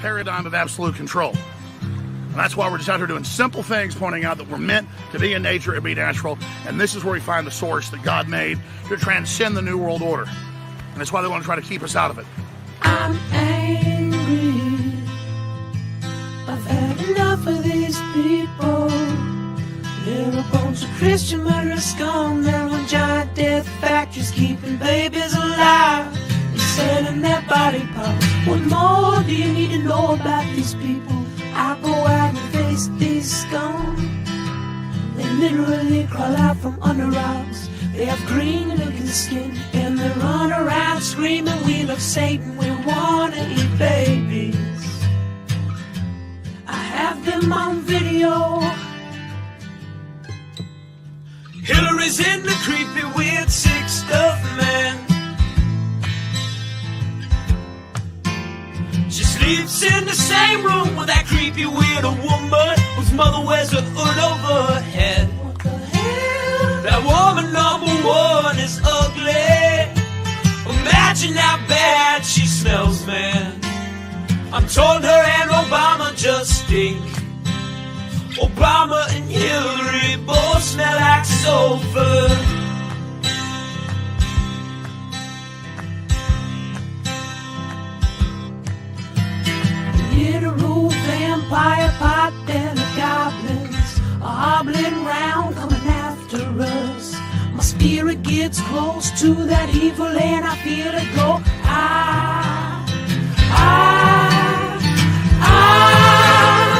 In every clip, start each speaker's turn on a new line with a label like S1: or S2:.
S1: paradigm of absolute control. And that's why we're just out here doing simple things, pointing out that we're meant to be in nature and be natural. And this is where we find the source that God made to transcend the New World Order. And that's why they want to try to keep us out of it.
S2: I'm angry. I've had enough of these people. They're a bunch of Christian murderers scum. They're on giant death factories keeping babies alive and selling their body parts. What more do you need to know about these people? I go out and face these scum. They literally crawl out from under rocks. They have green looking skin and they run around screaming, we love Satan, we wanna eat babies. I have them on video. sleeps in the same room with that creepy widow woman whose mother wears a hood over her head. What the hell? That woman number one is ugly. Imagine how bad she smells, man. I'm told her and Obama just stink. Obama and Hillary both smell like sulfur. Literal vampire pot belly goblins are hobbling round coming after us. My spirit gets close to that evil and I feel it go.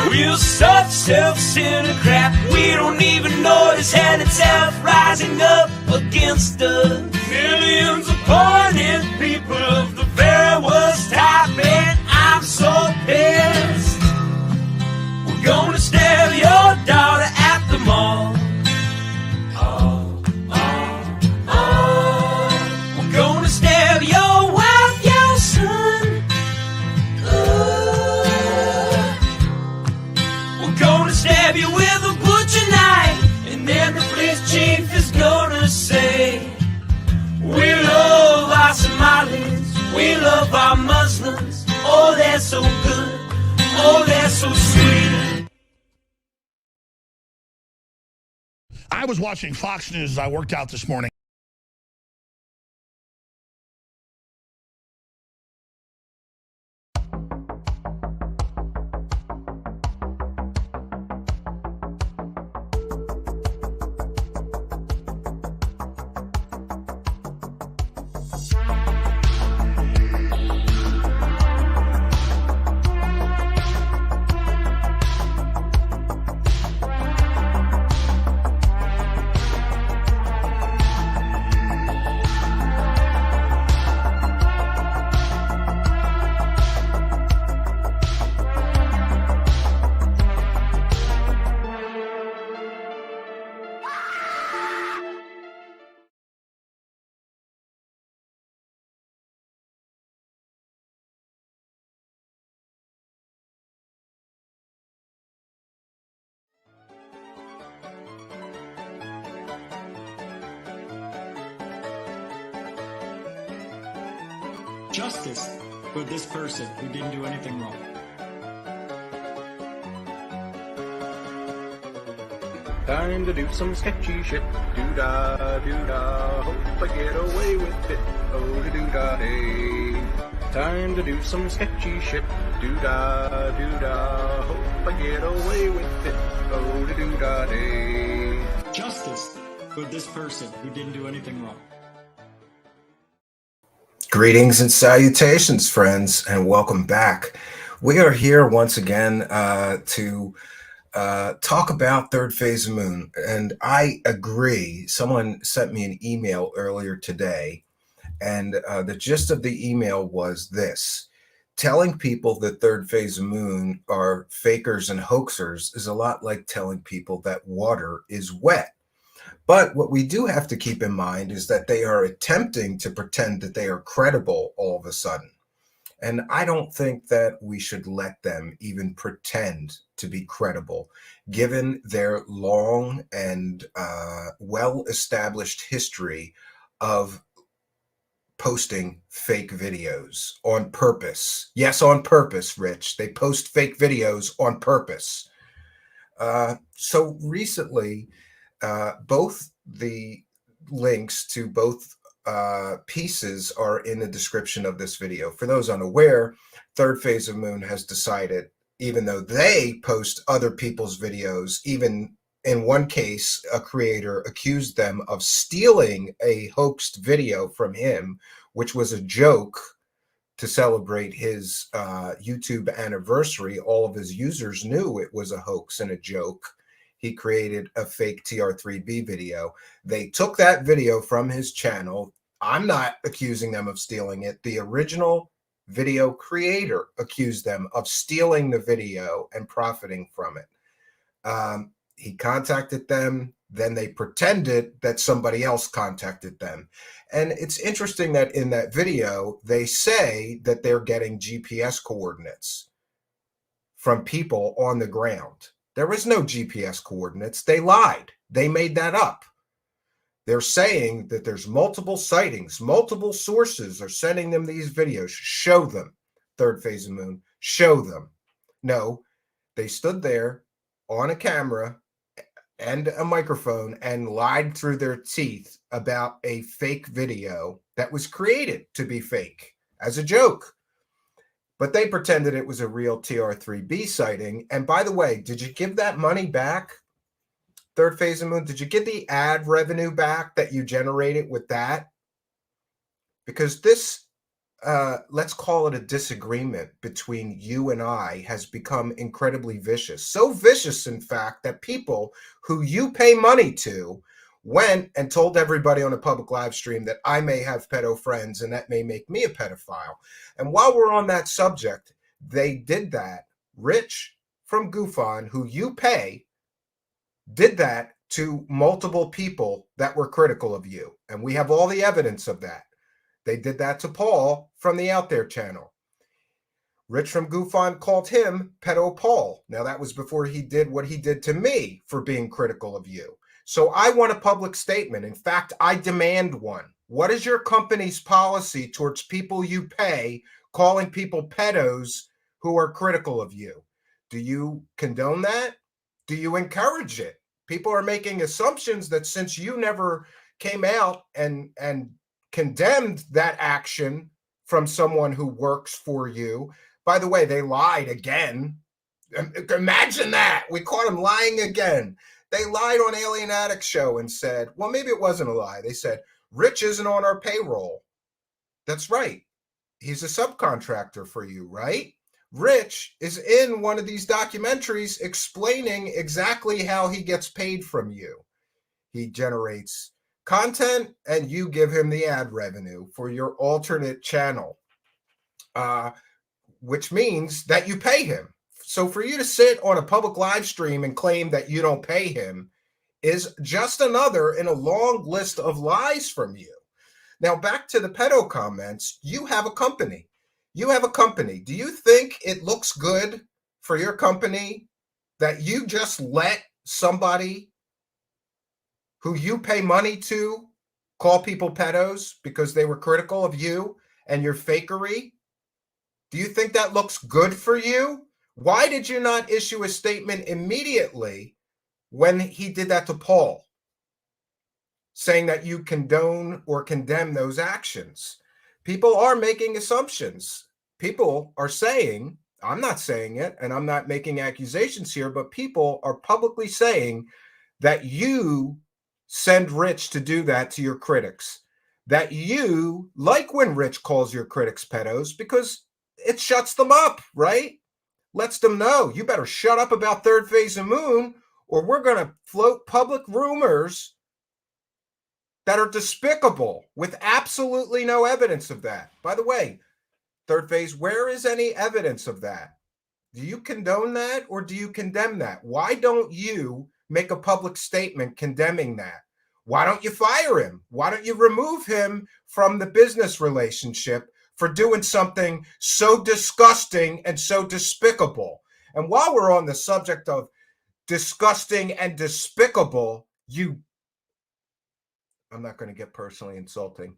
S2: We're such self-centered crap. We don't even notice hell itself rising up against us. Millions of pointed people of the very worst type, and I'm so pissed. We're gonna stab your daughter at the mall. We're gonna stab your wife, your son. We're gonna stab you with a butcher knife, and then the police chief is gonna say, we love our Somalis, we love our Muslims. Oh, they're so good, oh, they're so sweet.
S1: I was watching Fox News as I worked out this morning.
S3: Justice for this person who didn't do anything wrong.
S4: Time to do some sketchy shit. Do-da, do-da, hope I get away with it. Oh, do-da, day. Time to do some sketchy shit. Do-da, do-da, hope I get away with it. Oh, do-da, day.
S3: Justice for this person who didn't do anything wrong.
S5: Greetings and salutations, friends, and welcome back. We are here once again to talk about Third Phase of Moon, and I agree. Someone sent me an email earlier today, and the gist of the email was this: telling people that Third Phase of Moon are fakers and hoaxers is a lot like telling people that water is wet. But what we do have to keep in mind is that they are attempting to pretend that they are credible all of a sudden. And I don't think that we should let them even pretend to be credible, given their long and well-established history of posting fake videos on purpose. Yes, on purpose, Rich. They post fake videos on purpose. So recently, both the links to both pieces are in the description of this video. For those unaware, Third Phase of Moon has decided, even though they post other people's videos, even in one case, a creator accused them of stealing a hoaxed video from him, which was a joke to celebrate his YouTube anniversary. All of his users knew it was a hoax and a joke. He created a fake TR3B video. They took that video from his channel. I'm not accusing them of stealing it. The original video creator accused them of stealing the video and profiting from it. He contacted them, then they pretended that somebody else contacted them. And it's interesting that in that video, they say that they're getting GPS coordinates from people on the ground. There is no GPS coordinates. They lied. They made that up. They're saying that there's multiple sightings, multiple sources are sending them these videos. Show them, third phase of moon. Show them. No, they stood there on a camera and a microphone and lied through their teeth about a fake video that was created to be fake as a joke. But they pretended it was a real TR3B sighting. And by the way, did you give that money back? Third phase of moon, did you get the ad revenue back that you generated with that? Because this, let's call it a disagreement between you and I, has become incredibly vicious. So vicious, in fact, that people who you pay money to went and told everybody on a public live stream that I may have pedo friends and that may make me a pedophile. And while we're on that subject, they did that. Rich from Goofon, who you pay, did that to multiple people that were critical of you. And we have all the evidence of that. They did that to Paul from the Out There channel. Rich from Goofon called him Pedo Paul. Now, that was before he did what he did to me for being critical of you. So I want a public statement. In fact, I demand one. What is your company's policy towards people you pay calling people pedos who are critical of you? Do you condone that? Do you encourage it? People are making assumptions that since you never came out and condemned that action from someone who works for you. By the way, they lied again. Imagine that. We caught them lying again. They lied on Alien Addicts show and said, well, maybe it wasn't a lie. They said, Rich isn't on our payroll. That's right. He's a subcontractor for you, right? Rich is in one of these documentaries explaining exactly how he gets paid from you. He generates content and you give him the ad revenue for your alternate channel, which means that you pay him. So for you to sit on a public live stream and claim that you don't pay him is just another in a long list of lies from you. Now, back to the pedo comments. You have a company. You have a company. Do you think it looks good for your company that you just let somebody who you pay money to call people pedos because they were critical of you and your fakery? Do you think that looks good for you? Why did you not issue a statement immediately when he did that to Paul, saying that you condone or condemn those actions? People are making assumptions. People are saying, I'm not saying it, and I'm not making accusations here, but people are publicly saying that you send Rich to do that to your critics. That you like when Rich calls your critics pedos because it shuts them up, right? Lets them know, you better shut up about third phase of moon or we're going to float public rumors that are despicable with absolutely no evidence of that. By the way, third phase, where is any evidence of that? Do you condone that or do you condemn that? Why don't you make a public statement condemning that? Why don't you fire him? Why don't you remove him from the business relationship for doing something so disgusting and so despicable? And while we're on the subject of disgusting and despicable, I'm not going to get personally insulting.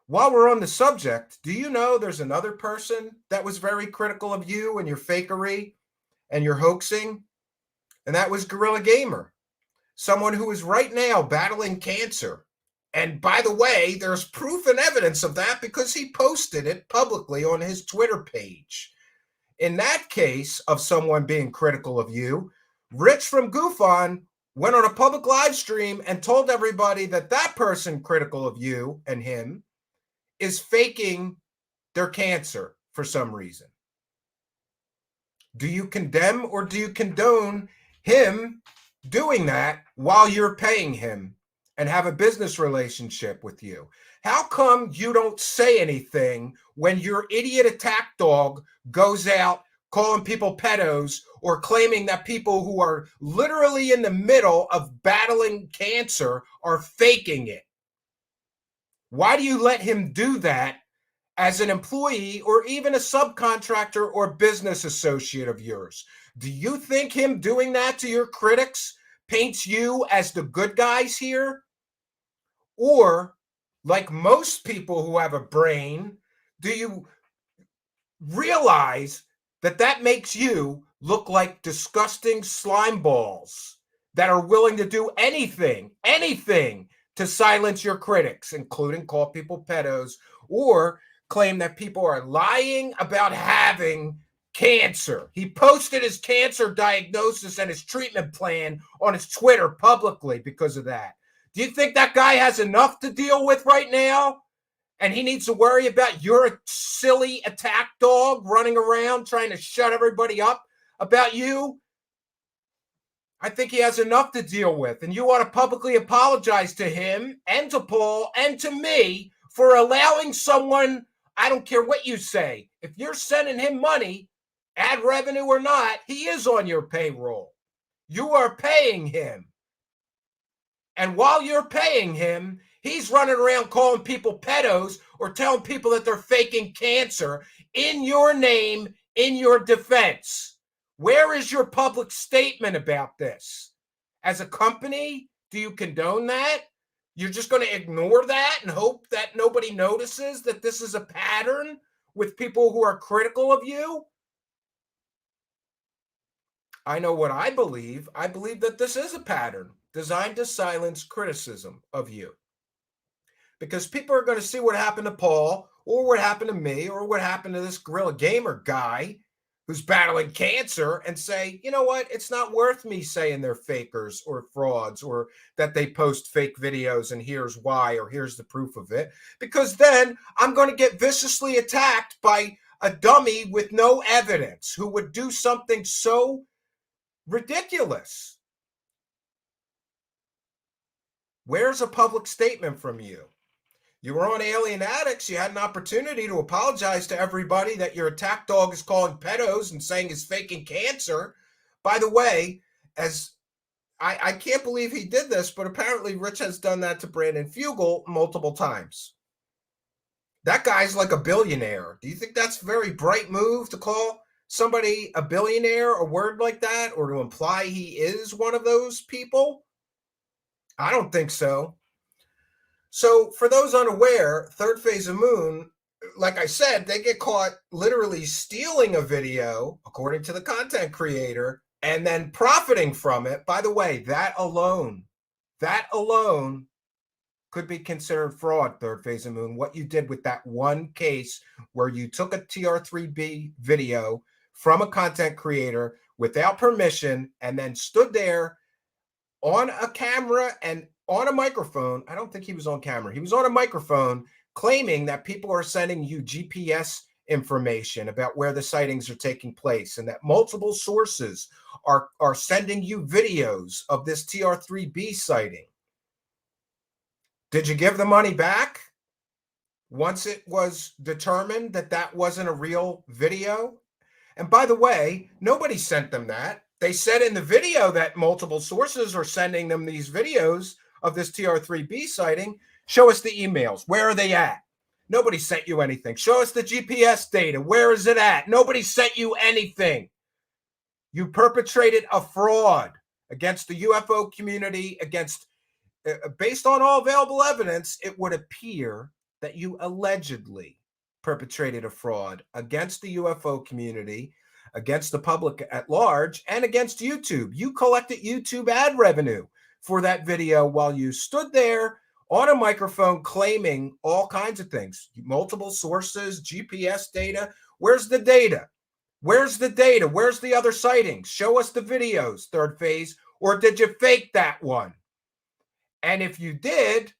S5: While we're on the subject, do you know there's another person that was very critical of you and your fakery and your hoaxing? And that was Gorilla Gamer, someone who is right now battling cancer. And by the way, there's proof and evidence of that because he posted it publicly on his Twitter page. In that case of someone being critical of you, Rich from Goofon went on a public live stream and told everybody that that person critical of you and him is faking their cancer for some reason. Do you condemn or do you condone him doing that while you're paying him and have a business relationship with you? How come you don't say anything when your idiot attack dog goes out, calling people pedos or claiming that people who are literally in the middle of battling cancer are faking it? Why do you let him do that as an employee or even a subcontractor or business associate of yours? Do you think him doing that to your critics paints you as the good guys here? Or, like most people who have a brain, do you realize that that makes you look like disgusting slime balls that are willing to do anything to silence your critics, including call people pedos or claim that people are lying about having cancer? He posted his cancer diagnosis and his treatment plan on his Twitter publicly because of that. Do you think that guy has enough to deal with right now? And he needs to worry about your silly attack dog running around trying to shut everybody up about you? I think he has enough to deal with. And you ought to publicly apologize to him and to Paul and to me for allowing someone, I don't care what you say, if you're sending him money, ad revenue or not, he is on your payroll. You are paying him. And while you're paying him, he's running around calling people pedos or telling people that they're faking cancer in your name, in your defense. Where is your public statement about this? As a company, do you condone that? You're just going to ignore that and hope that nobody notices that this is a pattern with people who are critical of you? I know what I believe. I believe that this is a pattern designed to silence criticism of you. Because people are going to see what happened to Paul or what happened to me or what happened to this Guerrilla Gamer guy who's battling cancer and say, you know what, it's not worth me saying they're fakers or frauds or that they post fake videos and here's why or here's the proof of it. Because then I'm going to get viciously attacked by a dummy with no evidence who would do something so ridiculous. Where's a public statement from you? You were on Alien Addicts. You had an opportunity to apologize to everybody that your attack dog is calling pedos and saying is faking cancer. By the way, as I can't believe he did this, but apparently Rich has done that to Brandon Fugel multiple times. That guy's like a billionaire. Do you think that's a very bright move to call somebody a billionaire, a word like that, or to imply he is one of those people? I don't think so. So for those unaware, Third Phase of Moon, like I said, they get caught literally stealing a video, according to the content creator, and then profiting from it. By the way, that alone could be considered fraud, Third Phase of Moon. What you did with that one case where you took a TR3B video from a content creator without permission and then stood there on a camera and on a microphone. I don't think he was on camera. He was on a microphone claiming that people are sending you GPS information about where the sightings are taking place and that multiple sources are sending you videos of this TR3B sighting. Did you give the money back once it was determined that that wasn't a real video? And by the way, nobody sent them that. They said in the video that multiple sources are sending them these videos of this TR3B sighting. Show us the emails. Where are they at? Nobody sent you anything. Show us the GPS data. Where is it at? Nobody sent you anything. You perpetrated a fraud against the UFO community, based on all available evidence, it would appear that you allegedly perpetrated a fraud against the UFO community, against the public at large, and against YouTube. You collected YouTube ad revenue for that video while you stood there on a microphone claiming all kinds of things, multiple sources, GPS data. Where's the data? Where's the data? Where's the other sightings? Show us the videos, Third Phase, or did you fake that one? And if you did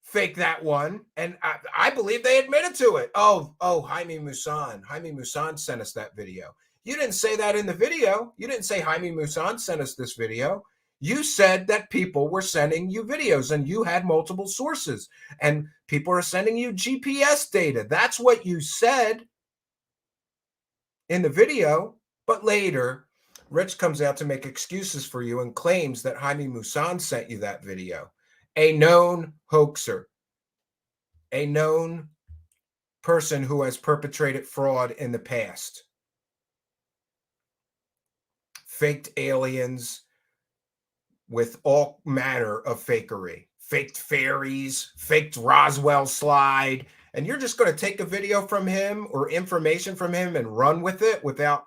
S5: fake that one, and I believe they admitted to it. Oh, Jaime Musan sent us that video. You didn't say that in the video. You didn't say Jaime Musan sent us this video. You said that people were sending you videos and you had multiple sources and people are sending you GPS data. That's what you said in the video. But later, Rich comes out to make excuses for you and claims that Jaime Maussan sent you that video. A known hoaxer, a known person who has perpetrated fraud in the past. Faked aliens with all manner of fakery. Faked fairies, faked Roswell slide. And you're just going to take a video from him or information from him and run with it without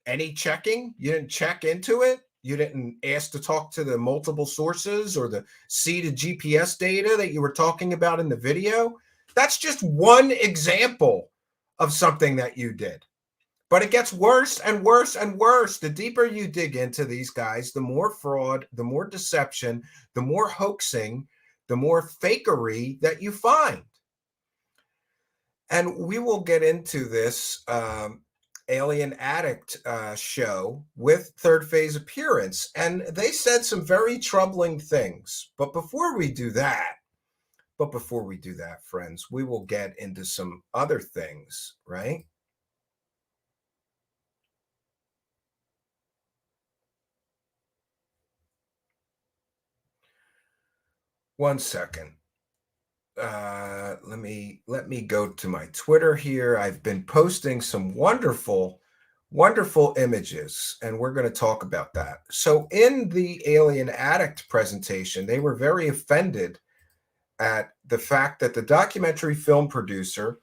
S5: any checking? You didn't check into it? You didn't ask to talk to the multiple sources or see the GPS data that you were talking about in the video? That's just one example of something that you did. But it gets worse and worse and worse. The deeper you dig into these guys, the more fraud, the more deception, the more hoaxing, the more fakery that you find. And we will get into this Alien Addict show with Third Phase Appearance. And they said some very troubling things. But before we do that, friends, we will get into some other things, right? One second. Let me go to my Twitter here. I've been posting some wonderful images, and we're going to talk about that. So in the Alien Addict presentation, they were very offended at the fact that the documentary film producer,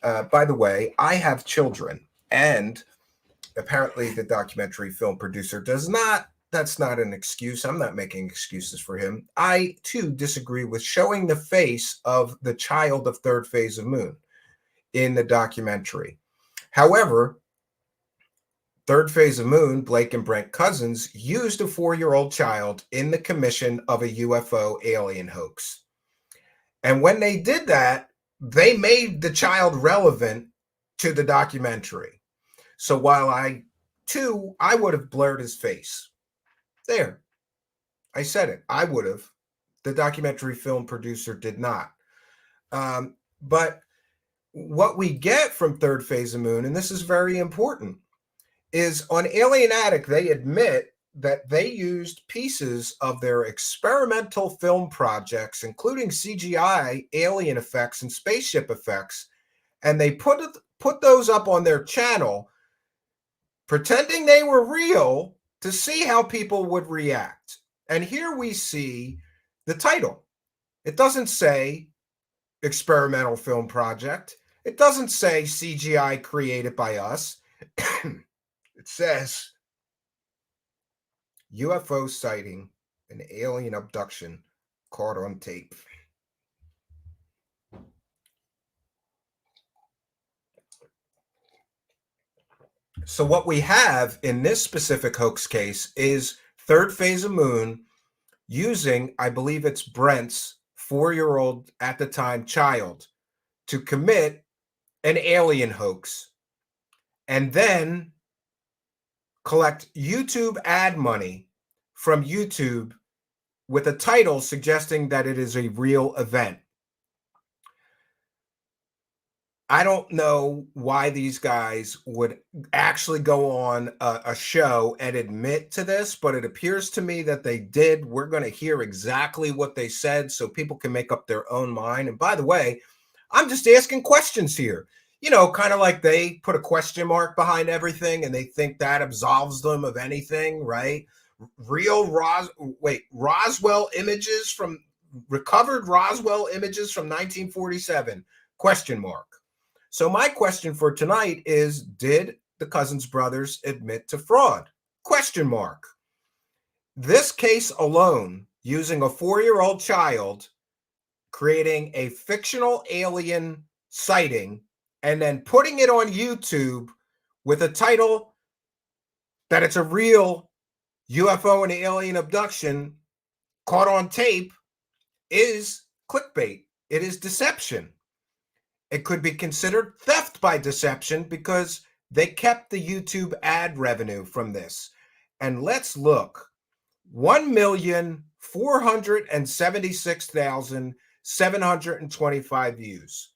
S5: by the way, I have children, and apparently the documentary film producer does not. That's not an excuse. I'm not making excuses for him. I, too, disagree with showing the face of the child of Third Phase of Moon in the documentary. However, Third Phase of Moon, Blake and Brent Cousins, used a 4-year-old child in the commission of a UFO alien hoax. And when they did that, they made the child relevant to the documentary. So while I would have blurred his face. There. I said it. I would have. The documentary film producer did not. But what we get from Third Phase of Moon, and this is very important, is on Alien Addict, they admit that they used pieces of their experimental film projects, including CGI, alien effects, and spaceship effects, and they put those up on their channel, pretending they were real, to see how people would react. And here we see the title. It doesn't say experimental film project. It doesn't say CGI created by us. It says UFO sighting and alien abduction caught on tape. So what we have in this specific hoax case is Third Phase of Moon using, I believe it's Brent's 4-year-old at the time child to commit an alien hoax and then collect YouTube ad money from YouTube with a title suggesting that it is a real event. I don't know why these guys would actually go on a show and admit to this, but it appears to me that they did. We're going to hear exactly what they said so people can make up their own mind. And by the way, I'm just asking questions here. You know, kind of like they put a question mark behind everything and they think that absolves them of anything, right? Roswell images from recovered Roswell images from 1947, question mark. So my question for tonight is, did the Cousins brothers admit to fraud? Question mark. This case alone, using a 4-year-old child, creating a fictional alien sighting, and then putting it on YouTube with a title that it's a real UFO and alien abduction caught on tape, is clickbait. It is deception. It could be considered theft by deception because they kept the YouTube ad revenue from this. And let's look. 1,476,725 views.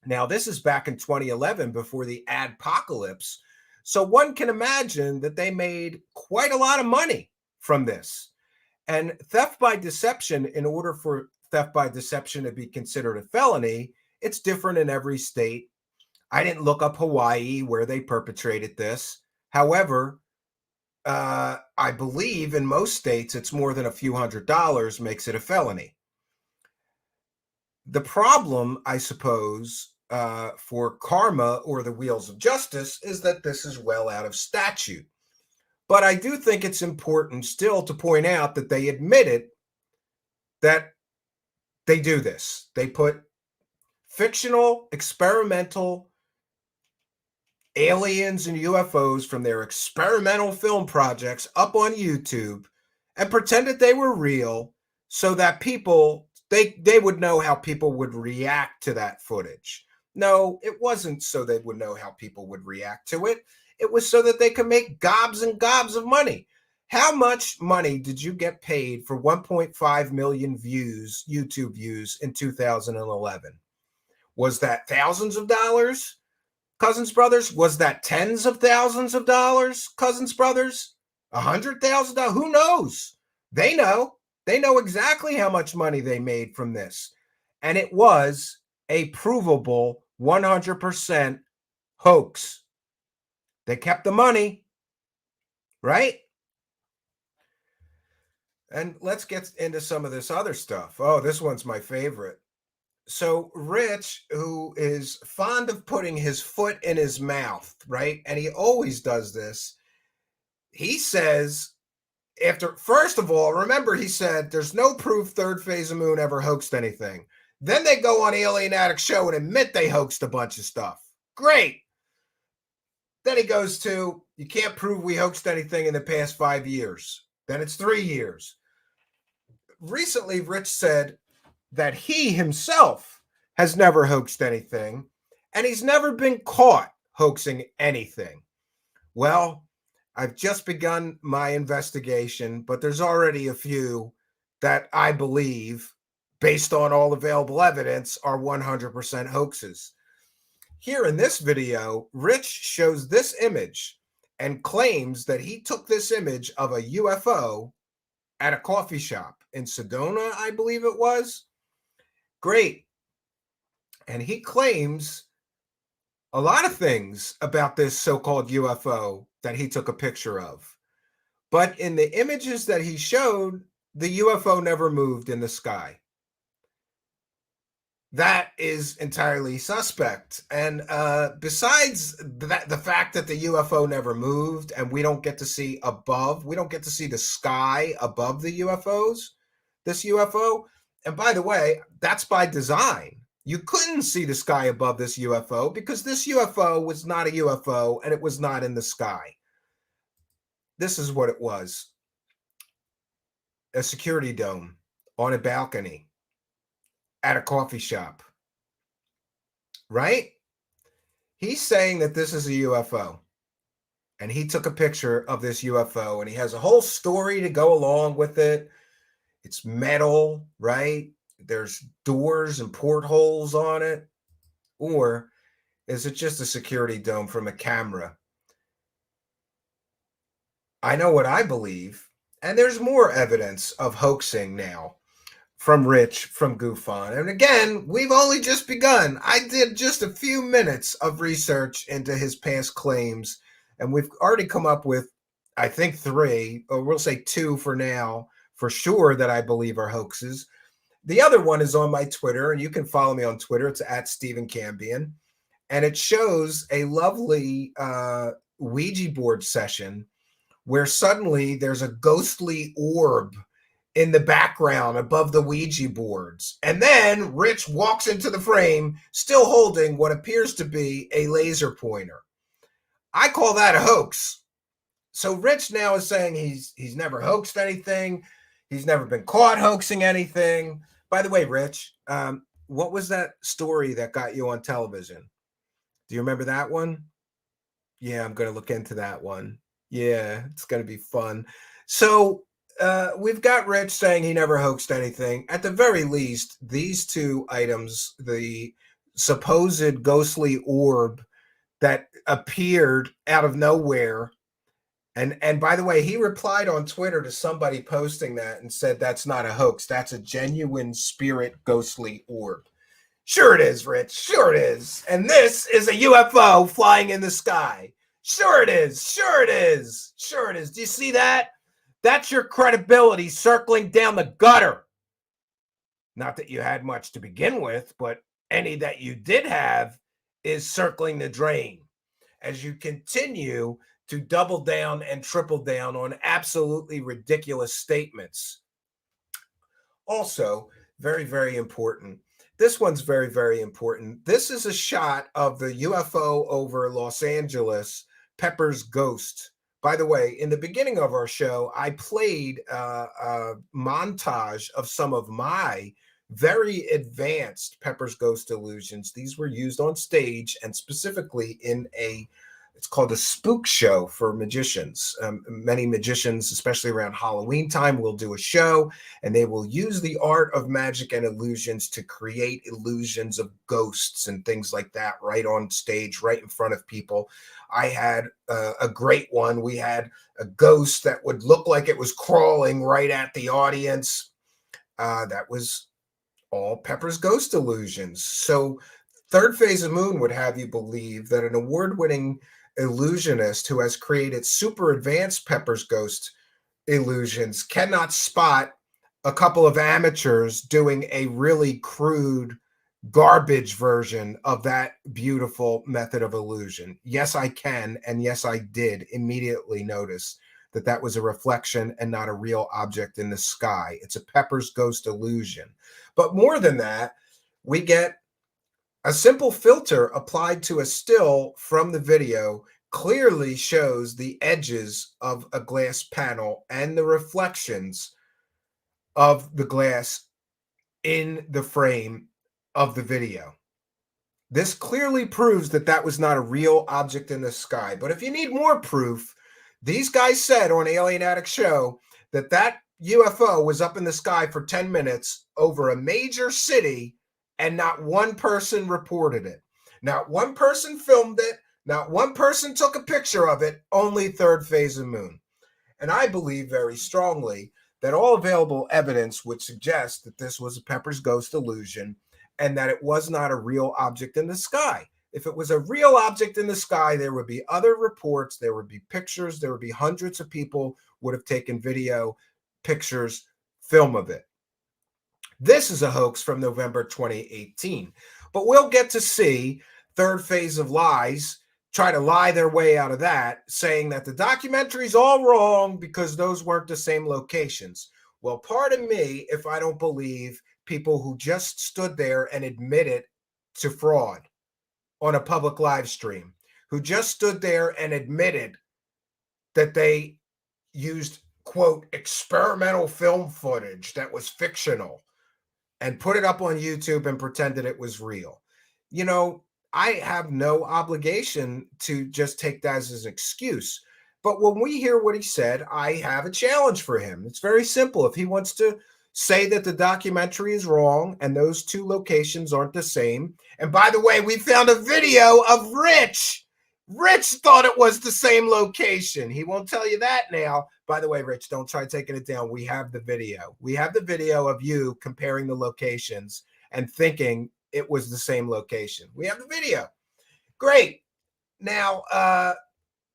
S5: Now, this is back in 2011 before the adpocalypse. So one can imagine that they made quite a lot of money from this. And theft by deception, in order for theft by deception to be considered a felony, it's different in every state. I didn't look up Hawaii where they perpetrated this. However, I believe in most states, it's more than a few $100s makes it a felony. The problem, I suppose, for karma or the wheels of justice is that this is well out of statute. But I do think it's important still to point out that they admitted that they do this. They put fictional, experimental aliens and UFOs from their experimental film projects up on YouTube and pretended they were real so that people, they would know how people would react to that footage. No, it wasn't so they would know how people would react to it. It was so that they could make gobs and gobs of money. How much money did you get paid for 1.5 million views, YouTube views in 2011? Was that thousands of dollars, Cousins Brothers? Was that tens of thousands of dollars, Cousins Brothers? $100,000? Who knows? They know. They know exactly how much money they made from this. And it was a provable 100% hoax. They kept the money, right? And let's get into some of this other stuff. Oh, this one's my favorite. So Rich, who is fond of putting his foot in his mouth, right? And he always does this. He says, first of all, remember he said, there's no proof Third Phase of Moon ever hoaxed anything. Then they go on Alien Addicts show and admit they hoaxed a bunch of stuff. Great. Then he goes to, you can't prove we hoaxed anything in the past 5 years. Then it's 3 years. Recently, Rich said that he himself has never hoaxed anything, and he's never been caught hoaxing anything. Well, I've just begun my investigation, but there's already a few that I believe, based on all available evidence, are 100% hoaxes. Here in this video, Rich shows this image and claims that he took this image of a UFO at a coffee shop in Sedona, I believe it was. Great. And he claims a lot of things about this so-called UFO that he took a picture of. But in the images that he showed, the UFO never moved in the sky. That is entirely suspect. And besides that, the fact that the UFO never moved and we don't get to see above, we don't get to see the sky above the UFOs, this UFO. And by the way, that's by design. You couldn't see the sky above this UFO because this UFO was not a UFO and it was not in the sky. This is what it was. A security dome on a balcony at a coffee shop, right? He's saying that this is a UFO and he took a picture of this UFO and he has a whole story to go along with it. It's metal, right? There's doors and portholes on it. Or is it just a security dome from a camera? I know what I believe, and there's more evidence of hoaxing now from Rich, from GoofOn. And again, we've only just begun. I did just a few minutes of research into his past claims, and we've already come up with, I think, 3, or we'll say 2 for now, for sure, that I believe are hoaxes. The other one is on my Twitter, and you can follow me on Twitter. It's at Stephen Cambion, and it shows a lovely Ouija board session where suddenly there's a ghostly orb in the background above the Ouija boards. And then Rich walks into the frame still holding what appears to be a laser pointer. I call that a hoax. So Rich now is saying he's never hoaxed anything. He's never been caught hoaxing anything. By the way, Rich, what was that story that got you on television? Do you remember that one? Yeah, I'm going to look into that one. Yeah, it's going to be fun. So we've got Rich saying he never hoaxed anything. At the very least, these 2 items, the supposed ghostly orb that appeared out of nowhere. And by the way, he replied on Twitter to somebody posting that and said, that's not a hoax. That's a genuine spirit ghostly orb. Sure it is, Rich. Sure it is. And this is a UFO flying in the sky. Sure it is. Sure it is. Sure it is. Do you see that? That's your credibility circling down the gutter. Not that you had much to begin with, but any that you did have is circling the drain as you continue to double down and triple down on absolutely ridiculous statements. Also, very, very important. This one's very, very important. This is a shot of the UFO over Los Angeles, Pepper's Ghost. By the way, in the beginning of our show, I played a montage of some of my very advanced Pepper's Ghost illusions. These were used on stage and specifically in it's called a spook show for magicians. Many magicians, especially around Halloween time, will do a show and they will use the art of magic and illusions to create illusions of ghosts and things like that right on stage, right in front of people. I had a great one. We had a ghost that would look like it was crawling right at the audience. That was all Pepper's Ghost illusions. So Third Phase of Moon would have you believe that an award-winning illusionist who has created super advanced Pepper's Ghost illusions cannot spot a couple of amateurs doing a really crude garbage version of that beautiful method of illusion. Yes, I can. And yes, I did immediately notice that that was a reflection and not a real object in the sky. It's a Pepper's Ghost illusion. But more than that, we get a simple filter applied to a still from the video clearly shows the edges of a glass panel and the reflections of the glass in the frame of the video. This clearly proves that that was not a real object in the sky. But if you need more proof, these guys said on Alien Addicts show that that UFO was up in the sky for 10 minutes over a major city and not one person reported it. Not one person filmed it. Not one person took a picture of it. Only Third Phase of Moon. And I believe very strongly that all available evidence would suggest that this was a Pepper's Ghost illusion and that it was not a real object in the sky. If it was a real object in the sky, there would be other reports, there would be pictures, there would be hundreds of people would have taken video, pictures, film of it. This is a hoax from November 2018. But we'll get to see Third Phase of Lies try to lie their way out of that, saying that the documentary's all wrong because those weren't the same locations. Well, pardon me if I don't believe people who just stood there and admitted to fraud on a public live stream, who just stood there and admitted that they used, quote, experimental film footage that was fictional and put it up on YouTube and pretended it was real. You know, I have no obligation to just take that as an excuse. But when we hear what he said, I have a challenge for him. It's very simple. If he wants to say that the documentary is wrong and those two locations aren't the same. And by the way, we found a video of Rich. Rich thought it was the same location. He won't tell you that now. By the way, Rich, don't try taking it down. We have the video. We have the video of you comparing the locations and thinking it was the same location. We have the video. Great. Now,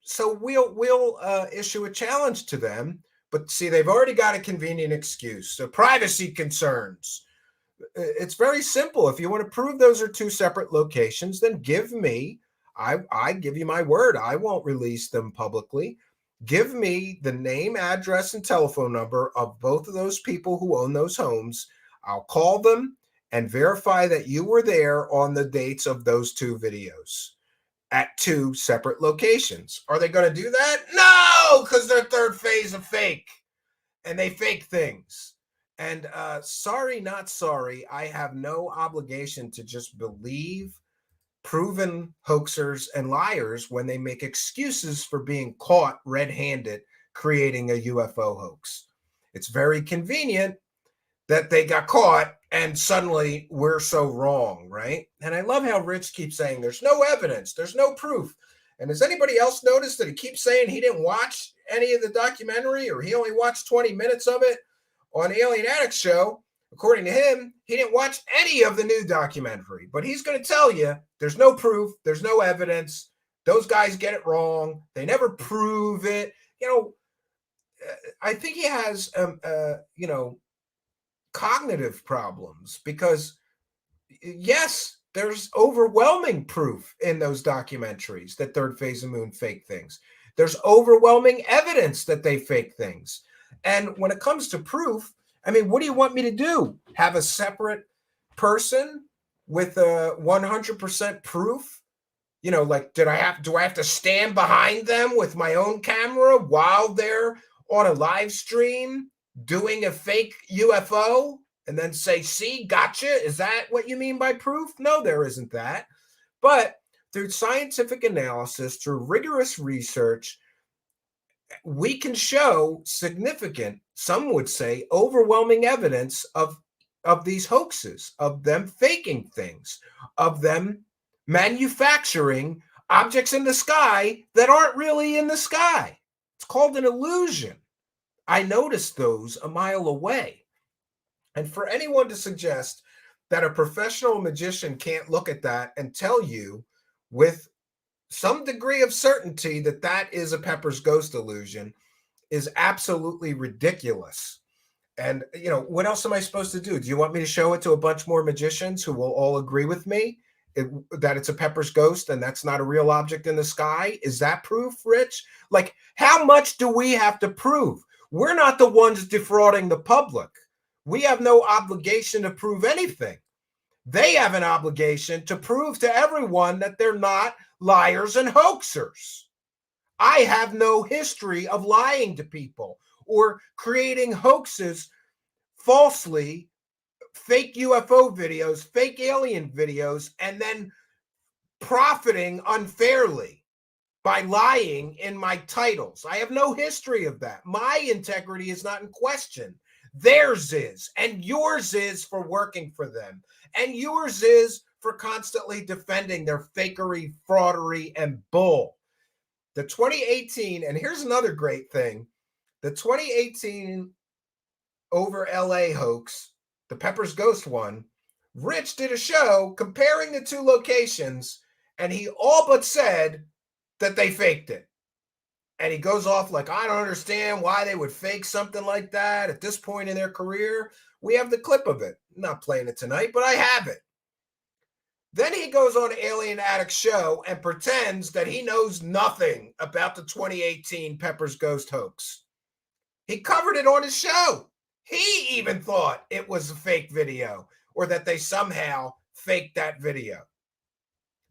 S5: so we'll issue a challenge to them. But see, they've already got a convenient excuse. So privacy concerns. It's very simple. If you want to prove those are two separate locations, then give me, I give you my word, I won't release them publicly. Give me the name, address, and telephone number of both of those people who own those homes. I'll call them and verify that you were there on the dates of those two videos at two separate locations. Are they going to do that? No, because they're Third Phase of fake and they fake things. And sorry, not sorry. I have no obligation to just believe proven hoaxers and liars when they make excuses for being caught red-handed creating a UFO hoax. It's very convenient that they got caught and suddenly we're so wrong, right? And I love how Rich keeps saying there's no evidence, there's no proof. And has anybody else noticed that he keeps saying he didn't watch any of the documentary, or he only watched 20 minutes of it on Alien Addicts show? According to him, he didn't watch any of the new documentary, but he's going to tell you there's no proof, there's no evidence. Those guys get it wrong. They never prove it. You know, I think he has, you know, cognitive problems, because yes, there's overwhelming proof in those documentaries that Third Phase of Moon fake things. There's overwhelming evidence that they fake things. And when it comes to proof, I mean, what do you want me to do? Have a separate person with a 100% proof? You know, like, do I have to stand behind them with my own camera while they're on a live stream doing a fake UFO and then say, see, gotcha? Is that what you mean by proof? No, there isn't that. But through scientific analysis, through rigorous research, we can show significant, some would say, overwhelming evidence of these hoaxes, of them faking things, of them manufacturing objects in the sky that aren't really in the sky. It's called an illusion. I noticed those a mile away. And for anyone to suggest that a professional magician can't look at that and tell you with some degree of certainty that that is a Pepper's Ghost illusion is absolutely ridiculous. And, you know, what else am I supposed to do? Do you want me to show it to a bunch more magicians who will all agree with me that it's a Pepper's Ghost and that's not a real object in the sky? Is that proof, Rich? Like, how much do we have to prove? We're not the ones defrauding the public. We have no obligation to prove anything. They have an obligation to prove to everyone that they're not liars and hoaxers. I have no history of lying to people or creating hoaxes falsely, fake UFO videos, fake alien videos, and then profiting unfairly by lying in my titles. I have no history of that. My integrity is not in question. Theirs is, and yours is for working for them, and yours is for constantly defending their fakery, fraudery, and bull. The 2018, and here's another great thing, the 2018 over LA hoax, the Pepper's Ghost one, Rich did a show comparing the two locations, and he all but said that they faked it. And he goes off like, I don't understand why they would fake something like that at this point in their career. We have the clip of it. I'm not playing it tonight, but I have it. Then he goes on Alien Addicts show and pretends that he knows nothing about the 2018 Pepper's Ghost hoax. He covered it on his show. He even thought it was a fake video or that they somehow faked that video.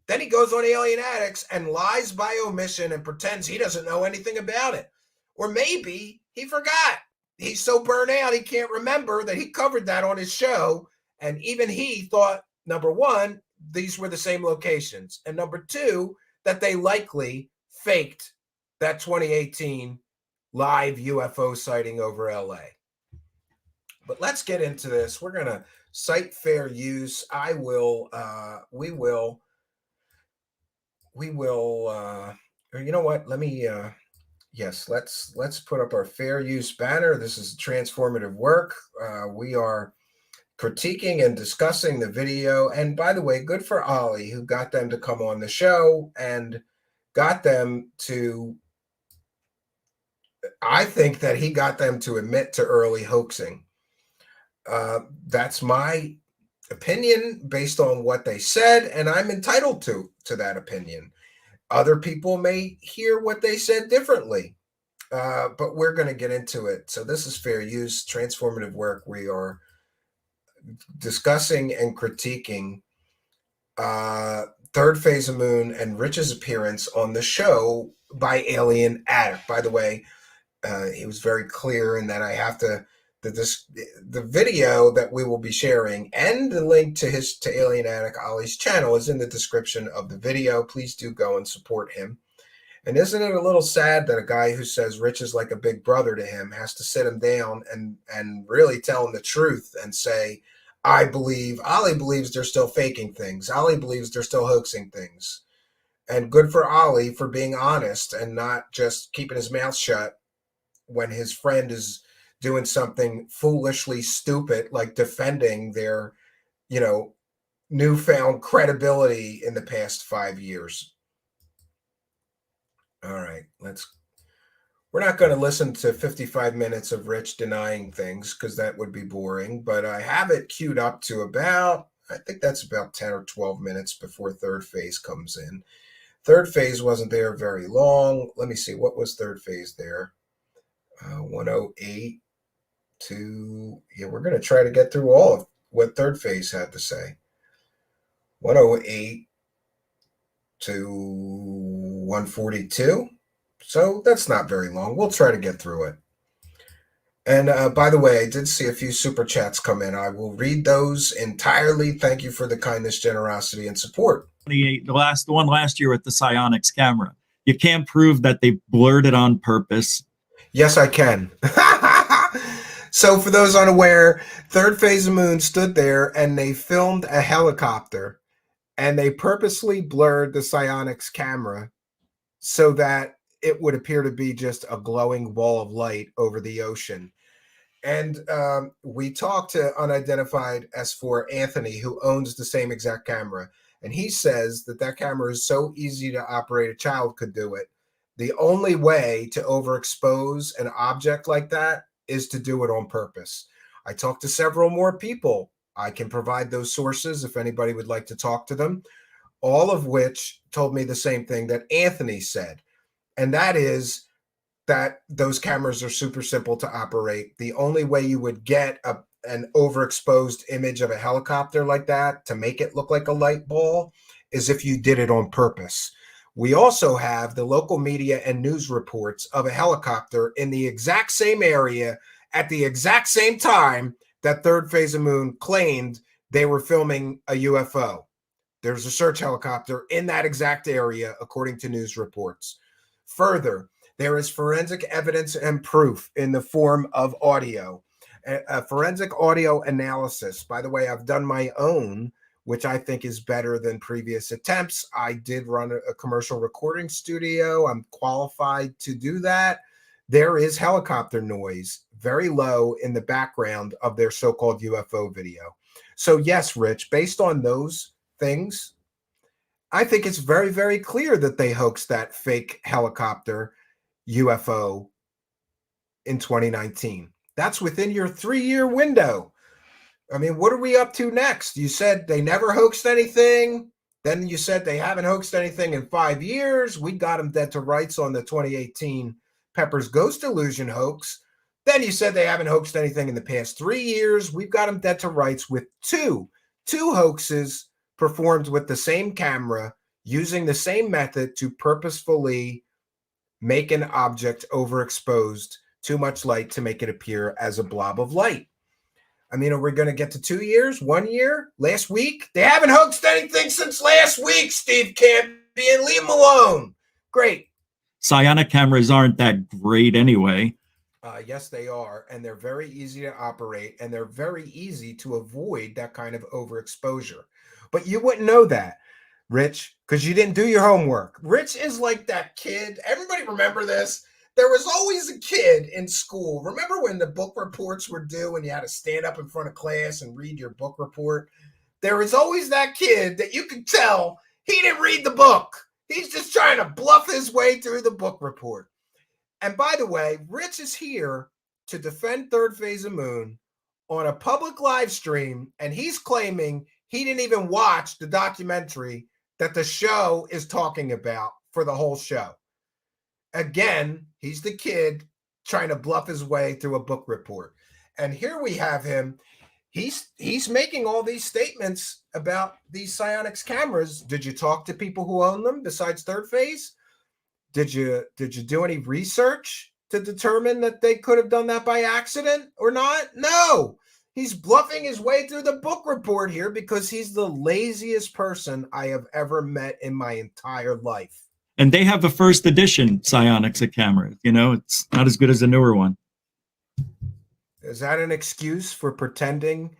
S5: Then he goes on Alien Addicts and lies by omission and pretends he doesn't know anything about it. Or maybe he forgot. He's so burnt out he can't remember that he covered that on his show. And even he thought, number one, these were the same locations. And number two, that they likely faked that 2018 live UFO sighting over LA. But let's get into this. We're going to cite fair use. We will, or you know what? Let me, yes, let's put up our fair use banner. This is transformative work. We are critiquing and discussing the video. And by the way, good for Ollie, who got them to come on the show and got them to, I think that he got them to admit to early hoaxing. That's my opinion based on what they said, and I'm entitled to that opinion. Other people may hear what they said differently, but we're going to get into it. So this is fair use, transformative work. We are discussing and critiquing Third Phase of Moon and Rich's appearance on the show by Alien Addict. By the way, he was very clear in that I have to, the video that we will be sharing and the link to Alien Addict Ollie's channel is in the description of the video. Please do go and support him. And isn't it a little sad that a guy who says Rich is like a big brother to him has to sit him down and really tell him the truth and say, I believe, Ollie believes they're still faking things. Ollie believes they're still hoaxing things. And good for Ollie for being honest and not just keeping his mouth shut when his friend is doing something foolishly stupid, like defending their, newfound credibility in the past 5 years. All right, we're not going to listen to 55 minutes of Rich denying things because that would be boring, but I have it queued up to I think that's about 10 or 12 minutes before third phase comes in. Third phase wasn't there very long. Let me see, what was third phase there? 108 to, we're going to try to get through all of what third phase had to say. 108 to 142. So that's not very long. We'll try to get through it. And by the way, I did see a few super chats come in. I will read those entirely. Thank you for the kindness, generosity, and support.
S3: The one last year with the psionics camera. You can't prove that they blurred it on purpose.
S5: Yes, I can. So for those unaware, Third Phase of Moon stood there and they filmed a helicopter and they purposely blurred the psionics camera so that it would appear to be just a glowing ball of light over the ocean. And we talked to unidentified S4 Anthony, who owns the same exact camera. And he says that camera is so easy to operate, a child could do it. The only way to overexpose an object like that is to do it on purpose. I talked to several more people. I can provide those sources if anybody would like to talk to them, all of which told me the same thing that Anthony said. And that is that those cameras are super simple to operate. The only way you would get an overexposed image of a helicopter like that to make it look like a light ball is if you did it on purpose. We also have the local media and news reports of a helicopter in the exact same area at the exact same time that Third Phase of Moon claimed they were filming a UFO. There's a search helicopter in that exact area, according to news reports. Further, there is forensic evidence and proof in the form of audio. A forensic audio analysis. By the way, I've done my own, which I think is better than previous attempts. I did run a commercial recording studio. I'm qualified to do that. There is helicopter noise very low in the background of their so-called UFO video. So yes, Rich, based on those things, I think it's very, very clear that they hoaxed that fake helicopter UFO in 2019. That's within your 3-year window. I mean, what are we up to next? You said they never hoaxed anything. Then you said they haven't hoaxed anything in 5 years. We got them dead to rights on the 2018 Pepper's Ghost Illusion hoax. Then you said they haven't hoaxed anything in the past 3 years. We've got them dead to rights with two hoaxes performed with the same camera using the same method to purposefully make an object overexposed, too much light to make it appear as a blob of light. I mean, are we going to get to 2 years, 1 year, last week? They haven't hoaxed anything since last week, Steve Campion. Leave them alone. Great.
S3: Psionic cameras aren't that great anyway.
S5: Yes, they are. And they're very easy to operate. And they're very easy to avoid that kind of overexposure. But you wouldn't know that, Rich, because you didn't do your homework. Rich is like that kid. Everybody remember this? There was always a kid in school. Remember when the book reports were due and you had to stand up in front of class and read your book report? There was always that kid that you could tell he didn't read the book. He's just trying to bluff his way through the book report. And by the way, Rich is here to defend Third Phase of Moon on a public live stream, and he's claiming he didn't even watch the documentary that the show is talking about for the whole show. Again, he's the kid trying to bluff his way through a book report. And here we have him. He's making all these statements about these psionics cameras. Did you talk to people who own them besides Third Phase? Did you do any research to determine that they could have done that by accident or not? No. He's bluffing his way through the book report here because he's the laziest person I have ever met in my entire life.
S3: And they have a first edition psionics camera. You know, it's not as good as the newer one.
S5: Is that an excuse for pretending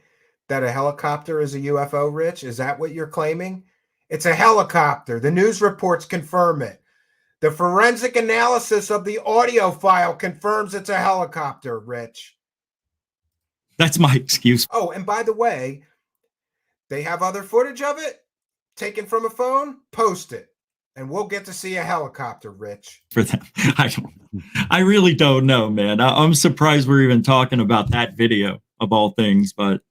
S5: that a helicopter is a UFO, Rich? Is that what you're claiming? It's a helicopter. The news reports confirm it. The forensic analysis of the audio file confirms it's a helicopter, Rich.
S3: That's my excuse.
S5: Oh, and by the way, they have other footage of it taken from a phone. Post it, and we'll get to see a helicopter, Rich.
S3: For them. I really don't know, man. I'm surprised we're even talking about that video of all things, but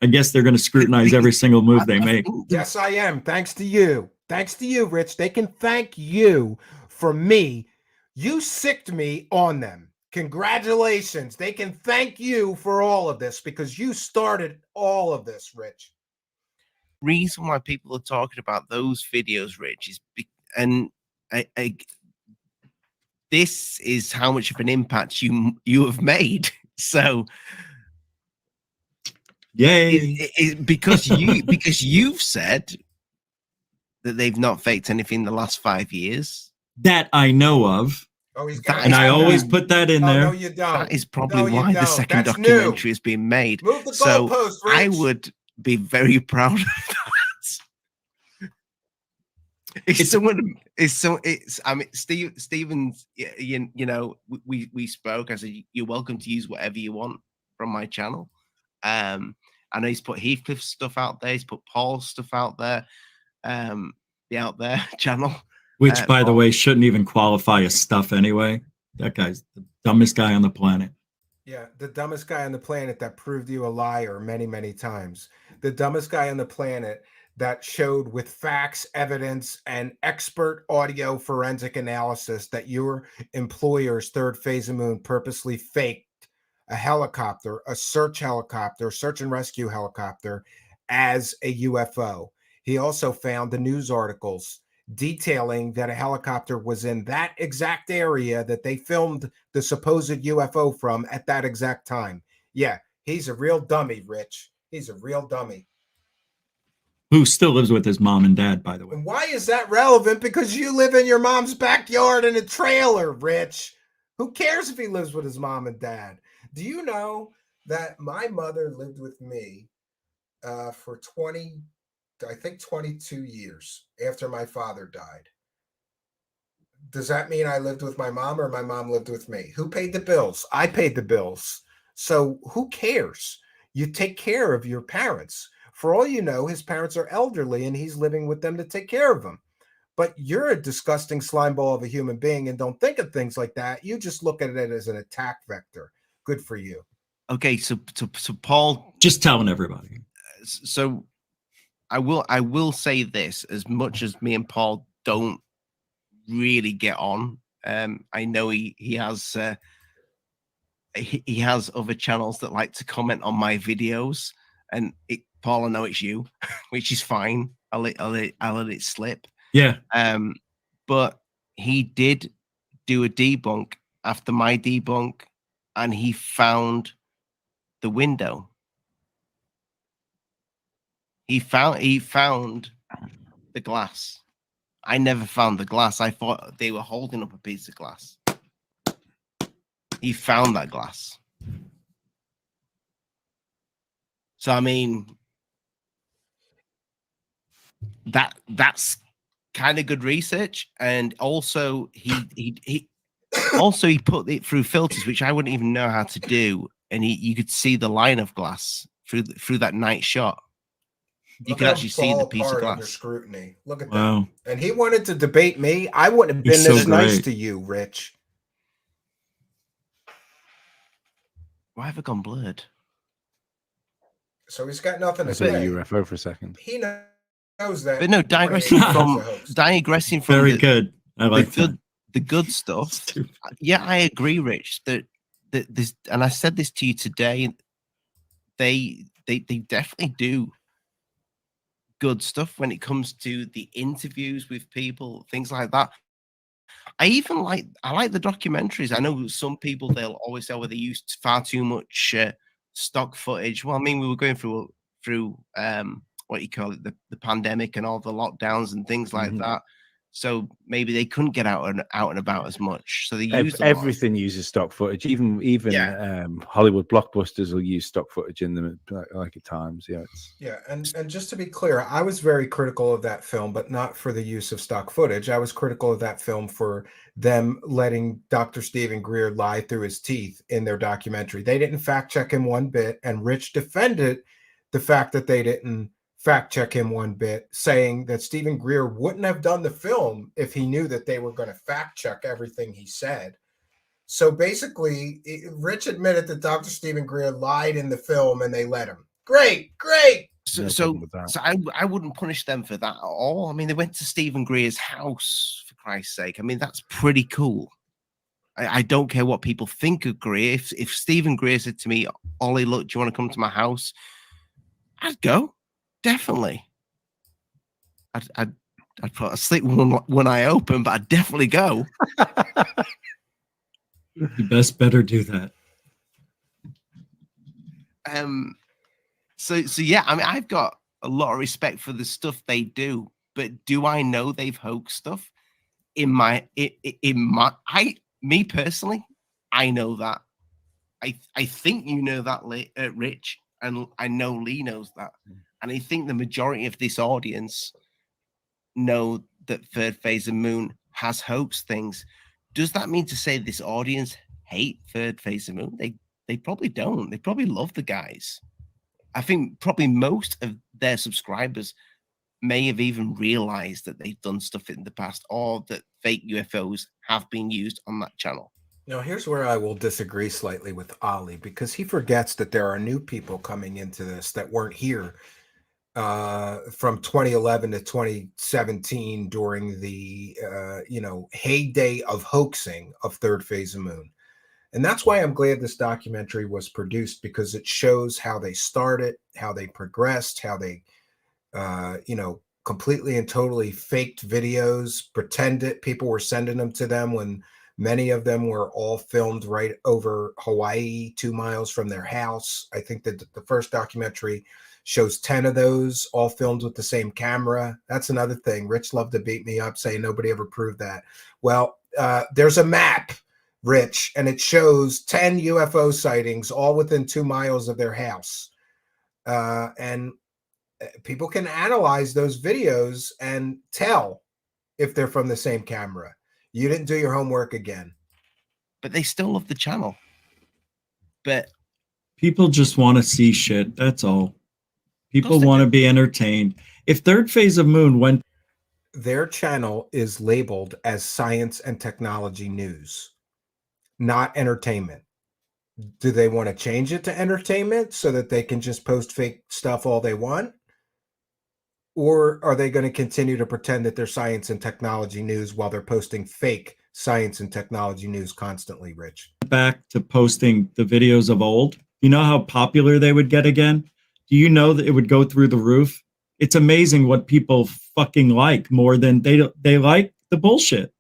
S3: I guess they're going to scrutinize every single move they make.
S5: Yes, I am. Thanks to you. Thanks to you, Rich. They can thank you for me. You sicked me on them. Congratulations. They can thank you for all of this because you started all of this, Rich.
S6: Reason why people are talking about those videos, Rich, is this is how much of an impact you have made. So
S3: yay,
S6: because you've said that they've not faked anything in the last 5 years
S3: that I know of.
S5: Oh, he's
S6: got
S3: and I always put that in there.
S5: No, you don't.
S6: That is probably why the second
S5: That's
S6: documentary
S5: new.
S6: is being made.
S5: Move the
S6: So
S5: goalpost, Rich.
S6: I would be very proud of that. I mean, Stevens, you know, we spoke. I said, you're welcome to use whatever you want from my channel. I know he's put Heathcliff's stuff out there. He's put Paul's stuff out there. The Out There channel.
S3: Which, by the way, shouldn't even qualify as stuff anyway. That guy's the dumbest guy on the planet.
S5: Yeah, the dumbest guy on the planet that proved you a liar many, many times. The dumbest guy on the planet that showed with facts, evidence, and expert audio forensic analysis that your employer's Third Phase of Moon purposely faked a helicopter, a search and rescue helicopter, as a UFO. He also found the news articles detailing that a helicopter was in that exact area that they filmed the supposed UFO from at that exact time. Yeah, he's a real dummy, Rich. He's a real dummy.
S3: Who still lives with his mom and dad, by the way.
S5: And why is that relevant? Because you live in your mom's backyard in a trailer, Rich. Who cares if he lives with his mom and dad? Do you know that my mother lived with me for 22 years after my father died? Does that mean I lived with my mom or my mom lived with me? Who paid the bills? I paid the bills. So who cares? You take care of your parents. For all you know, his parents are elderly and he's living with them to take care of them. But you're a disgusting slimeball of a human being and don't think of things like that. You just look at it as an attack vector. Good for you.
S6: Okay, so Paul,
S3: just telling everybody.
S6: So I will say this: as much as me and Paul don't really get on, I know he has other channels that like to comment on my videos, and Paul, I know it's you, which is fine. I'll let it slip.
S3: Yeah.
S6: But he did do a debunk after my debunk, and he found the window. He found the glass. I never found the glass. I thought they were holding up a piece of glass. He found that glass. So I mean, that's kind of good research, and also he put it through filters, which I wouldn't even know how to do, and you could see the line of glass through that night shot. You could actually see the piece of glass
S5: under scrutiny. Look at
S3: wow.
S5: that. And he wanted to debate me. I wouldn't have been this nice to you, Rich.
S6: Why have it gone blurred?
S5: So he's got nothing to
S7: say.
S5: say.
S7: UFO for a second.
S5: He knows that.
S6: But no, digressing from
S3: very good. I like
S6: the good stuff. Yeah, I agree, Rich. That this, and I said this to you today. They definitely do good stuff when it comes to the interviews with people, things like that. I like the documentaries. I know some people, they'll always say, well, they used far too much stock footage. Well, I mean, we were going through what you call it, the pandemic and all the lockdowns and things like that. so maybe they couldn't get out and about as much. So they used
S7: everything uses stock footage. Even Hollywood blockbusters will use stock footage in them like at times. Yeah,
S5: and just to be clear, I was very critical of that film, but not for the use of stock footage. I was critical of that film for them letting Dr. Stephen Greer lie through his teeth in their documentary. They didn't fact check him one bit, and Rich defended the fact that they didn't fact check him one bit, saying that Stephen Greer wouldn't have done the film if he knew that they were going to fact check everything he said. So basically, Rich admitted that Dr. Stephen Greer lied in the film, and they let him. Great.
S6: So I wouldn't punish them for that at all. I mean, they went to Stephen Greer's house, for Christ's sake. I mean, that's pretty cool. I don't care what people think of Greer. If Stephen Greer said to me, Ollie, look, do you want to come to my house? I'd go. Definitely. I'd probably sleep one eye open, but I'd definitely go.
S3: You best better do that.
S6: So yeah, I mean, I've got a lot of respect for the stuff they do, but do I know they've hoaxed stuff? Me personally, I know that. I think you know that, Rich, and I know Lee knows that. And I think the majority of this audience know that Third Phase of Moon has hoaxed things. Does that mean to say this audience hate Third Phase of Moon? They probably don't. They probably love the guys. I think probably most of their subscribers may have even realized that they've done stuff in the past, or that fake UFOs have been used on that channel.
S5: Now, here's where I will disagree slightly with Ollie, because he forgets that there are new people coming into this that weren't here from 2011 to 2017 during the heyday of hoaxing of Third Phase of Moon. And that's why I'm glad this documentary was produced, because it shows how they started, how they progressed, how they completely and totally faked videos, pretended people were sending them to them when many of them were all filmed right over Hawaii, 2 miles from their house. I think that the first documentary shows 10 of those, all filmed with the same camera. That's another thing. Rich loved to beat me up, saying nobody ever proved that. Well, there's a map, Rich, and it shows 10 UFO sightings, all within 2 miles of their house. And people can analyze those videos and tell if they're from the same camera. You didn't do your homework again.
S6: But they still love the channel. But
S3: people just want to see shit. That's all. People want to be entertained. If Third Phase of Moon went...
S5: Their channel is labeled as science and technology news, not entertainment. Do they want to change it to entertainment so that they can just post fake stuff all they want? Or are they going to continue to pretend that they're science and technology news while they're posting fake science and technology news constantly, Rich?
S3: Back to posting the videos of old, you know how popular they would get again? Do you know that it would go through the roof? It's amazing what people fucking like more than they like the bullshit.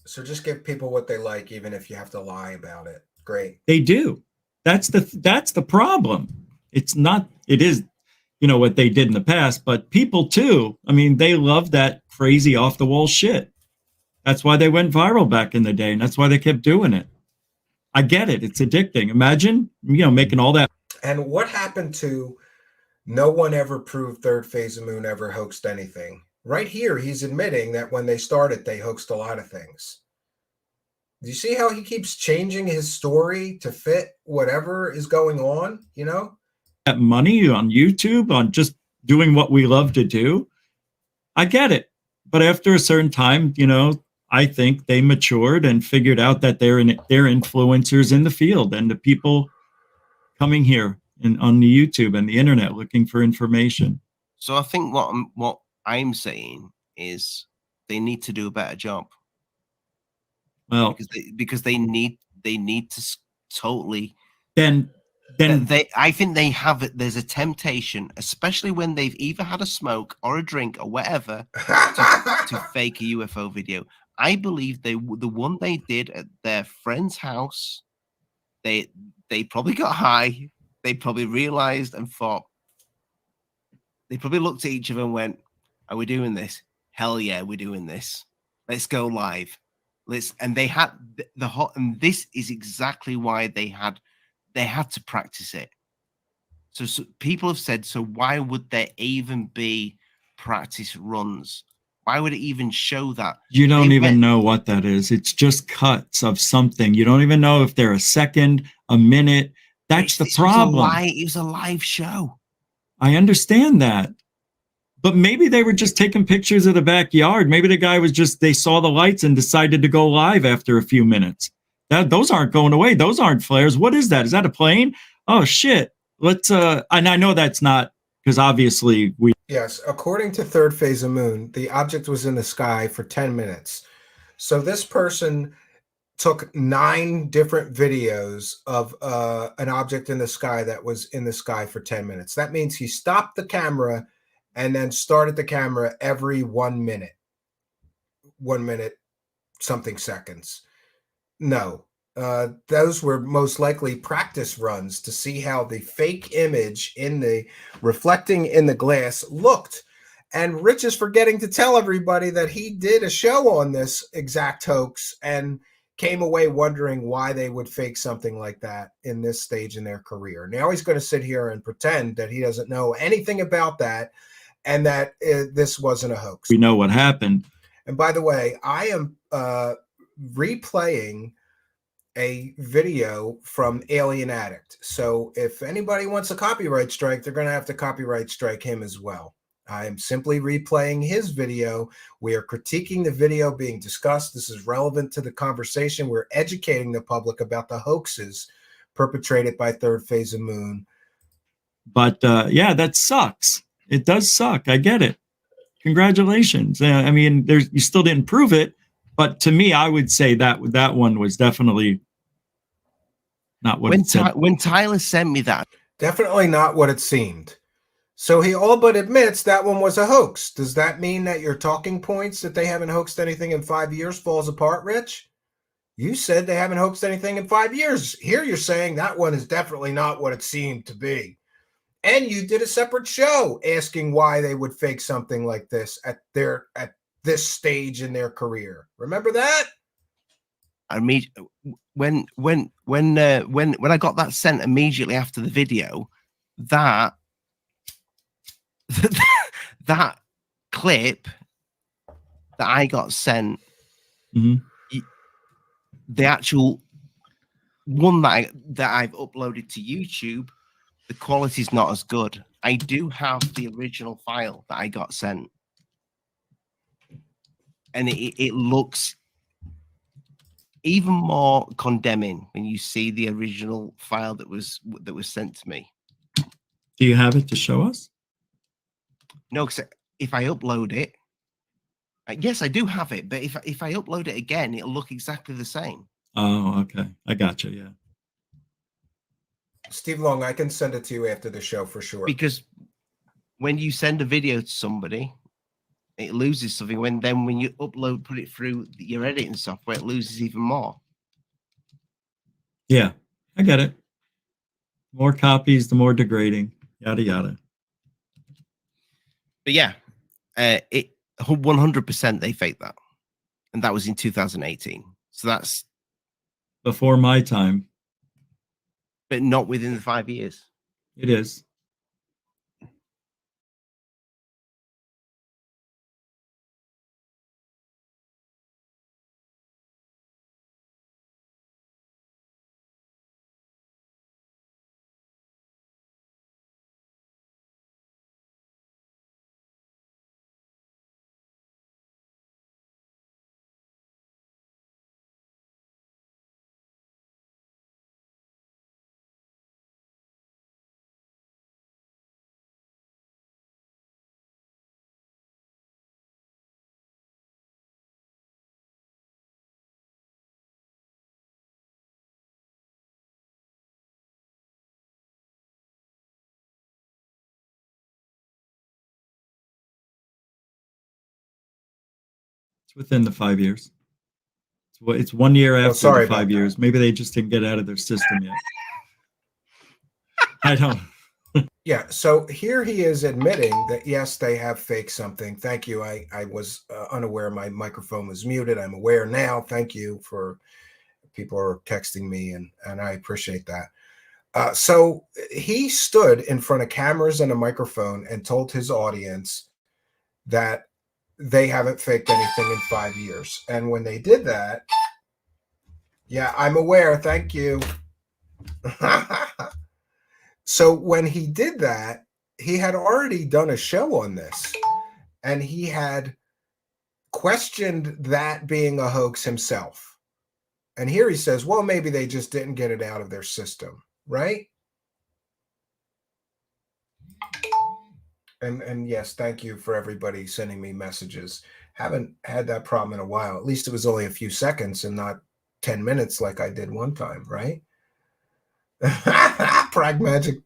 S5: So just give people what they like, even if you have to lie about it. Great.
S3: They do. That's the problem. It is, what they did in the past, but people too. I mean, they love that crazy off the wall shit. That's why they went viral back in the day, and that's why they kept doing it. I get it. It's addicting. Imagine, making all that.
S5: And what happened to no one ever proved Third Phase of Moon ever hoaxed anything? Right here, he's admitting that when they started, they hoaxed a lot of things. Do you see how he keeps changing his story to fit whatever is going on,
S3: That money on YouTube, on just doing what we love to do. I get it. But after a certain time, I think they matured and figured out that they're influencers in the field, and the people coming here on the YouTube and the internet looking for information.
S6: So I think what I'm saying is they need to do a better job.
S3: Well,
S6: because they need to totally.
S3: Then
S6: I think they have it. There's a temptation, especially when they've either had a smoke or a drink or whatever, to fake a UFO video. I believe the one they did at their friend's house, they probably got high. They probably realized and thought. They probably looked at each other and went, "Are we doing this? hell yeah, we're doing this. Let's go live. And they had and this is exactly why they had to practice it. So people have said, so why would there even be practice runs? Why would it even show that?
S3: You don't even know what that is. It's just cuts of something. You don't even know if they're a second, a minute. That's the problem.
S6: It was a live show.
S3: I understand that. But maybe they were just taking pictures of the backyard. Maybe the guy was just, they saw the lights and decided to go live after a few minutes. Those aren't going away. Those aren't flares. What is that? Is that a plane? Oh, shit. Let's, and I know that's not, because obviously we.
S5: Yes, according to Third Phase of Moon, the object was in the sky for 10 minutes. So this person took 9 different videos of an object in the sky that was in the sky for 10 minutes. That means he stopped the camera and then started the camera every 1 minute. 1 minute, something seconds. No, those were most likely practice runs to see how the fake image in the reflecting in the glass looked. And Rich is forgetting to tell everybody that he did a show on this exact hoax and came away wondering why they would fake something like that in this stage in their career. Now he's going to sit here and pretend that he doesn't know anything about that and that this wasn't a hoax.
S3: We know what happened.
S5: And by the way, I am replaying a video from Alien Addict. So if anybody wants a copyright strike, they're going to have to copyright strike him as well. I am simply replaying his video. We are critiquing the video being discussed. This is relevant to the conversation. We're educating the public about the hoaxes perpetrated by Third Phase of Moon.
S3: But yeah, that sucks. It does suck. I get it. Congratulations. I mean, you still didn't prove it, but to me, I would say that one was definitely not what it said.
S6: When Tyler sent me that.
S5: Definitely not what it seemed. So he all but admits that one was a hoax. Does that mean that your talking points that they haven't hoaxed anything in 5 years falls apart, Rich? You said they haven't hoaxed anything in 5 years. Here you're saying that one is definitely not what it seemed to be. And you did a separate show asking why they would fake something like this at this stage in their career. Remember that?
S6: I mean, when I got that sent immediately after the video, that clip that I got sent, the actual one that I've uploaded to YouTube, the quality is not as good. I do have the original file that I got sent, and it looks even more condemning when you see the original file that was sent to me.
S3: Do you have it to show us?
S6: No, because if I upload it, yes, I do have it. But if I upload it again, it'll look exactly the same.
S3: Oh, okay. I got you. Yeah.
S5: Steve Long, I can send it to you after the show for sure.
S6: Because when you send a video to somebody, it loses something. When you upload, put it through your editing software, it loses even more.
S3: Yeah, I get it. More copies, the more degrading. Yada yada.
S6: But yeah, it 100% they faked that, and that was in 2018. So that's
S3: before my time.
S6: But not within the 5 years.
S3: It is. It's within the 5 years. It's 1 year after the 5 years. Maybe they just didn't get out of their system yet. I don't.
S5: Yeah, so here he is admitting that yes, they have faked something. Thank you. I was unaware my microphone was muted. I'm aware now. Thank you for people are texting me, and I appreciate that. So he stood in front of cameras and a microphone and told his audience that they haven't faked anything in 5 years. And when they did that, yeah, I'm aware. Thank you. So when he did that, he had already done a show on this, and he had questioned that being a hoax himself. And here he says, well, maybe they just didn't get it out of their system, right? And yes, thank you for everybody sending me messages. Haven't had that problem in a while. At least it was only a few seconds and not 10 minutes like I did one time, right? Pragmatic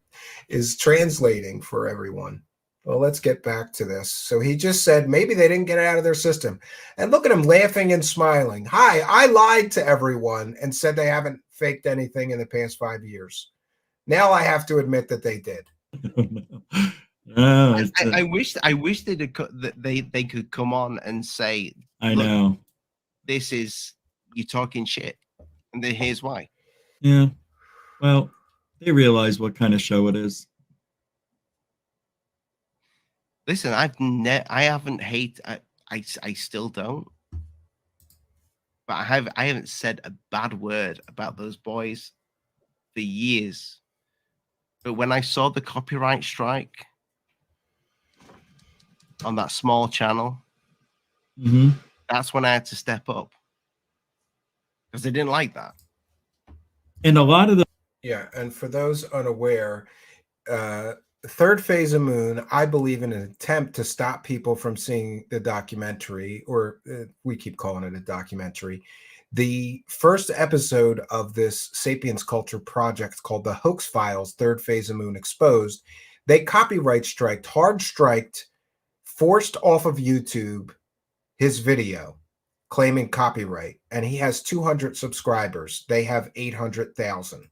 S5: is translating for everyone. Well, let's get back to this. So he just said maybe they didn't get it out of their system. And look at him laughing and smiling. Hi, I lied to everyone and said they haven't faked anything in the past 5 years. Now I have to admit that they did.
S3: No,
S6: I wish that they could come on and say,
S3: I know.
S6: This is you talking shit, and then here's why.
S3: Yeah. Well, they realize what kind of show it is.
S6: Listen, I haven't hate. I still don't. But I haven't said a bad word about those boys for years. But when I saw the copyright strike on that small channel, that's when I had to step up because they didn't like that.
S3: And a lot of the
S5: Yeah, and for those unaware, Third Phase of Moon, I believe, in an attempt to stop people from seeing the documentary, or we keep calling it a documentary, the first episode of this Sapiens Culture project called The Hoax Files, Third Phase of Moon Exposed, they copyright striked, hard striked, forced off of YouTube his video claiming copyright, and he has 200 subscribers. They have 800,000.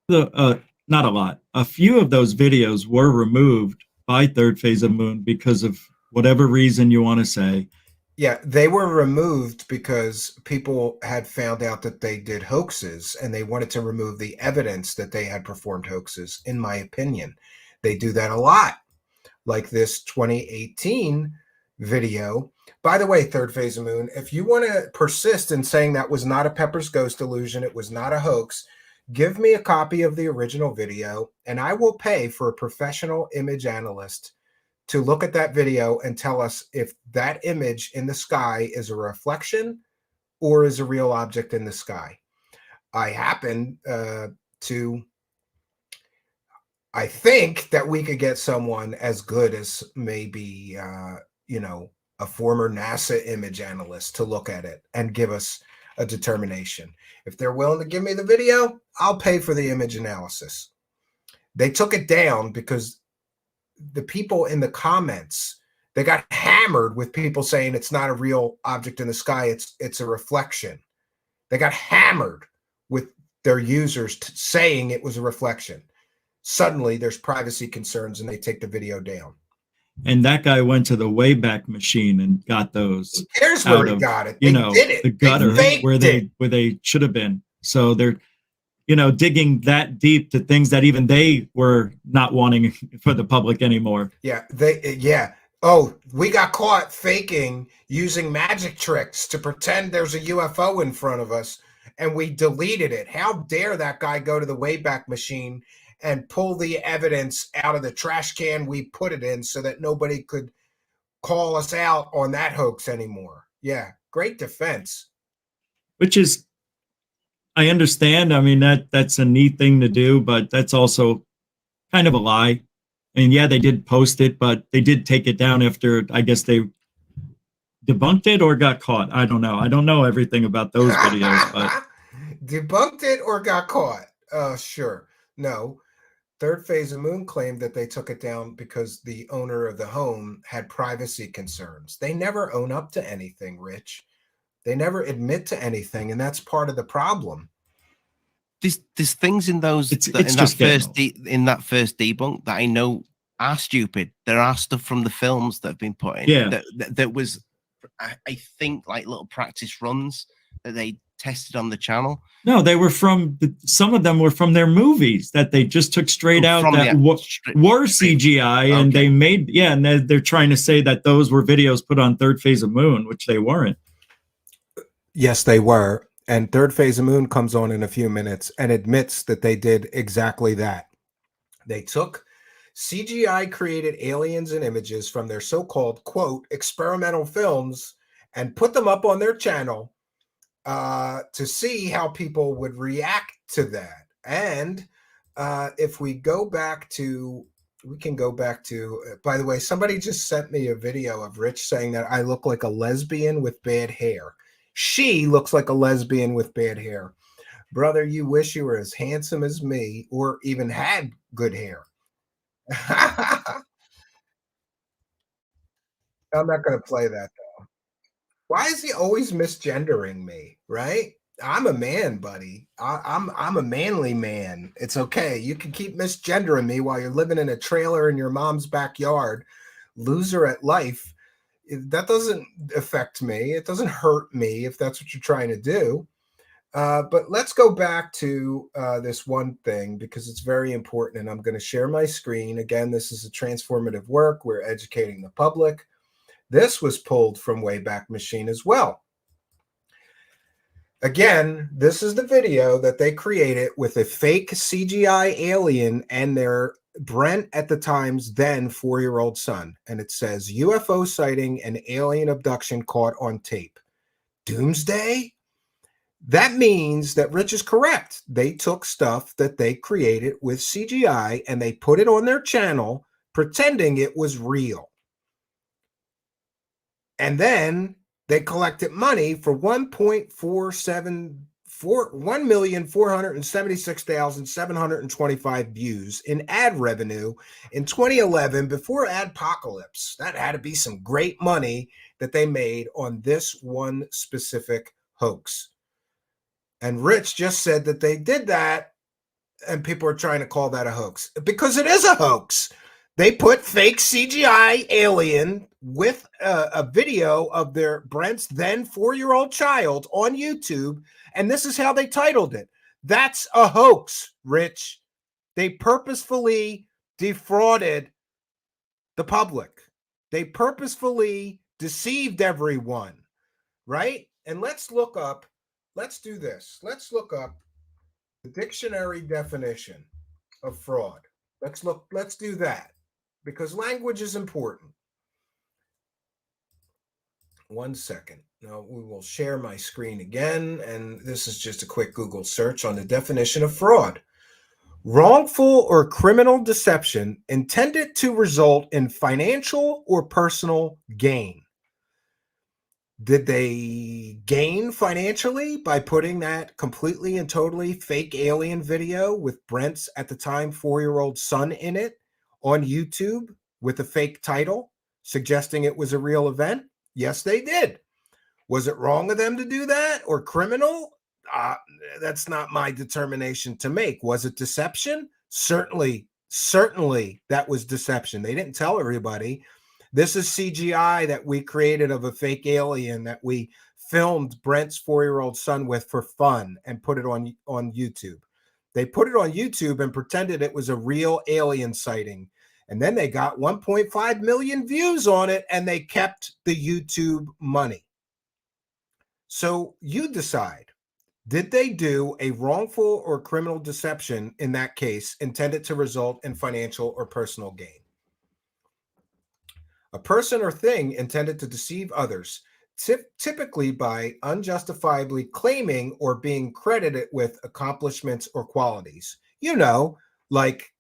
S3: Not a lot. A few of those videos were removed by Third Phase of Moon because of whatever reason you want to say.
S5: Yeah, they were removed because people had found out that they did hoaxes, and they wanted to remove the evidence that they had performed hoaxes, in my opinion. They do that a lot, like this 2018 video. By the way, Third Phase of Moon, if you want to persist in saying that was not a Pepper's Ghost illusion, it was not a hoax, give me a copy of the original video, and I will pay for a professional image analyst to look at that video and tell us if that image in the sky is a reflection or is a real object in the sky. I happen I think that we could get someone as good as maybe, a former NASA image analyst to look at it and give us a determination. If they're willing to give me the video, I'll pay for the image analysis. They took it down because the people in the comments, they got hammered with people saying it's not a real object in the sky, it's a reflection. They got hammered with their users saying it was a reflection. Suddenly there's privacy concerns and they take the video down.
S3: And that guy went to the Wayback Machine and got those.
S5: Who cares where he got it? They did it.
S3: The gutter where
S5: it.
S3: they should have been. So they're, digging that deep to things that even they were not wanting for the public anymore.
S5: Yeah. Oh, we got caught faking using magic tricks to pretend there's a UFO in front of us, and we deleted it. How dare that guy go to the Wayback Machine and pull the evidence out of the trash can we put it in so that nobody could call us out on that hoax anymore. Yeah, great defense.
S3: Which is, I understand. I mean, that's a neat thing to do, but that's also kind of a lie. And yeah, they did post it, but they did take it down after, I guess they debunked it or got caught. I don't know. I don't know everything about those videos, but
S5: debunked it or got caught. Sure. No. Third Phase of Moon claimed that they took it down because the owner of the home had privacy concerns. They never own up to anything, Rich. They never admit to anything, and that's part of the problem.
S6: there's things in those
S3: It's
S6: in that
S3: just getting
S6: first in that first debunk that I know are stupid. There are stuff from the films that have been put in.
S3: Yeah.
S6: That was, I think, like little practice runs that they tested on the channel.
S3: No, they were from some of them were from their movies that they just took straight out
S6: From
S3: that were CGI, and they made and they're trying to say that those were videos put on Third Phase of Moon, which they weren't.
S5: Yes, they were. And Third Phase of Moon comes on in a few minutes and admits that they did exactly that. They took CGI created aliens and images from their so-called, quote, experimental films and put them up on their channel to see how people would react to that. And if we go back to, we can go back to, by the way, somebody just sent me a video of Rich saying that I look like a lesbian with bad hair. She looks like a lesbian with bad hair. Brother, you wish you were as handsome as me or even had good hair. I'm not going to play that though. Why is he always misgendering me, right? I'm a man, buddy. I'm a manly man. It's okay. You can keep misgendering me while you're living in a trailer in your mom's backyard. Loser at life. That doesn't affect me. It doesn't hurt me if that's what you're trying to do. But let's go back to this one thing because it's very important, and I'm going to share my screen. Again, this is a transformative work. We're educating the public. This was pulled from Wayback Machine as well. Again, this is the video that they created with a fake CGI alien and their Brent at the time's then 4-year-old son. And it says UFO sighting and alien abduction caught on tape. Doomsday? That means that Rich is correct. They took stuff that they created with CGI and they put it on their channel pretending it was real. And then they collected money for $1,476,725 views in ad revenue in 2011 before Adpocalypse. That had to be some great money that they made on this one specific hoax. And Rich just said that they did that, and people are trying to call that a hoax because it is a hoax. They put fake CGI alien with a video of their Brent's then 4-year-old child on YouTube, and this is how they titled it. That's a hoax, Rich. They purposefully defrauded the public. They purposefully deceived everyone, right? And let's look up, let's do this. Let's look up the dictionary definition of fraud. Let's do that because language is important. 1 second. Now we will share my screen again, and this is just a quick Google search on the definition of fraud. Wrongful or criminal deception intended to result in financial or personal gain. Did they gain financially by putting that completely and totally fake alien video with Brent's at the time 4-year-old son in it on YouTube with a fake title suggesting it was a real event? Yes, they did. Was it wrong of them to do that or criminal? That's not my determination to make. Was it deception? Certainly that was deception. They didn't tell everybody. This is CGI that we created of a fake alien that we filmed Brent's 4-year-old son with for fun and put it on YouTube. They put it on YouTube and pretended it was a real alien sighting. And then they got 1.5 million views on it and they kept the YouTube money. So you decide, did they do a wrongful or criminal deception in that case intended to result in financial or personal gain? A person or thing intended to deceive others, typically by unjustifiably claiming or being credited with accomplishments or qualities. You know, like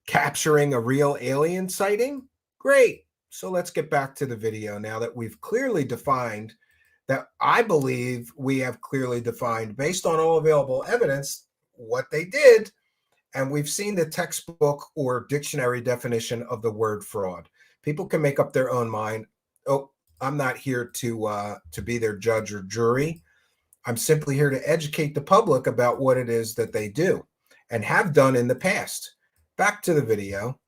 S5: capturing a real alien sighting? Great. So let's get back to the video now that we've clearly defined that. I believe we have clearly defined based on all available evidence what they did. And we've seen the textbook or dictionary definition of the word fraud. People can make up their own mind. Oh, I'm not here to be their judge or jury. I'm simply here to educate the public about what it is that they do and have done in the past. Back to the video.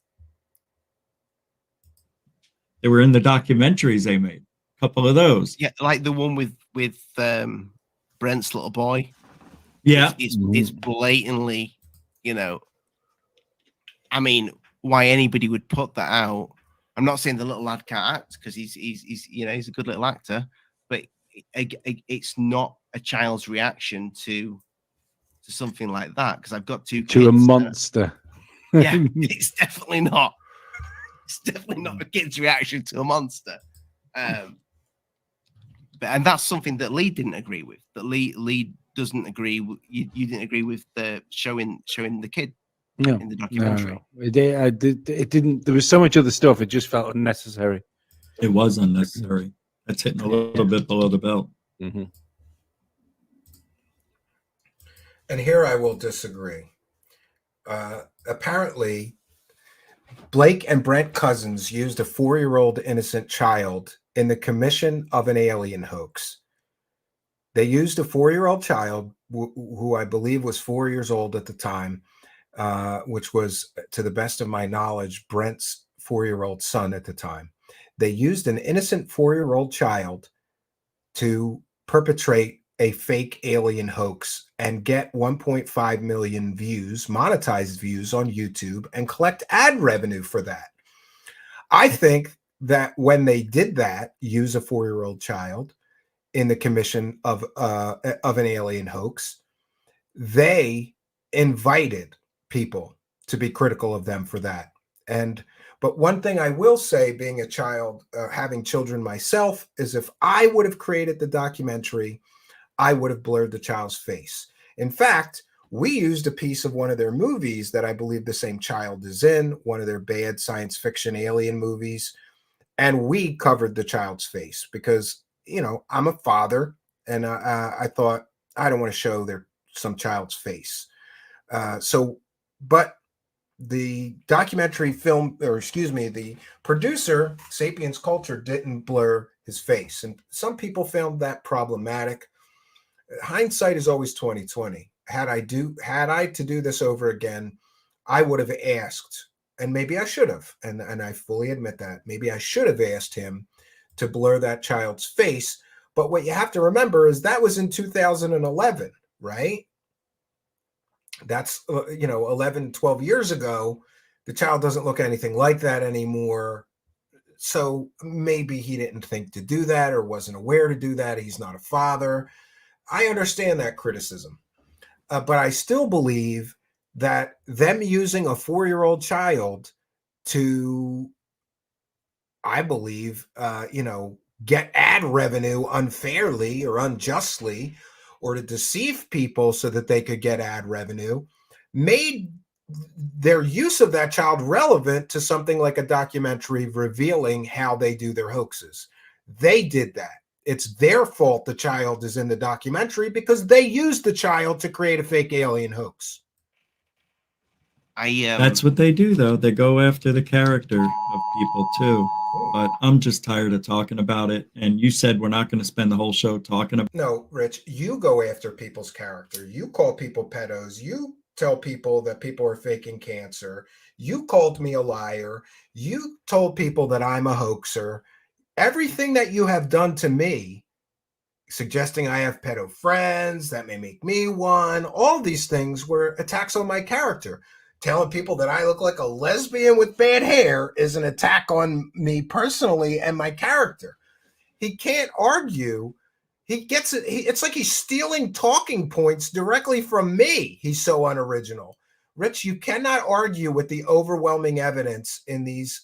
S3: They were in the documentaries they made. A couple of those.
S6: Yeah, like the one with Brent's little boy.
S3: Yeah.
S6: It's blatantly, you know, I mean, why anybody would put that out. I'm not saying the little lad can't act, because he's you know, he's a good little actor, but it's not a child's reaction to something like that, because I've got two kids.
S7: To a monster.
S6: Yeah, it's definitely not. It's definitely not a kid's reaction to a monster. And that's something that Lee didn't agree with. That Lee doesn't agree. You didn't agree with the showing the kid in the documentary.
S7: No. It didn't. There was so much other stuff. It just felt unnecessary.
S3: It was unnecessary. That's hitting a little bit below the belt.
S7: Mm-hmm.
S5: And here I will disagree. Apparently, Blake and Brent Cousins used a 4-year-old innocent child in the commission of an alien hoax. They used a 4-year-old child who I believe was 4 years old at the time, which was, to the best of my knowledge, Brent's 4-year-old son at the time. They used an innocent 4-year-old child to perpetrate a fake alien hoax and get 1.5 million views, monetized views on YouTube, and collect ad revenue for that. I think that when they did that, use a 4-year-old child in the commission of an alien hoax, they invited people to be critical of them for that. But one thing I will say, being a child, having children myself, is if I would have created the documentary, I would have blurred the child's face. In fact, we used a piece of one of their movies that I believe the same child is in, one of their bad science fiction alien movies, and we covered the child's face because, you know, I'm a father, and I thought I don't want to show some child's face. But the documentary film, or excuse me, the producer, Sapiens Culture, didn't blur his face, and some people found that problematic. Hindsight is always 20/20. Had I to do this over again, I would have asked, and maybe I should have, and I fully admit that, maybe I should have asked him to blur that child's face. But what you have to remember is that was in 2011, right? That's 11, 12 years ago. The child doesn't look anything like that anymore. So maybe he didn't think to do that or wasn't aware to do that. He's not a father. I understand that criticism, but I still believe that them using a 4-year-old child to, I believe, get ad revenue unfairly or unjustly, or to deceive people so that they could get ad revenue, made their use of that child relevant to something like a documentary revealing how they do their hoaxes. They did that. It's their fault the child is in the documentary because they used the child to create a fake alien hoax.
S3: That's what they do, though. They go after the character of people, too. But I'm just tired of talking about it. And you said we're not going to spend the whole show talking about it.
S5: No, Rich, you go after people's character. You call people pedos. You tell people that people are faking cancer. You called me a liar. You told people that I'm a hoaxer. Everything that you have done to me, suggesting I have pedo friends, that may make me one, all these things were attacks on my character. Telling people that I look like a lesbian with bad hair is an attack on me personally and my character. He can't argue. He gets it. It's like he's stealing talking points directly from me. He's so unoriginal. Rich, you cannot argue with the overwhelming evidence in these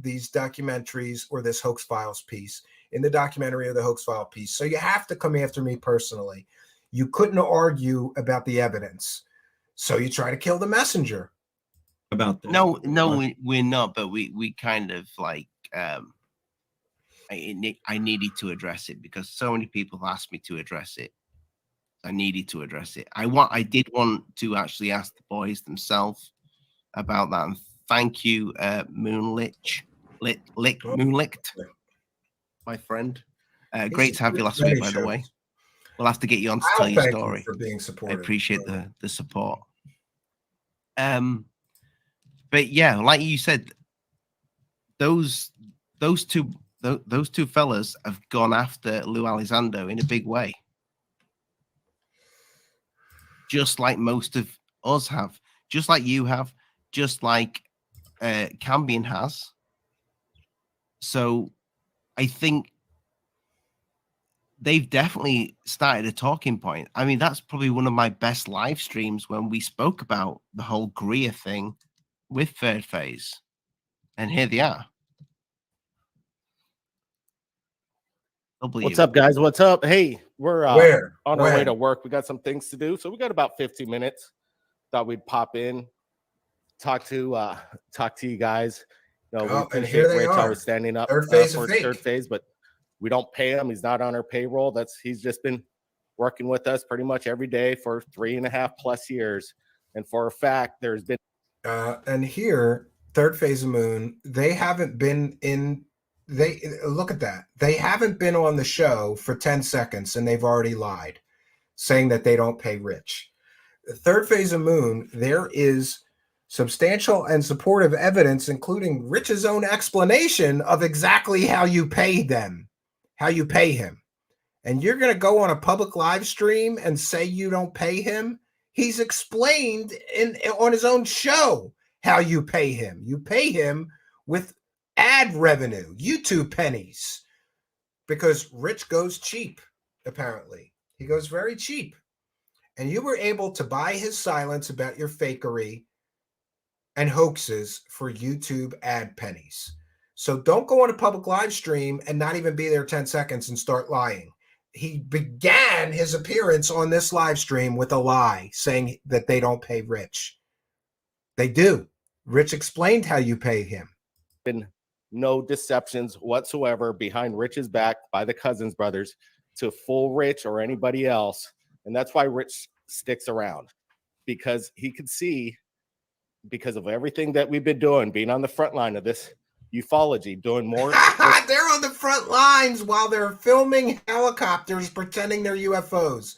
S5: documentaries or this Hoax Files piece, in the documentary or the Hoax File piece. So you have to come after me personally. You couldn't argue about the evidence. So you try to kill the messenger.
S3: About that.
S6: No, we're not, but we kind of like I needed to address it because so many people have asked me to address it. I needed to address it. I did want to actually ask the boys themselves about that. And thank you, Moonlicht, my friend. Great to have you last week, by the way. We'll have to get you on to
S5: I'll
S6: tell your
S5: thank
S6: story.
S5: you for being
S6: I
S5: supportive.
S6: appreciate the support. But yeah, like you said, those two fellas have gone after Lou Elizondo in a big way, just like most of us have, just like you have, just like Cambion has. So I think they've definitely started a talking point. I mean, that's probably one of my best live streams when we spoke about the whole Greer thing with Third Phase. And here they are.
S8: What's up, guys? What's up? Hey, we're on our way to work. We got some things to do. So we got about 15 minutes. Thought we'd pop in, talk to you guys. You know, we appreciate Rich always standing up for Third Phase, but we don't pay him. He's not on our payroll. He's just been working with us pretty much every day for 3.5+ years. And for a fact, there's been
S5: and here, Third Phase of Moon, they haven't been in. They look at that. They haven't been on the show for 10 seconds, and they've already lied, saying that they don't pay Rich. Third Phase of Moon, there is substantial and supportive evidence, including Rich's own explanation of exactly how you pay them, how you pay him. And you're going to go on a public live stream and say you don't pay him? He's explained on his own show how you pay him. You pay him with ad revenue, YouTube pennies, because Rich goes cheap, apparently. He goes very cheap. And you were able to buy his silence about your fakery and hoaxes for YouTube ad pennies. So don't go on a public live stream and not even be there 10 seconds and start lying. He began his appearance on this live stream with a lie, saying that they don't pay Rich. They do. Rich explained how you pay him.
S8: Been no deceptions whatsoever behind Rich's back by the Cousins brothers to fool Rich or anybody else. And that's why Rich sticks around, because he could see, because of everything that we've been doing, being on the front line of this ufology, doing more.
S5: They're on the front lines while they're filming helicopters pretending they're UFOs.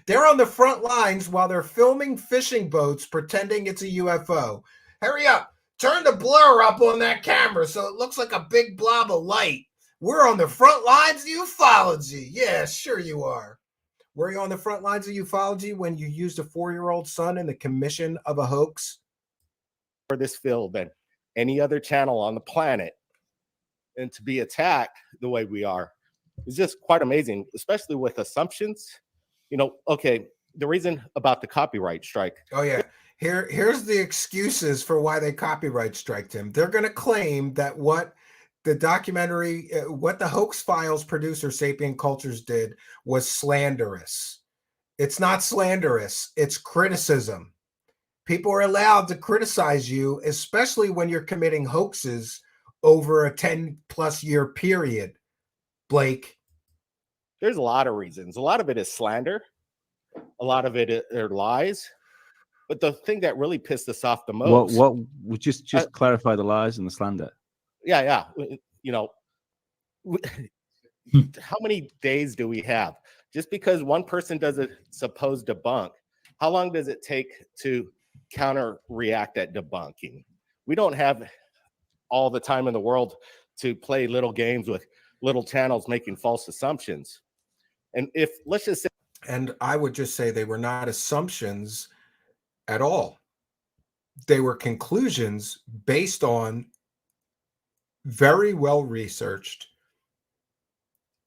S5: They're on the front lines while they're filming fishing boats pretending it's a UFO. Hurry up. Turn the blur up on that camera so it looks like a big blob of light. We're on the front lines of ufology. Yeah, sure you are. Were you on the front lines of ufology when you used a 4-year-old son in the commission of a hoax?
S8: For this field than any other channel on the planet, and to be attacked the way we are is just quite amazing, especially with assumptions. You know, okay, the reason about the copyright strike.
S5: Oh yeah. Here's the excuses for why they copyright striked him. They're going to claim that what the documentary, what the Hoax Files producer Sapient Cultures did was slanderous. It's not slanderous. It's criticism. People are allowed to criticize you, especially when you're committing hoaxes over a 10+ year period, Blake.
S8: There's a lot of reasons. A lot of it is slander. A lot of it are lies. But the thing that really pissed us off the most.
S7: What would just clarify the lies and the slander?
S8: Yeah. You know, how many days do we have? Just because one person does a supposed debunk, how long does it take to counter react at debunking? We don't have all the time in the world to play little games with little channels making false assumptions. And if, let's just say,
S5: and I would just say they were not assumptions at all. They were conclusions based on very well researched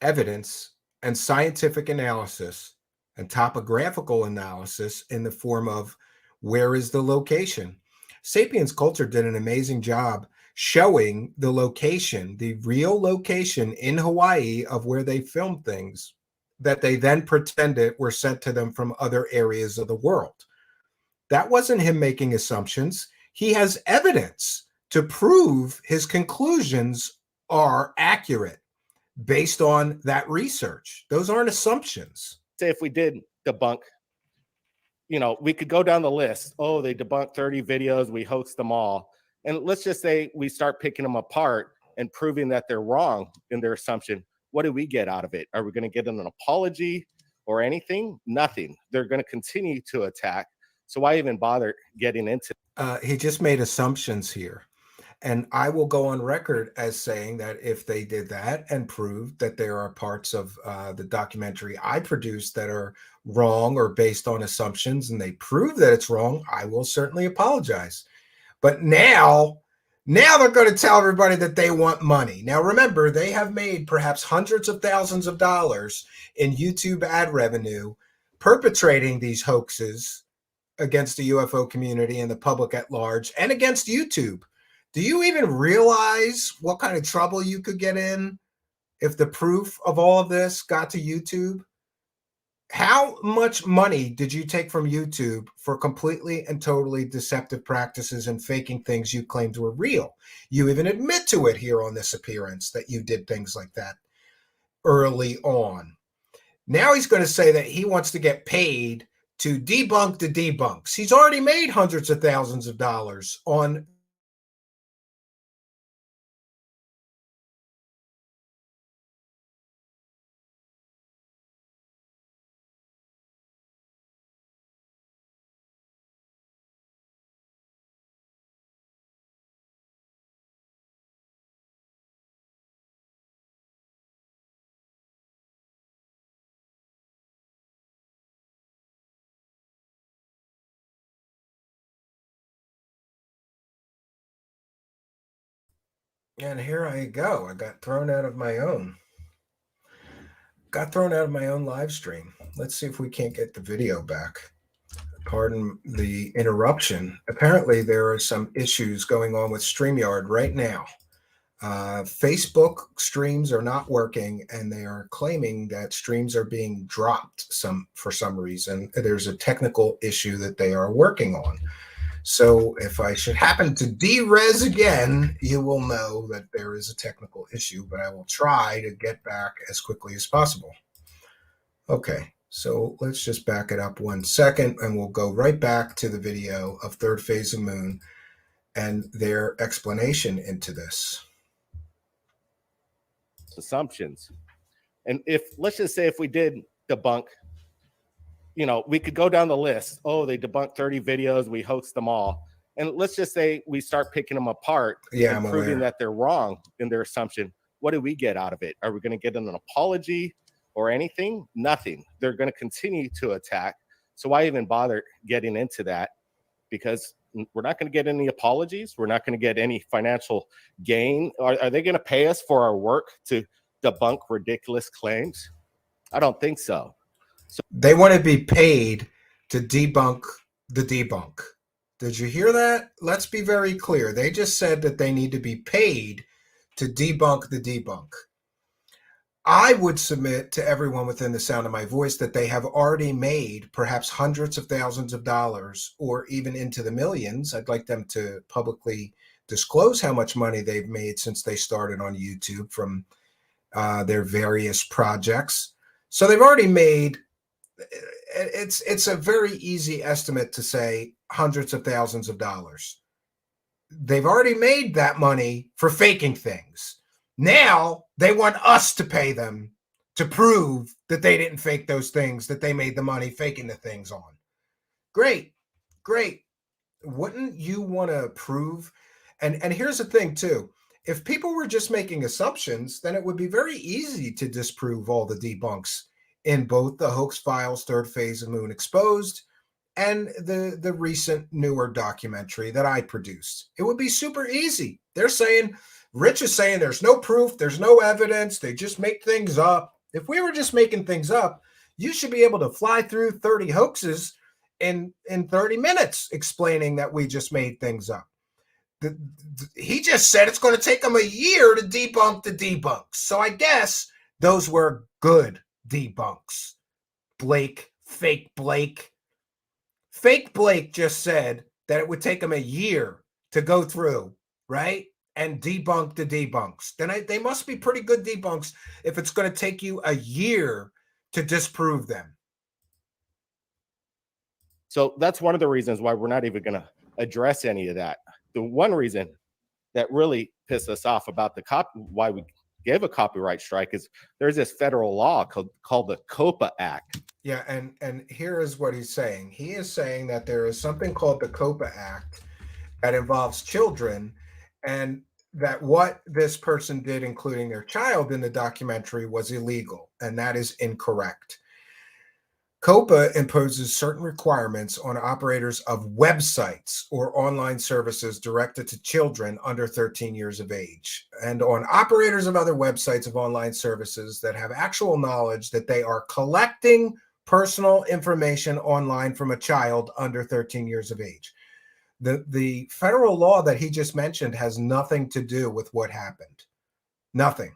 S5: evidence and scientific analysis and topographical analysis in the form of where is the location. Sapiens Culture did an amazing job showing the location, the real location in Hawaii of where they filmed things that they then pretended were sent to them from other areas of the world. That wasn't him making assumptions. He has evidence to prove his conclusions are accurate based on that research. Those aren't assumptions.
S8: Say if we did debunk, you know, we could go down the list. Oh, they debunked 30 videos. We hoaxed them all. And let's just say we start picking them apart and proving that they're wrong in their assumption. What do we get out of it? Are we going to get an apology? or anything? Nothing. They're going to continue to attack. So why even bother getting into
S5: He just made assumptions here. And I will go on record as saying that if they did that and proved that there are parts of the documentary I produced that are wrong or based on assumptions, and they prove that it's wrong, I will certainly apologize. But now they're going to tell everybody that they want money. Now, remember, they have made perhaps hundreds of thousands of dollars in YouTube ad revenue perpetrating these hoaxes against the UFO community and the public at large, and against YouTube. Do you even realize what kind of trouble you could get in if the proof of all of this got to YouTube? How much money did you take from YouTube for completely and totally deceptive practices and faking things you claimed were real? You even admit to it here on this appearance that you did things like that early on. Now he's going to say that he wants to get paid to debunk the debunks. He's already made hundreds of thousands of dollars on and here I go. I got thrown out of my own. Live stream. Let's see if we can't get the video back. Pardon the interruption. Apparently, there are some issues going on with StreamYard right now. Facebook streams are not working, and they are claiming that streams are being dropped for some reason. There's a technical issue that they are working on. So if I should happen to derez again, you will know that there is a technical issue, but I will try to get back as quickly as possible. Okay, so let's just back it up 1 second, and we'll go right back to the video of Third Phase of Moon and their explanation into this.
S8: assumptions? And let's just say if we did debunk, we could go down the list. Oh, they debunked 30 videos. We hoaxed them all. And let's just say we start picking them apart and proving that they're wrong in their assumption. What do we get out of it? Are we going to get an apology or anything? Nothing. They're going to continue to attack. So why even bother getting into that? Because we're not going to get any apologies. We're not going to get any financial gain. Are they going to pay us for our work to debunk ridiculous claims? I don't think so.
S5: They want to be paid to debunk the debunk. Did you hear that? Let's be very clear. They just said that they need to be paid to debunk the debunk. I would submit to everyone within the sound of my voice that they have already made perhaps hundreds of thousands of dollars, or even into the millions. I'd like them to publicly disclose how much money they've made since they started on YouTube from their various projects. So they've already made, it's a very easy estimate to say hundreds of thousands of dollars. They've already made that money for faking things. Now they want us to pay them to prove that they didn't fake those things, that they made the money faking the things on. Great, great. Wouldn't you want to prove? And here's the thing too. If people were just making assumptions, then it would be very easy to disprove all the debunks in both the Hoax Files, Third Phase of Moon Exposed, and the recent newer documentary that I produced. It would be super easy. They're saying, Rich is saying there's no proof, there's no evidence, they just make things up. If we were just making things up, you should be able to fly through 30 hoaxes in 30 minutes explaining that we just made things up. He just said it's going to take him a year to debunk the debunks. So I guess those were good debunks. Fake Blake just said that it would take him a year to go through, right? And debunk the debunks. Then they must be pretty good debunks if it's going to take you a year to disprove them.
S8: So that's one of the reasons why we're not even going to address any of that. The one reason that really pissed us off about why we gave a copyright strike is there's this federal law called the COPA Act.
S5: Yeah, and here is what he's saying. He is saying that there is something called the COPA Act that involves children, and that what this person did, including their child in the documentary, was illegal, and that is incorrect. COPA imposes certain requirements on operators of websites or online services directed to children under 13 years of age, and on operators of other websites of online services that have actual knowledge that they are collecting personal information online from a child under 13 years of age. The federal law that he just mentioned has nothing to do with what happened. Nothing.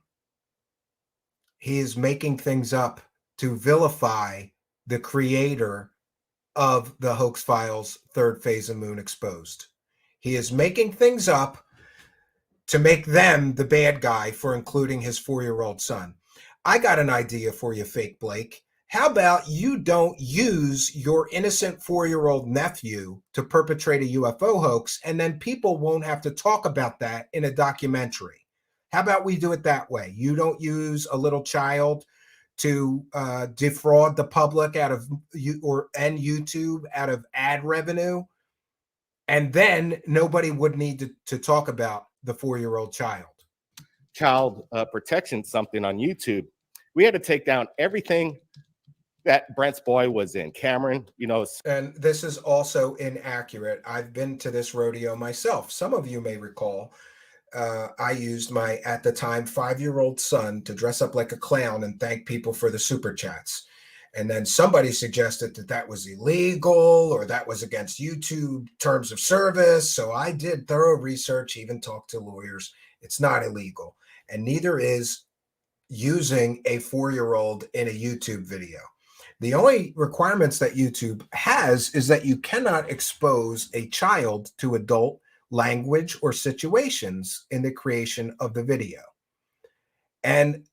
S5: He is making things up to vilify the creator of the hoax files, Third Phase of Moon Exposed. He is making things up to make them the bad guy for including his 4-year-old son. I got an idea for you, Fake Blake. How about you don't use your innocent 4-year-old nephew to perpetrate a UFO hoax, and then people won't have to talk about that in a documentary? How about we do it that way? You don't use a little child to defraud the public out of YouTube out of ad revenue, and then nobody would need to talk about the 4-year-old child.
S8: Child protection something on YouTube. We had to take down everything that Brent's boy was in. Cameron,
S5: and this is also inaccurate. I've been to this rodeo myself. Some of you may recall I used my, at the time, 5-year-old son to dress up like a clown and thank people for the super chats. And then somebody suggested that that was illegal or that was against YouTube terms of service. So I did thorough research, even talked to lawyers. It's not illegal. And neither is using a 4-year-old in a YouTube video. The only requirements that YouTube has is that you cannot expose a child to adult language or situations in the creation of the video. And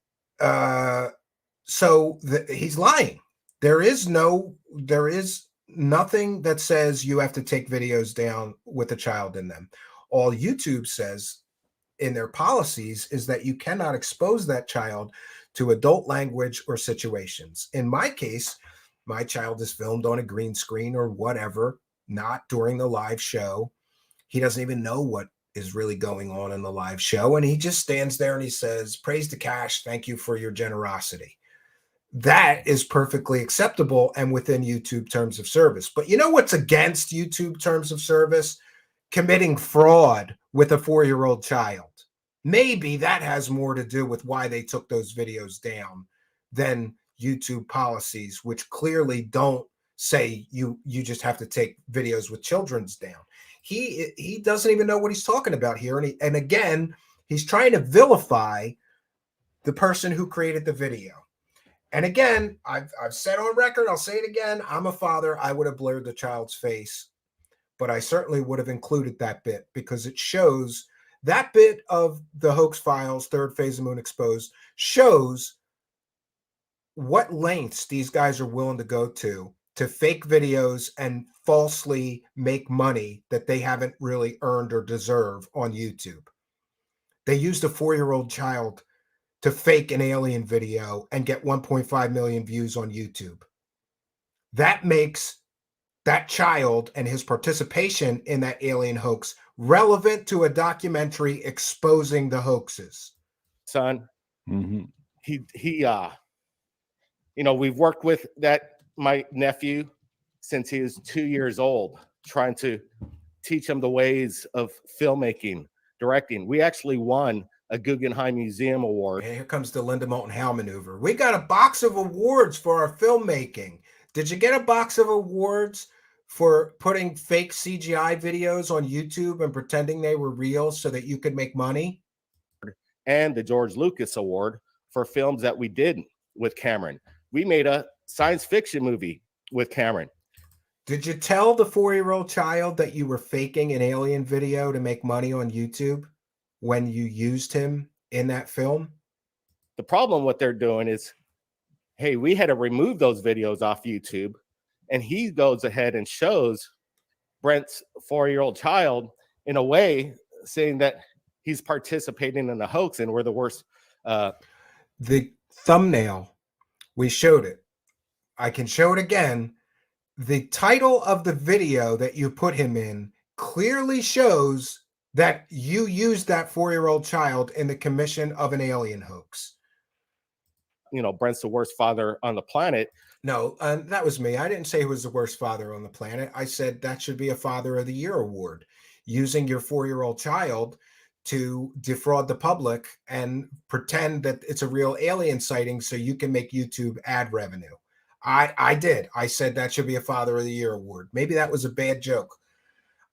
S5: so he's lying. There is nothing that says you have to take videos down with a child in them. All YouTube says in their policies is that you cannot expose that child to adult language or situations. In my case, my child is filmed on a green screen or whatever, not during the live show. He doesn't even know what is really going on in the live show. And he just stands there and he says, "Praise to Cash. Thank you for your generosity." That is perfectly acceptable and within YouTube terms of service. But you know what's against YouTube terms of service? Committing fraud with a 4-year-old child. Maybe that has more to do with why they took those videos down than YouTube policies, which clearly don't say you just have to take videos with children's down. He doesn't even know what he's talking about here. And again, he's trying to vilify the person who created the video. And again, I've said on record, I'll say it again, I'm a father. I would have blurred the child's face, but I certainly would have included that bit because it shows that bit of the hoax files, Third Phase of Moon Exposed, shows what lengths these guys are willing to go to fake videos and falsely make money that they haven't really earned or deserve on YouTube. They used a 4-year-old child to fake an alien video and get 1.5 million views on YouTube. That makes that child and his participation in that alien hoax relevant to a documentary exposing the hoaxes.
S8: Son, we've worked with my nephew since he was 2 years old, trying to teach him the ways of filmmaking, directing. We actually won a Guggenheim Museum Award.
S5: And here comes the Linda Moulton Howe maneuver. We got a box of awards for our filmmaking. Did you get a box of awards for putting fake CGI videos on YouTube and pretending they were real so that you could make money?
S8: And the George Lucas Award for films that we did with Cameron. We made a science fiction movie with Cameron.
S5: Did you tell the 4-year-old child that you were faking an alien video to make money on YouTube when you used him in that film?
S8: The problem what they're doing is, hey, we had to remove those videos off YouTube, and he goes ahead and shows Brent's 4-year-old child in a way saying that he's participating in a hoax and we're the worst.
S5: The thumbnail, we showed it. I can show it again. The title of the video that you put him in clearly shows that you used that 4-year-old child in the commission of an alien hoax.
S8: You know, Brent's the worst father on the planet.
S5: No, that was me. I didn't say he was the worst father on the planet. I said that should be a Father of the Year award, using your 4-year-old child to defraud the public and pretend that it's a real alien sighting so you can make YouTube ad revenue. I did. I said that should be a Father of the Year award. Maybe that was a bad joke.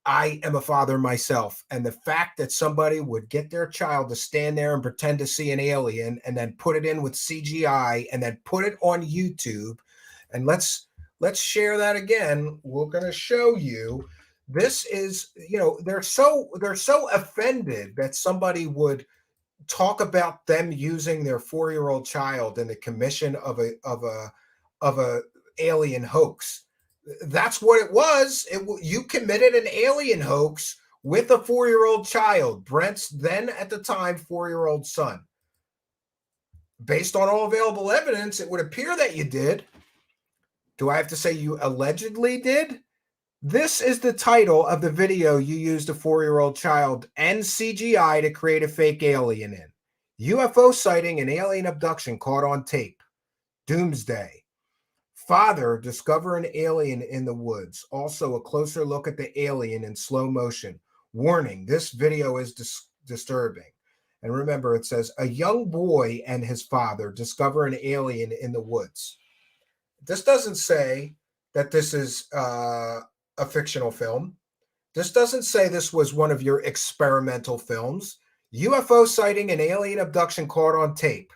S5: I am a father myself. And the fact that somebody would get their child to stand there and pretend to see an alien and then put it in with CGI and then put it on YouTube. And let's share that again. We're going to show you. This is, you know, they're so offended that somebody would talk about them using their 4-year-old child in the commission of a alien hoax. That's what it was. You committed an alien hoax with a 4-year-old child, Brent's then at the time 4-year-old son. Based on all available evidence, it would appear that you did. Do I have to say you allegedly did? This is the title of the video you used a 4-year-old child and CGI to create a fake alien in. UFO sighting and alien abduction caught on tape. Doomsday. Father discover an alien in the woods. Also a closer look at the alien in slow motion. Warning, this video is disturbing. And remember, it says a young boy and his father discover an alien in the woods. This doesn't say that this is a fictional film. This doesn't say this was one of your experimental films. UFO sighting and alien abduction caught on tape.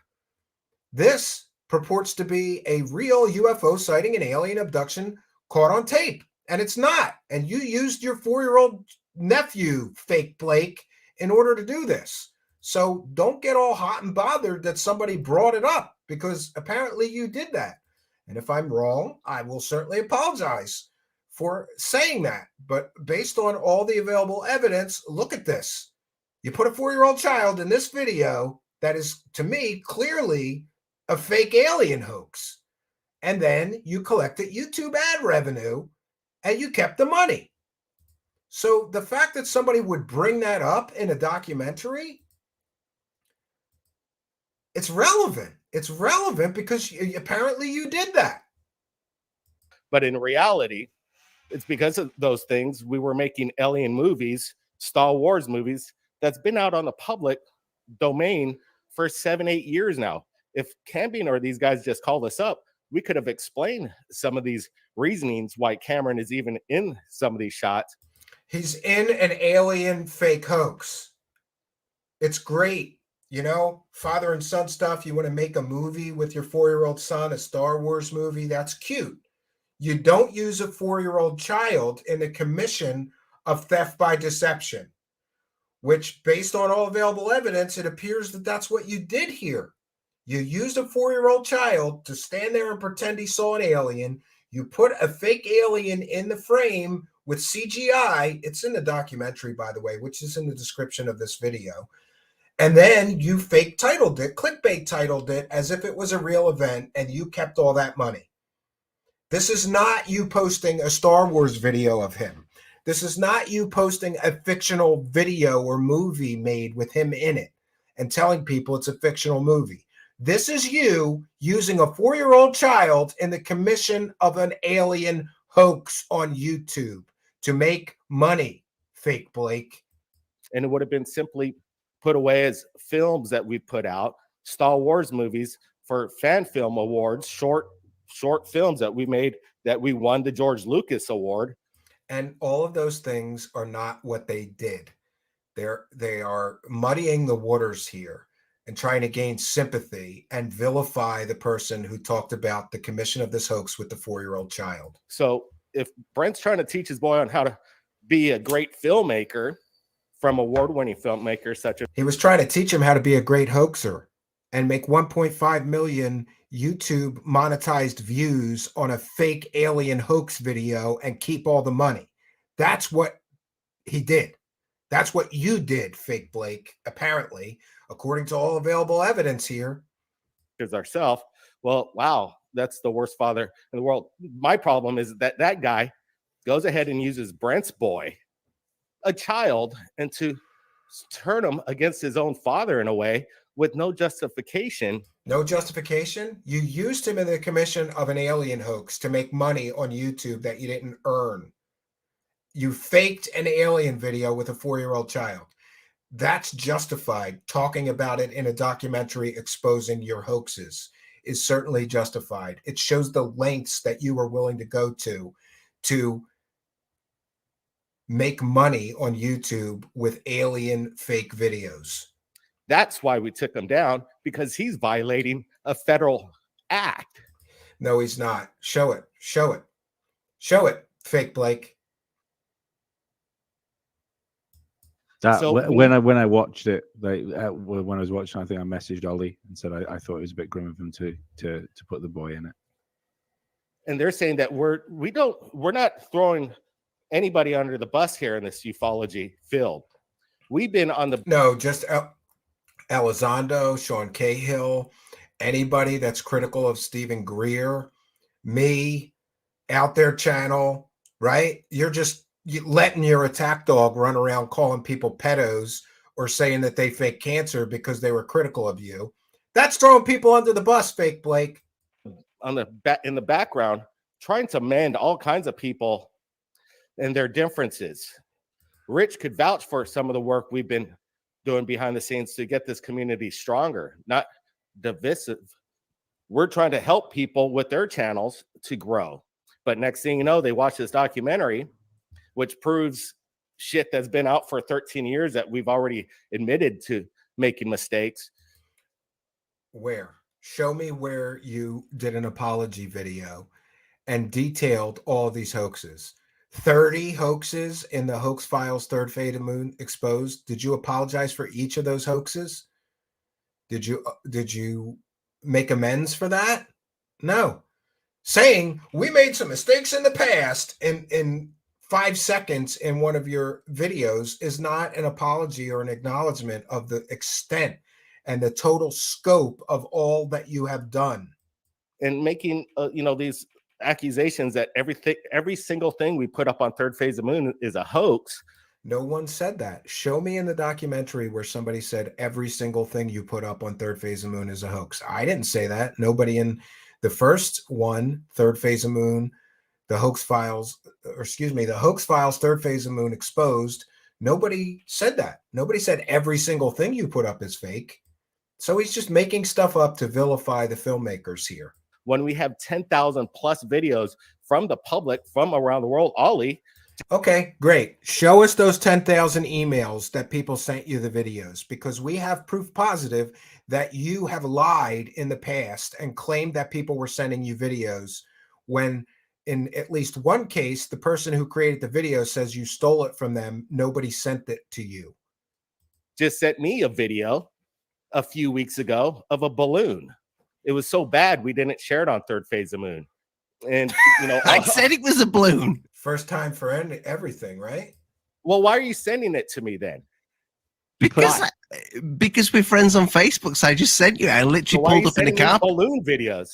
S5: This purports to be a real UFO sighting and alien abduction caught on tape. And it's not. And you used your 4-year-old nephew, fake Blake, in order to do this. So don't get all hot and bothered that somebody brought it up, because apparently you did that. And if I'm wrong, I will certainly apologize for saying that. But based on all the available evidence, look at this. You put a 4-year-old child in this video that is, to me, clearly a fake alien hoax. And then you collected YouTube ad revenue and you kept the money. So the fact that somebody would bring that up in a documentary, it's relevant. It's relevant because apparently you did that.
S8: But in reality, it's because of those things we were making alien movies, Star Wars movies, that's been out on the public domain for 7-8 years now. If Camping or these guys just called us up, we could have explained some of these reasonings why Cameron is even in some of these shots.
S5: He's in an alien fake hoax. It's great. You know, father and son stuff. You want to make a movie with your 4-year-old son, a Star Wars movie. That's cute. You don't use a 4-year-old child in the commission of theft by deception, which, based on all available evidence, it appears that that's what you did here. You used a 4-year-old child to stand there and pretend he saw an alien. You put a fake alien in the frame with CGI. It's in the documentary, by the way, which is in the description of this video. And then you fake titled it, clickbait titled it as if it was a real event, and you kept all that money. This is not you posting a Star Wars video of him. This is not you posting a fictional video or movie made with him in it and telling people it's a fictional movie. This is you using a 4-year-old child in the commission of an alien hoax on YouTube to make money, fake Blake.
S8: And it would have been simply put away as films that we put out, Star Wars movies for fan film awards, short films that we made that we won the George Lucas Award.
S5: And all of those things are not what they did. They are muddying the waters here and trying to gain sympathy and vilify the person who talked about the commission of this hoax with the 4-year-old child.
S8: So if Brent's trying to teach his boy on how to be a great filmmaker from award-winning filmmakers such as...
S5: He was trying to teach him how to be a great hoaxer and make 1.5 million YouTube monetized views on a fake alien hoax video and keep all the money. That's what he did. That's what you did, fake Blake, apparently, according to all available evidence here.
S8: Because ourselves, well, wow, that's the worst father in the world. My problem is that that guy goes ahead and uses Brent's boy, a child, and to turn him against his own father in a way with no justification.
S5: No justification? You used him in the commission of an alien hoax to make money on YouTube that you didn't earn. You faked an alien video with a 4-year-old child. That's justified. Talking about it in a documentary exposing your hoaxes is certainly justified. It shows the lengths that you were willing to go to make money on YouTube with alien fake videos.
S8: That's why we took him down, because he's violating a federal act.
S5: No, he's not. Show it. Show it. Show it, fake Blake.
S7: That
S8: So
S7: when I watched it, when I was watching, I think I messaged Ollie and said I thought it was a bit grim of him to put the boy in it.
S8: And they're saying that we're not throwing anybody under the bus here in this ufology field. We've been on the
S5: just Elizondo, Sean Cahill, anybody that's critical of Stephen Greer, me, Out There Channel, right? You're letting your attack dog run around calling people pedos or saying that they fake cancer because they were critical of you. That's throwing people under the bus, fake Blake.
S8: In the background, trying to mend all kinds of people and their differences. Rich could vouch for some of the work we've been doing behind the scenes to get this community stronger, not divisive. We're trying to help people with their channels to grow. But next thing you know, they watch this documentary, which proves shit that's been out for 13 years that we've already admitted to making mistakes.
S5: Where? Show me where you did an apology video and detailed all these hoaxes. 30 hoaxes in the Hoax Files Third Phase of Moon exposed. Did you apologize for each of those hoaxes? Did you make amends for that? No. Saying we made some mistakes in the past in 5 seconds in one of your videos is not an apology or an acknowledgement of the extent and the total scope of all that you have done.
S8: And making these accusations that every single thing we put up on Third Phase of Moon is a hoax.
S5: No one said that. Show me in the documentary where somebody said every single thing you put up on Third Phase of Moon is a hoax. I didn't say that. Nobody in the first one, Third Phase of Moon, the Hoax Files Third Phase of Moon exposed. Nobody said that. Nobody said every single thing you put up is fake. So he's just making stuff up to vilify the filmmakers here.
S8: When we have 10,000 plus videos from the public from around the world, Ollie.
S5: Okay, great. Show us those 10,000 emails that people sent you the videos, because we have proof positive that you have lied in the past and claimed that people were sending you videos when in at least one case, the person who created the video says you stole it from them. Nobody sent it to you.
S8: Just sent me a video a few weeks ago of a balloon. It was so bad we didn't share it on Third Phase of Moon. And
S6: I said it was a balloon.
S5: First time for everything, right?
S8: Well, why are you sending it to me then?
S6: Because we're friends on Facebook. So I just sent you. I literally pulled up in the car.
S8: Balloon videos.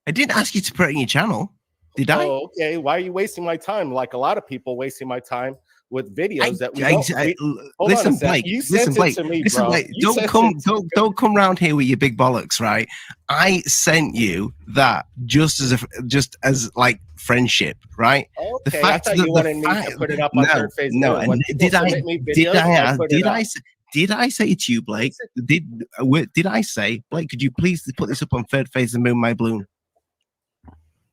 S6: I didn't ask you to put it in your channel, did I?
S8: Oh, okay. Why are you wasting my time? Like a lot of people wasting my time with videos that we
S6: listen, Blake. Listen, Blake. Listen, Blake. Don't come round here with your big bollocks, right? I sent you that just as like friendship, right?
S8: Okay, the fact I thought you wanted me to put it up on Third Phase.
S6: No, and did I say to you, Blake? Did I say, Blake? Could you please put this up on Third Phase of Moon, my balloon?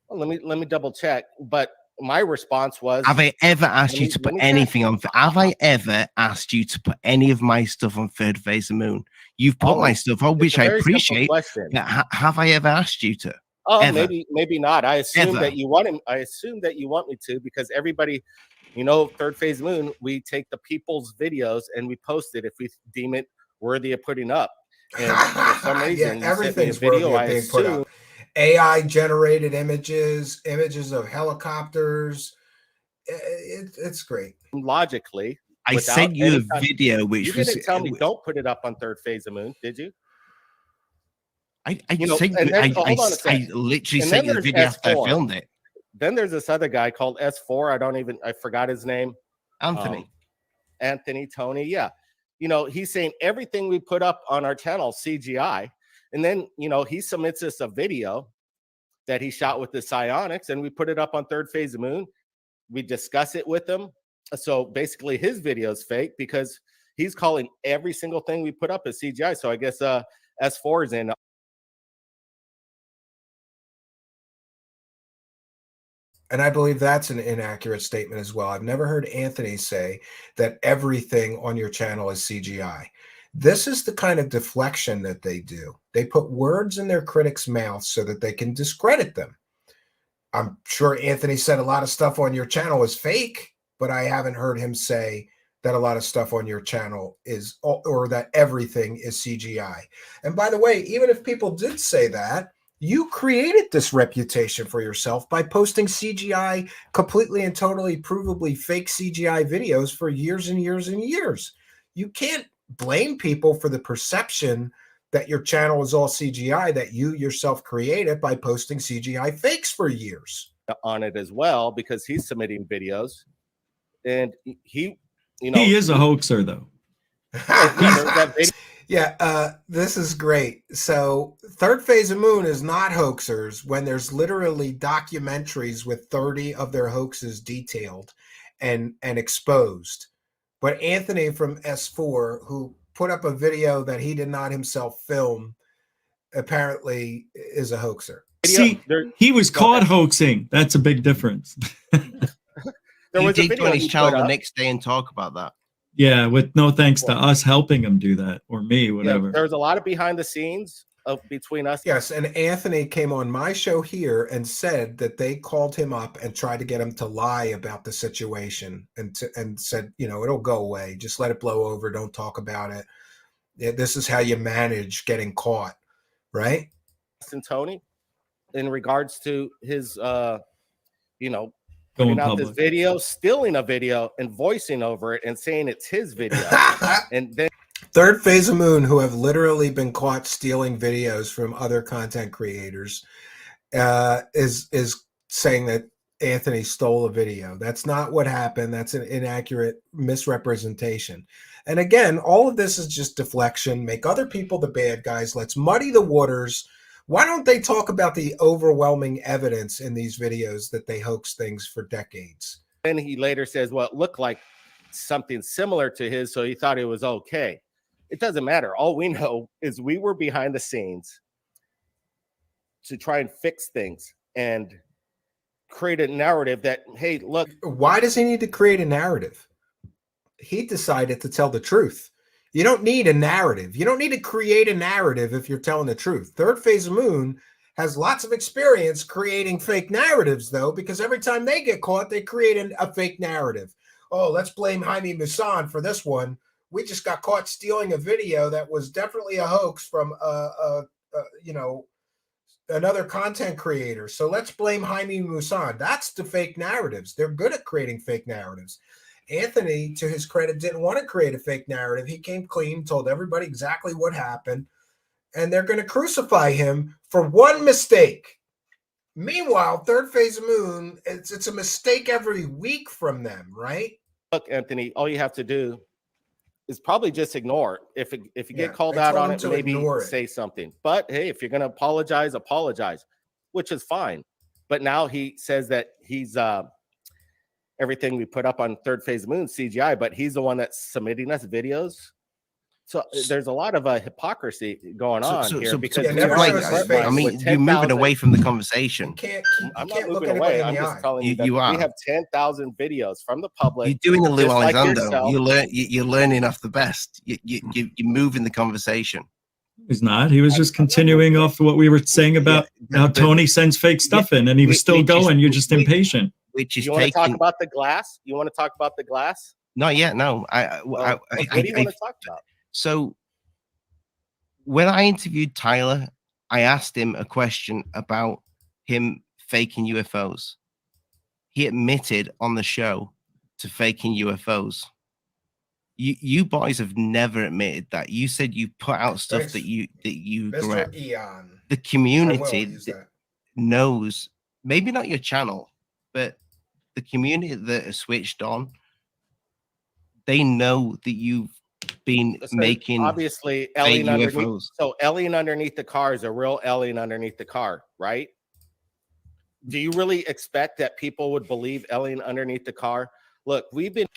S8: Well, let me double check, but. My response was,
S6: have I ever asked you to put anything on? Have I ever asked you to put any of my stuff on Third Phase of Moon? You've put my stuff on, which I appreciate. Have I ever asked you to?
S8: Oh, ever? maybe not. I assume that you want him. I assume that you want me to, because everybody, Third Phase of Moon, we take the people's videos and we post it if we deem it worthy of putting up. And for some reason,
S5: everything's worthy of being put up. AI generated images of helicopters. It's great.
S8: Logically,
S6: I sent you a video which
S8: you didn't tell me don't put it up on Third Phase of Moon, did you?
S6: I
S8: hold on a second.
S6: I literally
S8: And
S6: sent
S8: then
S6: you the
S8: there's
S6: video after I
S8: S4.
S6: filmed it.
S8: Then there's this other guy called S4. I forgot his name.
S6: Anthony.
S8: Anthony, Tony. Yeah. He's saying everything we put up on our channel, CGI. And then, he submits us a video that he shot with the psionics, and we put it up on Third Phase of Moon. We discuss it with him. So basically his video is fake because he's calling every single thing we put up as CGI. So I guess S4 is in.
S5: And I believe that's an inaccurate statement as well. I've never heard Anthony say that everything on your channel is CGI. This is the kind of deflection that they do. They put words in their critics' mouths so that they can discredit them. I'm sure Anthony said a lot of stuff on your channel is fake, but I haven't heard him say that a lot of stuff on your channel is, or that everything is CGI. And by the way, even if people did say that, you created this reputation for yourself by posting CGI, completely and totally provably fake CGI videos for years and years and years. You can't blame people for the perception that your channel is all CGI that you yourself created by posting CGI fakes for years.
S8: On it as well, because he's submitting videos. And he
S3: is a hoaxer, though.
S5: Yeah, this is great. So Third Phase of Moon is not hoaxers when there's literally documentaries with 30 of their hoaxes detailed and exposed. But Anthony from S4, who put up a video that he did not himself film, apparently is a hoaxer.
S3: See, he was caught hoaxing. That's a big difference.
S6: He did go on his channel the next day and talk about that.
S3: Yeah, with no thanks to us helping him do that, or me, whatever.
S8: Yeah, there's a lot of behind the scenes between us.
S5: Yes, and Anthony came on my show here and said that they called him up and tried to get him to lie about the situation and said, it'll go away. Just let it blow over. Don't talk about it. This is how you manage getting caught, right?
S8: And Tony, in regards to his,
S3: Going
S8: putting out
S3: public.
S8: this video, stealing a video and voicing over it and saying it's his video. And then
S5: Third Phase of Moon, who have literally been caught stealing videos from other content creators, is saying that Anthony stole a video. That's not what happened. That's an inaccurate misrepresentation. And again, all of this is just deflection. Make other people the bad guys. Let's muddy the waters. Why don't they talk about the overwhelming evidence in these videos that they hoax things for decades?
S8: And he later says, well, it looked like something similar to his, so he thought it was okay. It doesn't matter. All we know is we were behind the scenes to try and fix things and create a narrative that, hey, look.
S5: Why does he need to create a narrative? He decided to tell the truth. You don't need a narrative. You don't need to create a narrative if you're telling the truth. Third Phase of Moon has lots of experience creating fake narratives, though, because every time they get caught, they create a fake narrative. Oh, let's blame Jaime Maussan for this one. We just got caught stealing a video that was definitely a hoax from, another content creator. So let's blame Jaime Maussan. That's the fake narratives. They're good at creating fake narratives. Anthony, to his credit, didn't want to create a fake narrative. He came clean, told everybody exactly what happened, and they're going to crucify him for one mistake. Meanwhile, Third Phase of Moon, it's a mistake every week from them, right?
S8: Look, Anthony, all you have to do is probably just ignore it. If you get called out on it, maybe say something. But hey, if you're going to apologize, which is fine. But now he says that he's everything we put up on Third Phase of Moon CGI, but he's the one that's submitting us videos. So there's a lot of hypocrisy going on here because
S6: you're moving away from the conversation.
S8: I'm not moving away. I'm just telling you that we have 10,000 videos from the public.
S6: You're doing the Lou Elizondo. You're learning off the best. You're moving the conversation.
S3: He's not. He was just continuing off what we were saying about how Tony sends fake stuff in, and he was still going. You're just impatient.
S6: Which is
S8: you want to talk about the glass? You want to talk about the glass?
S6: Not yet. No.
S8: What do you want to talk about?
S6: So when I interviewed Tyler, I asked him a question about him faking UFOs. He admitted on the show to faking UFOs. You boys have never admitted that. You said you put out stuff
S5: Thanks.
S6: that you
S5: Mr. Eon.
S6: The community knows, maybe not your channel, but the community that are switched on, they know that you've been making
S8: obviously
S6: fake
S8: alien
S6: UFOs.
S8: underneath. So alien underneath the car is a real alien underneath the car, right? Do you really expect that people would believe alien underneath the car? Look, we've been.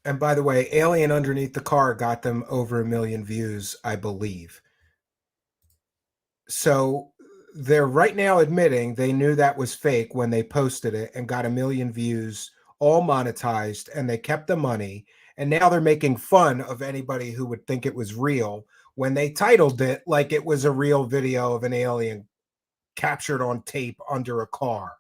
S5: And by the way, Alien Underneath the Car got them over 1 million views, I believe. So they're right now admitting they knew that was fake when they posted it and got 1 million views, all monetized, and they kept the money. And now they're making fun of anybody who would think it was real when they titled it like it was a real video of an alien captured on tape under a car.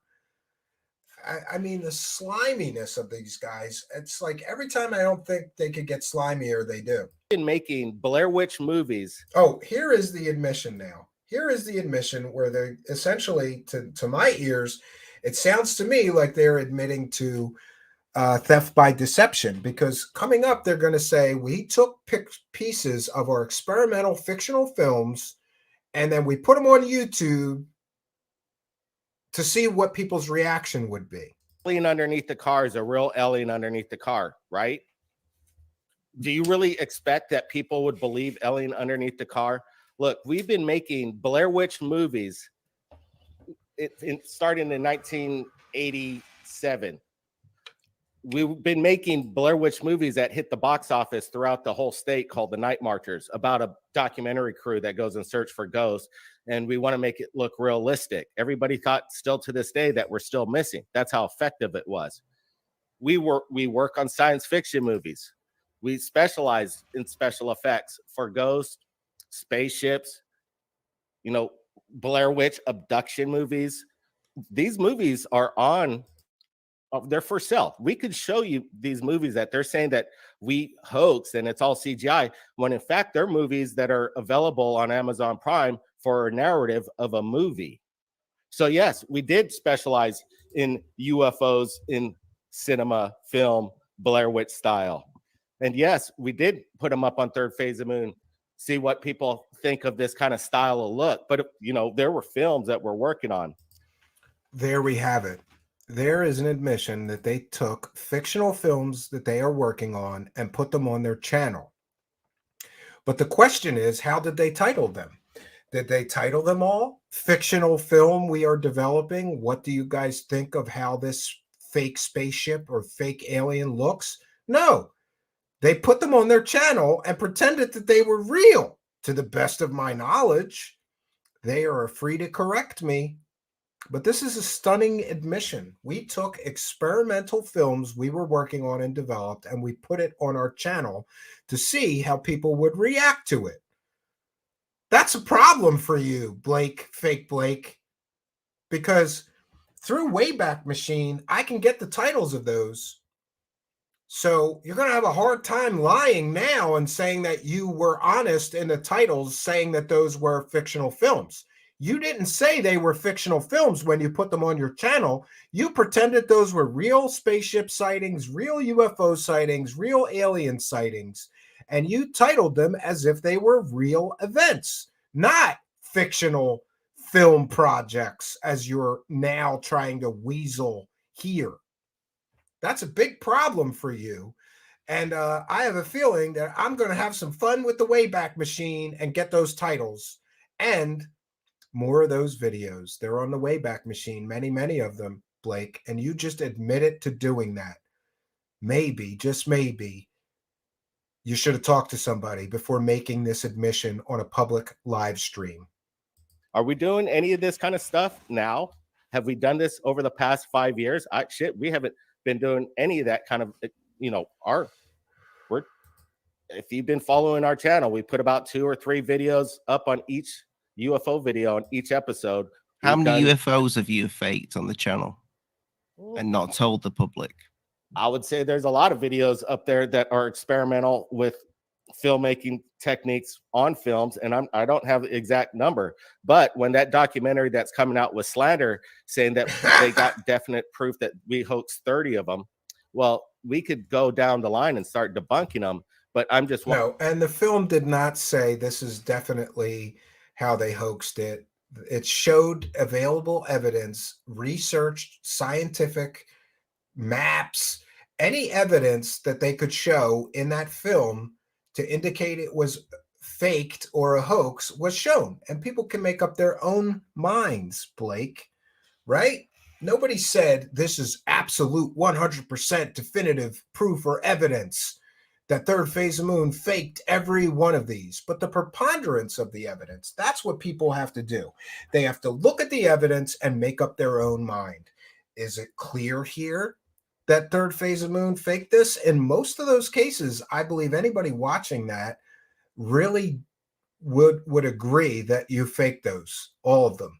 S5: I mean, the sliminess of these guys, it's like every time I don't think they could get slimier, they do.
S8: Been making Blair Witch movies.
S5: Oh, here is the admission now. Here is the admission where they're essentially, to my ears, it sounds to me like they're admitting to theft by deception, because coming up, they're going to say, we took pieces of our experimental fictional films and then we put them on YouTube to see what people's reaction would be.
S8: Alien underneath the car is a real alien underneath the car, right? Do you really expect that people would believe alien underneath the car? Look, we've been making Blair Witch movies starting in 1987. We've been making Blair Witch movies that hit the box office throughout the whole state called The Night Marchers, about a documentary crew that goes in search for ghosts. And we want to make it look realistic. Everybody thought still to this day that we're still missing. That's how effective it was. We work on science fiction movies. We specialize in special effects for ghosts, spaceships, Blair Witch abduction movies. These movies are on. They're for sale. We could show you these movies that they're saying that we hoax and it's all CGI, when in fact they're movies that are available on Amazon Prime for a narrative of a movie. So yes, we did specialize in UFOs in cinema, film, Blair Witch style. And yes, we did put them up on Third Phase of Moon, see what people think of this kind of style of look. But there were films that we're working on.
S5: There we have it. There is an admission that they took fictional films that they are working on and put them on their channel. But the question is, how did they title them? Did they title them all fictional film we are developing? What do you guys think of how this fake spaceship or fake alien looks? No, they put them on their channel and pretended that they were real. To the best of my knowledge, they are free to correct me. But this is a stunning admission. We took experimental films we were working on and developed, and we put it on our channel to see how people would react to it. That's a problem for you, Blake, fake Blake, because through Wayback Machine, I can get the titles of those. So you're going to have a hard time lying now and saying that you were honest in the titles, saying that those were fictional films. You didn't say they were fictional films when you put them on your channel. You pretended those were real spaceship sightings, real UFO sightings, real alien sightings, and you titled them as if they were real events, not fictional film projects, as you're now trying to weasel here. That's a big problem for you. And I have a feeling that I'm going to have some fun with the Wayback Machine and get those titles and more of those videos. They're on the Wayback Machine, many of them, Blake, and you just admitted to doing that. Maybe, just maybe, you should have talked to somebody before making this admission on a public live stream.
S8: Are we doing any of this kind of stuff now? Have we done this over the past 5 years? We haven't been doing any of that kind of, if you've been following our channel, we put about 2 or 3 videos up on each UFO video on each episode.
S6: How many UFOs have you faked on the channel and not told the public?
S8: I would say there's a lot of videos up there that are experimental with filmmaking techniques on films, and I don't have the exact number, but when that documentary that's coming out with slander saying that they got definite proof that we hoaxed 30 of them, well, we could go down the line and start debunking them. But I'm just
S5: no, and the film did not say this is definitely how they hoaxed it. It showed available evidence, researched, scientific maps, any evidence that they could show in that film to indicate it was faked or a hoax was shown. And people can make up their own minds, Blake, right? Nobody said this is absolute 100% definitive proof or evidence that Third Phase of Moon faked every one of these. But the preponderance of the evidence, that's what people have to do. They have to look at the evidence and make up their own mind. Is it clear here that Third Phase of Moon faked this? In most of those cases, I believe anybody watching that really would agree that you faked those, all of them.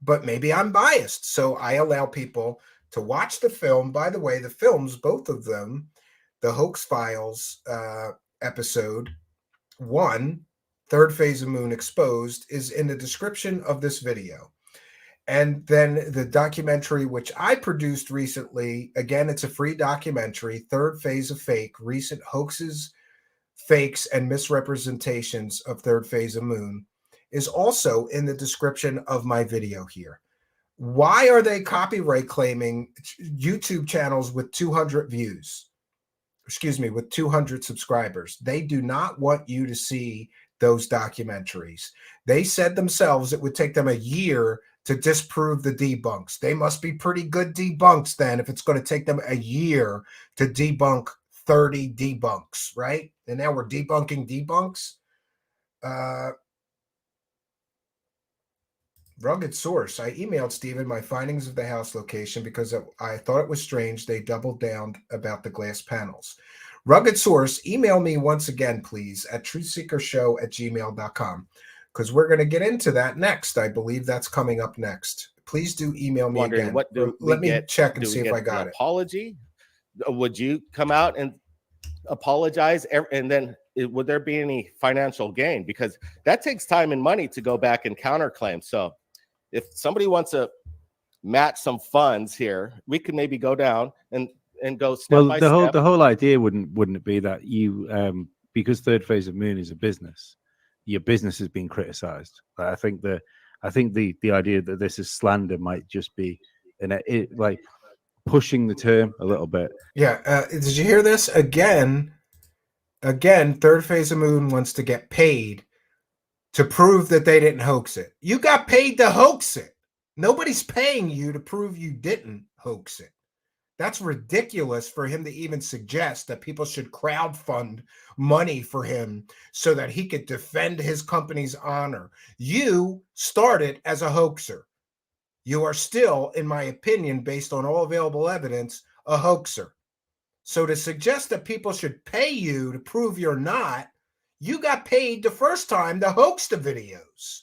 S5: But maybe I'm biased, so I allow people to watch the film. By the way, the films, both of them, the Hoax Files episode 1, Third Phase of Moon Exposed, is in the description of this video. And then the documentary, which I produced recently, again, it's a free documentary, Third Phase of Fake, Recent Hoaxes, Fakes, and Misrepresentations of Third Phase of Moon, is also in the description of my video here. Why are they copyright claiming YouTube channels with 200 views? Excuse me, with 200 subscribers? They do not want you to see those documentaries. They said themselves it would take them a year to disprove the debunks. They must be pretty good debunks then if it's going to take them a year to debunk 30 debunks, right? And now we're debunking debunks. Rugged source. I emailed Stephen my findings of the house location because I thought it was strange they doubled down about the glass panels. Rugged source, email me once again, please, at truthseekershow@gmail.com, because we're going to get into that next. I believe that's coming up next. Please do email me again. Let me check and see if I got it.
S8: Apology? Would you come out and apologize? And then would there be any financial gain? Because that takes time and money to go back and counterclaim. So if somebody wants to match some funds here, we could maybe go down and go step by step.
S7: The whole idea wouldn't it be that you because Third Phase of Moon is a business, your business has been criticized. I think the idea that this is slander might just be like pushing the term a little bit.
S5: Yeah. Did you hear this? Again, Third Phase of Moon wants to get paid to prove that they didn't hoax it. You got paid to hoax it. Nobody's paying you to prove you didn't hoax it. That's ridiculous for him to even suggest that people should crowdfund money for him so that he could defend his company's honor. You started as a hoaxer. You are still, in my opinion, based on all available evidence, a hoaxer. So to suggest that people should pay you to prove you're not, you got paid the first time to hoax the videos.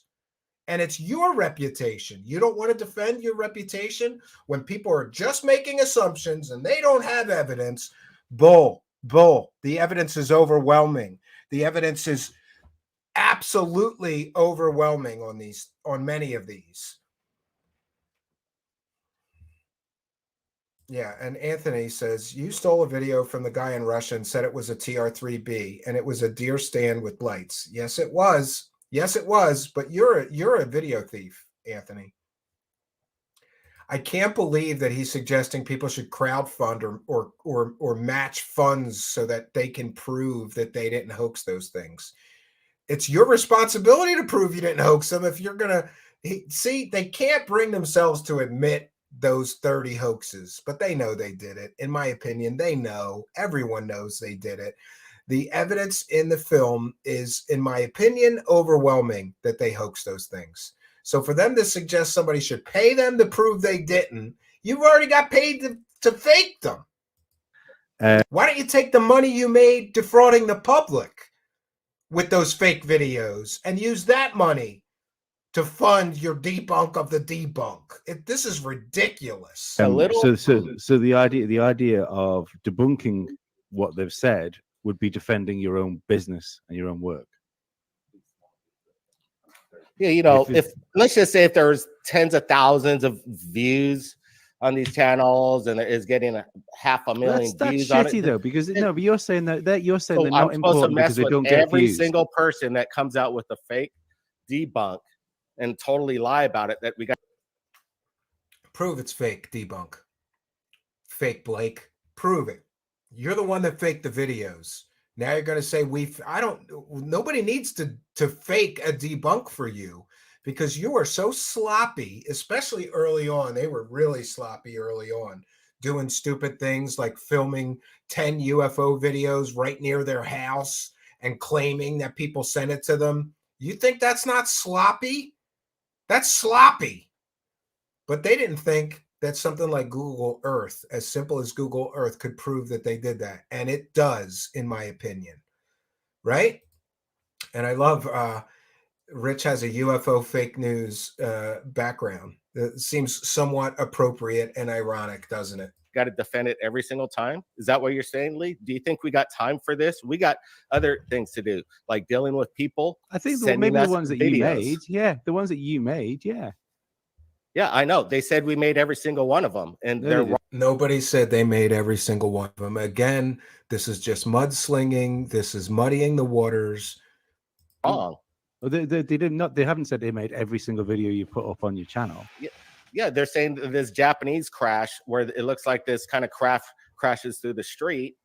S5: And it's your reputation. You don't want to defend your reputation when people are just making assumptions and they don't have evidence. Bull. The evidence is overwhelming. The evidence is absolutely overwhelming on many of these. Yeah, and Anthony says, you stole a video from the guy in Russia and said it was a TR3B and it was a deer stand with lights. Yes, it was. Yes, it was. But you're a video thief, Anthony. I can't believe that he's suggesting people should crowdfund or match funds so that they can prove that they didn't hoax those things. It's your responsibility to prove you didn't hoax them. If you're going to see, they can't bring themselves to admit those 30 hoaxes, but they know they did it. In my opinion, they know. Everyone knows they did it. The evidence in the film is, in my opinion, overwhelming that they hoaxed those things. So for them to suggest somebody should pay them to prove they didn't, you've already got paid to fake them. Why don't you take the money you made defrauding the public with those fake videos and use that money to fund your debunk of the debunk? This is ridiculous.
S7: So the idea of debunking what they've said would be defending your own business and your own work.
S8: Yeah, if let's just say if there's tens of thousands of views on these channels and is getting a 500,000
S7: That's
S8: views on
S7: shitty
S8: it.
S7: though, because no, but you're saying that you're saying
S8: So
S7: they're
S8: I'm
S7: not
S8: supposed to
S7: important because
S8: mess
S7: they
S8: with
S7: don't get
S8: every
S7: views.
S8: single person that comes out with a fake debunk and totally lie about it. That we got.
S5: Prove it's fake. Debunk. Fake, Blake. Prove it. You're the one that faked the videos. Now you're going to say nobody needs to fake a debunk for you, because you are so sloppy, especially early on. They were really sloppy early on, doing stupid things like filming 10 UFO videos right near their house and claiming that people sent it to them. You think that's not sloppy? That's sloppy. But they didn't think that something like Google Earth, as simple as Google Earth, could prove that they did that. And it does, in my opinion. Right? And I love Rich has a UFO fake news background. It seems somewhat appropriate and ironic, doesn't it?
S8: Got to defend it every single time. Is that what you're saying, Lee? Do you think we got time for this? We got other things to do, like dealing with people.
S7: I think maybe the ones that you made. Yeah, the ones that you made. Yeah.
S8: Yeah, I know. They said we made every single one of them, and
S7: No,
S8: they're
S7: they
S5: nobody said they made every single one of them. Again, this is just mudslinging. This is muddying the waters.
S8: wrong.
S7: Well, they did not. They haven't said they made every single video you put up on your channel.
S8: Yeah, they're saying this Japanese crash where it looks like this kind of craft crashes through the street.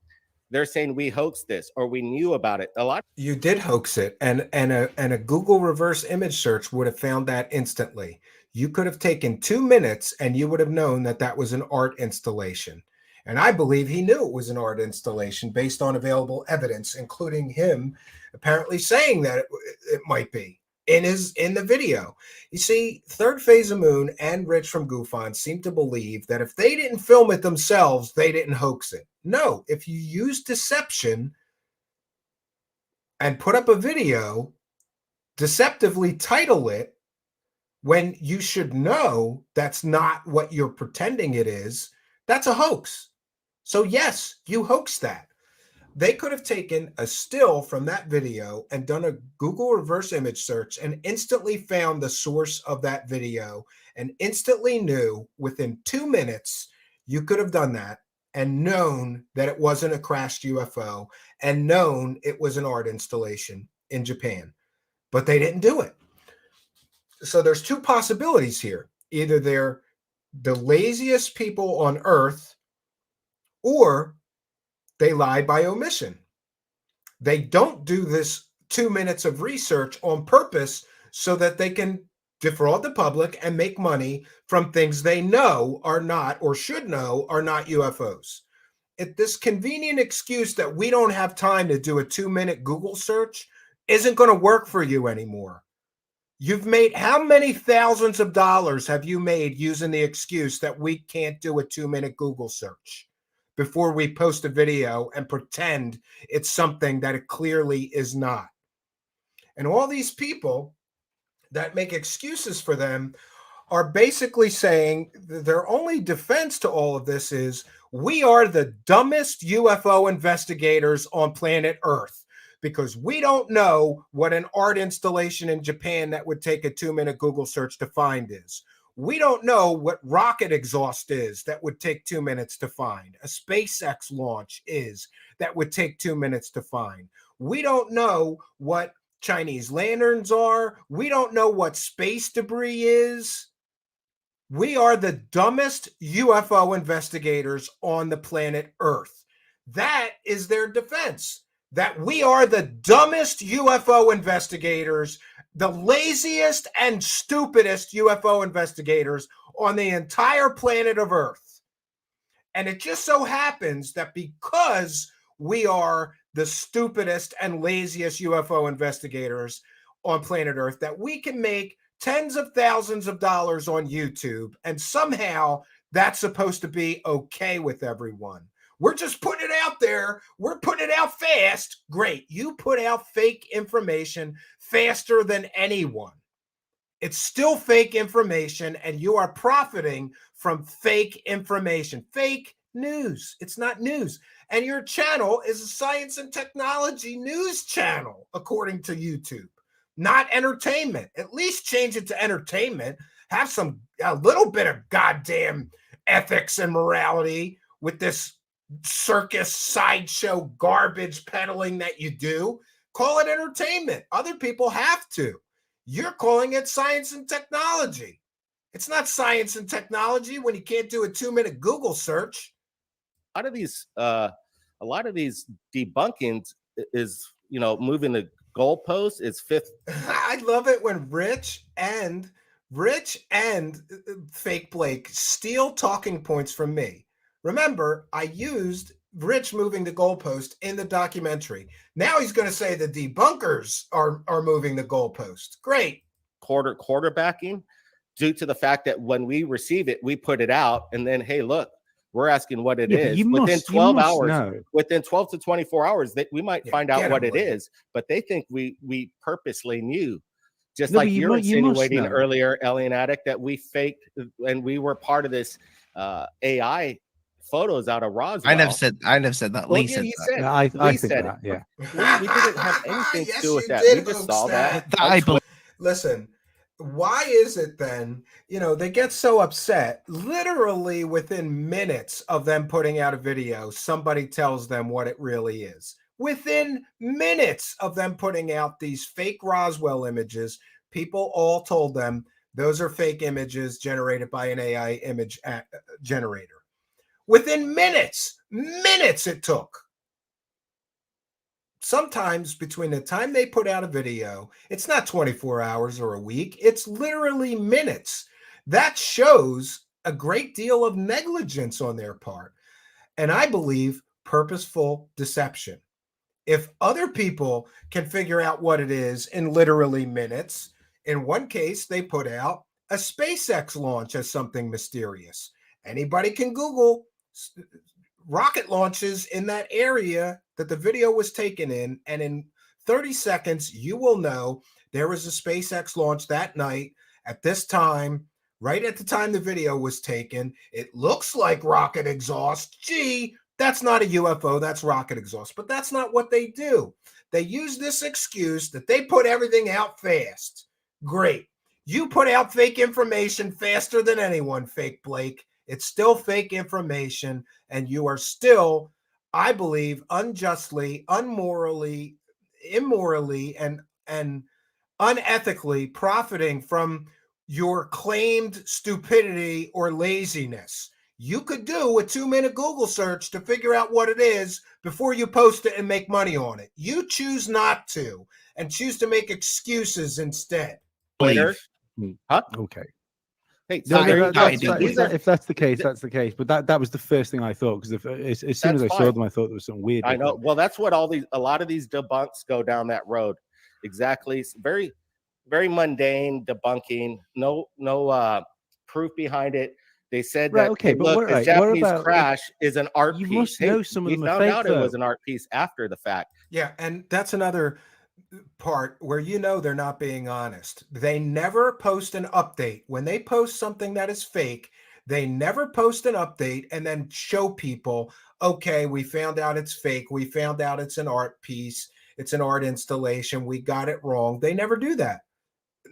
S8: They're saying we hoaxed this or we knew about it. A lot.
S5: You did hoax it, and a Google reverse image search would have found that instantly. You could have taken 2 minutes and you would have known that that was an art installation. And I believe he knew it was an art installation based on available evidence, including him apparently saying that it might be in the video. You see, Third Phase of Moon and Rich from Goofon seem to believe that if they didn't film it themselves, they didn't hoax it. No, if you use deception and put up a video, deceptively title it, when you should know that's not what you're pretending it is, that's a hoax. So yes, you hoaxed that. They could have taken a still from that video and done a Google reverse image search and instantly found the source of that video and instantly knew within 2 minutes you could have done that and known that it wasn't a crashed UFO and known it was an art installation in Japan. But they didn't do it. So there's two possibilities here. Either they're the laziest people on earth, or they lie by omission. They don't do this 2 minutes of research on purpose so that they can defraud the public and make money from things they know are not, or should know, are not UFOs. This convenient excuse that we don't have time to do a 2-minute Google search isn't going to work for you anymore. You've made, how many thousands of dollars have you made using the excuse that we can't do a 2-minute Google search before we post a video and pretend it's something that it clearly is not? And all these people that make excuses for them are basically saying their only defense to all of this is, we are the dumbest UFO investigators on planet Earth, because we don't know what an art installation in Japan that would take a 2-minute Google search to find is. We don't know what rocket exhaust is that would take 2 minutes to find. A SpaceX launch is that would take 2 minutes to find. We don't know what Chinese lanterns are. We don't know what space debris is. We are the dumbest UFO investigators on the planet Earth. That is their defense. That we are the dumbest UFO investigators, the laziest and stupidest UFO investigators on the entire planet of Earth. And it just so happens that because we are the stupidest and laziest UFO investigators on planet Earth, that we can make tens of thousands of dollars on YouTube, and somehow that's supposed to be okay with everyone. We're just putting it out there. We're putting it out fast. Great. You put out fake information faster than anyone. It's still fake information, and you are profiting from fake information. Fake news. It's not news. And your channel is a science and technology news channel, according to YouTube, not entertainment. At least change it to entertainment. Have a little bit of goddamn ethics and morality with this circus sideshow garbage peddling that you do. Call it entertainment. Other people have to. You're calling it science and technology. It's not science and technology when you can't do a 2-minute Google search.
S8: A lot of these debunkings is, moving the goalposts. It's fifth.
S5: I love it when Rich and Fake Blake steal talking points from me. Remember, I used Rich moving the goalpost in the documentary. Now he's going to say the debunkers are moving the goalpost. Great.
S8: Quarterbacking due to the fact that when we receive it, we put it out, and then, hey, look, we're asking what it is. Within 12 hours, within 12 to 24 hours, that we might find out what it is, but they think we purposely knew. Just like you're insinuating earlier, Alien Addict, that we faked and we were part of this AI photos out of Roswell.
S6: I never said that. Lee said that.
S7: No, I think that. Yeah,
S8: we didn't have anything to do with that. We just saw that.
S5: Listen, why is it then, they get so upset, literally within minutes of them putting out a video, somebody tells them what it really is. Within minutes of them putting out these fake Roswell images, people all told them those are fake images generated by an AI image generator. Within minutes it took. Sometimes between the time they put out a video, it's not 24 hours or a week, it's literally minutes. That shows a great deal of negligence on their part. And I believe purposeful deception. If other people can figure out what it is in literally minutes, in one case, they put out a SpaceX launch as something mysterious. Anybody can Google rocket launches in that area that the video was taken in, and in 30 seconds, you will know there was a SpaceX launch that night at this time, right at the time the video was taken. It looks like rocket exhaust. Gee, that's not a UFO, that's rocket exhaust. But that's not what they do. They use this excuse that they put everything out fast. Great. You put out fake information faster than anyone, Fake Blake. It's still fake information, and you are still, I believe, unjustly, immorally, and unethically profiting from your claimed stupidity or laziness. You could do a 2-minute Google search to figure out what it is before you post it and make money on it. You choose not to and choose to make excuses instead.
S8: Later.
S7: Huh? Okay.
S8: Hey,
S7: if that's the case, that's the case. But that was the first thing I thought, because as soon as I saw them, I thought there was something weird.
S8: I know. Well, that's what a lot of these debunks go down that road. Exactly. It's very, very mundane debunking. No proof behind it. They said that the Japanese crash is an art piece.
S7: You must know some of them are
S8: fake. We
S7: found
S8: out it was an art piece after the fact.
S5: Yeah, and that's another part where they're not being honest. They never post an update. When they post something that is fake, they never post an update and then show people, okay, we found out it's fake. We found out it's an art piece. It's an art installation. We got it wrong. They never do that.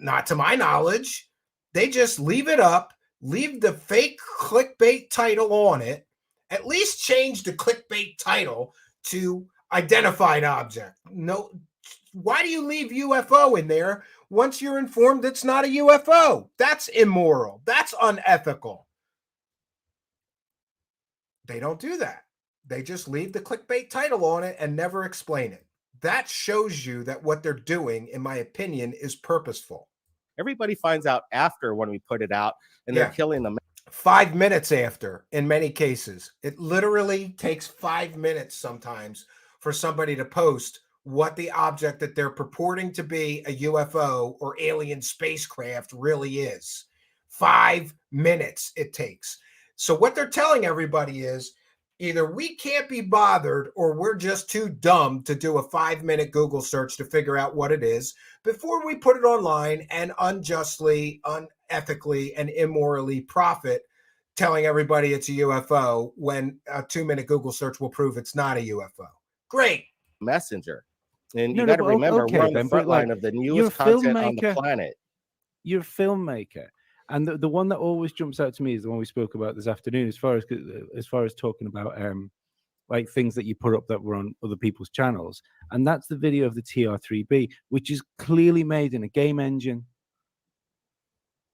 S5: Not to my knowledge. They just leave it up, leave the fake clickbait title on it, at least change the clickbait title to identified object. No. Why do you leave UFO in there once you're informed it's not a UFO? That's immoral. That's unethical. They don't do that. They just leave the clickbait title on it and never explain it. That shows you that what they're doing, in my opinion, is purposeful.
S8: Everybody finds out after when we put it out, and they're killing them.
S5: 5 minutes after, in many cases. It literally takes 5 minutes sometimes for somebody to post what the object that they're purporting to be a UFO or alien spacecraft really is. 5 minutes it takes. So what they're telling everybody is either we can't be bothered or we're just too dumb to do a 5-minute Google search to figure out what it is before we put it online and unjustly, unethically, and immorally profit telling everybody it's a UFO when a 2-minute Google search will prove it's not a UFO. Great.
S8: Messenger. And you got to remember, we're on the front line of the newest content on the planet.
S7: You're a filmmaker, And the one that always jumps out to me is the one we spoke about this afternoon, as far as talking about like things that you put up that were on other people's channels. And that's the video of the TR3B, which is clearly made in a game engine.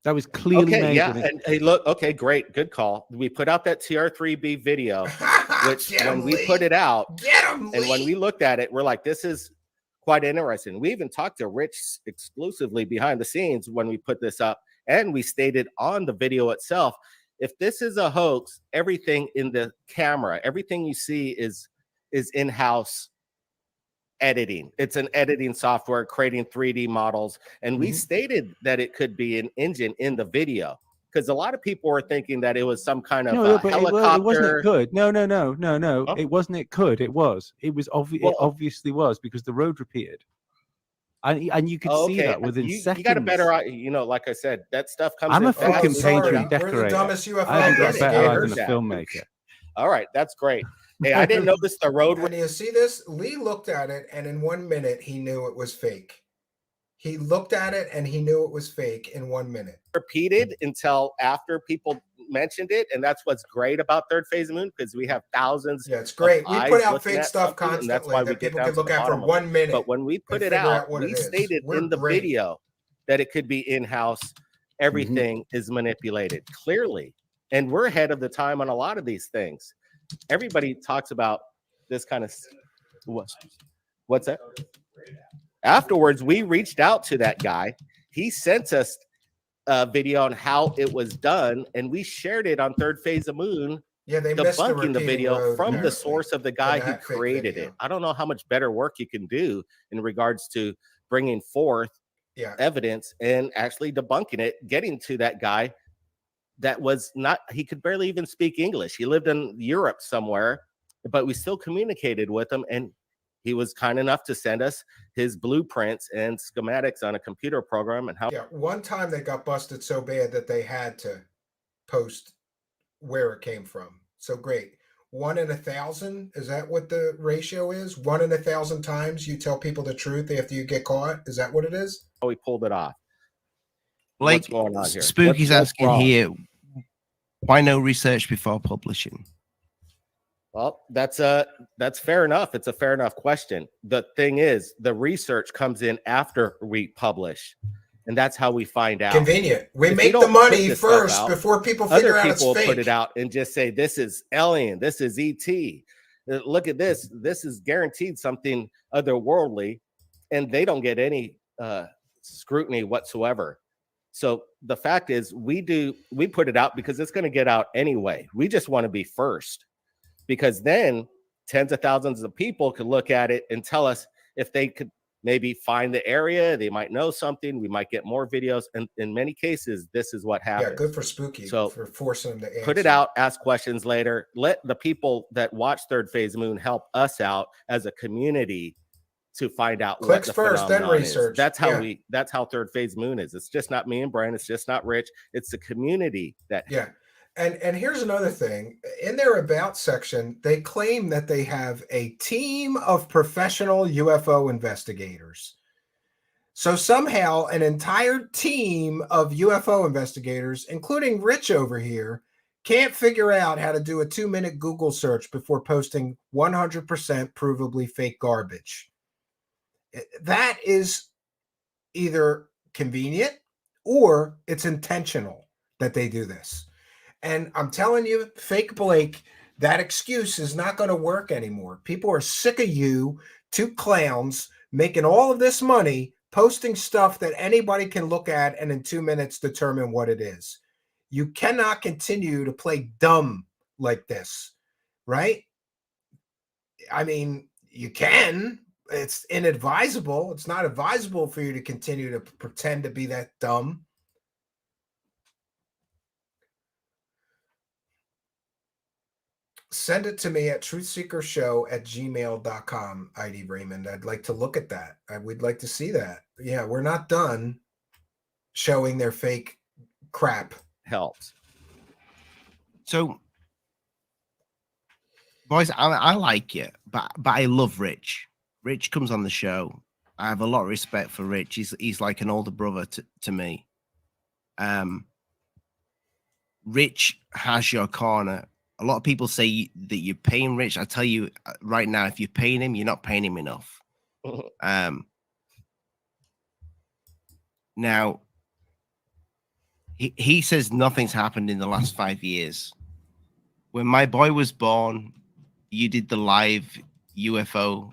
S7: That was clearly made.
S8: Yeah, and hey, look, okay, great, good call. We put out that TR3B video, which when we put it out, and when we looked at it, we're like, this is quite interesting. We even talked to Rich exclusively behind the scenes when we put this up, and we stated on the video itself, if this is a hoax, everything in the camera, everything you see is in-house editing. It's an editing software creating 3D models, and we stated that it could be an engine in the video, because a lot of people were thinking that it was some kind of helicopter.
S7: It wasn't. It could. No. Oh. It wasn't. It could. It was. It was obvious. It obviously was, because the road repeated, and you could see that within seconds.
S8: You got a better, like I said, that stuff comes.
S7: I'm
S8: in
S7: a fucking painter and decorator.
S5: We're the dumbest UFO
S7: I haven't got better eyes than a
S5: investigators.
S7: filmmaker.
S8: All right, that's great. Hey, I didn't notice the road.
S5: And you see this? Lee looked at it, and in 1 minute, he knew it was fake. He looked at it, and he knew it was fake in 1 minute.
S8: Repeated until after people mentioned it, and that's what's great about Third Phase of Moon, because we have thousands.
S5: Yeah, it's great. We put out fake stuff
S8: constantly,
S5: constantly,
S8: and that's why we
S5: people
S8: get
S5: can look at for 1 minute.
S8: But when we put it out, we stated in the video that it could be in-house. Everything is manipulated clearly, and we're ahead of the time on a lot of these things. Everybody talks about this kind of what's that? Afterwards, we reached out to that guy. He sent us a video on how it was done, and we shared it on Third Phase of Moon.
S5: Yeah, they
S8: debunking the video from the source of the guy who created it. I don't know how much better work you can do in regards to bringing forth evidence and actually debunking it, getting to that guy that was not, he could barely even speak English. He lived in Europe somewhere, but we still communicated with him, and he was kind enough to send us his blueprints and schematics on a computer program. And how
S5: one time they got busted so bad that they had to post where it came from. So great. 1 in 1,000, is that what the ratio is? 1 in 1,000 times you tell people the truth after you get caught? Is that what it is?
S8: Oh, we pulled it off.
S6: Like,
S8: what's going on here?
S6: Spooky's asking here, why no research before publishing?
S8: Well, that's fair enough. It's a fair enough question. The thing is, the research comes in after we publish, and that's how we find out.
S5: Convenient. We make the money first before people figure out it's fake.
S8: Other people put it out and just say, this is Alien, this is ET. Look at this. This is guaranteed something otherworldly, and they don't get any scrutiny whatsoever. So the fact is, we put it out because it's going to get out anyway. We just want to be first, because then tens of thousands of people could look at it and tell us if they could maybe find the area, they might know something, we might get more videos. And in many cases, this is what happens.
S5: Yeah, good for Spooky, so for forcing them to answer.
S8: Put it out, ask questions later. Let the people that watch Third Phase Moon help us out as a community to find out
S5: clicks
S8: what the
S5: first, then research.
S8: Is. That's how that's how Third Phase Moon is. It's just not me and Brian, it's just not Rich, it's the community that
S5: And here's another thing. In their About section, they claim that they have a team of professional UFO investigators. So somehow an entire team of UFO investigators, including Rich over here, can't figure out how to do a 2-minute Google search before posting 100% provably fake garbage. That is either convenient or it's intentional that they do this. And I'm telling you, Fake Blake, that excuse is not going to work anymore. People are sick of you, two clowns, making all of this money, posting stuff that anybody can look at and in 2 minutes determine what it is. You cannot continue to play dumb like this, right? I mean, you can. It's inadvisable. It's not advisable for you to continue to pretend to be that dumb. Send it to me at truthseekershow@gmail.com, ID Raymond. I'd like to look at that. We'd like to see that. Yeah, we're not done showing their fake crap.
S8: Helps.
S6: So, boys, I like you, but I love Rich. Rich comes on the show. I have a lot of respect for Rich. He's like an older brother to me. Rich has your corner. A lot of people say that you're paying Rich. I tell you right now, if you're paying him, you're not paying him enough. Now, he says nothing's happened in the last 5 years. When my boy was born, you did the live UFO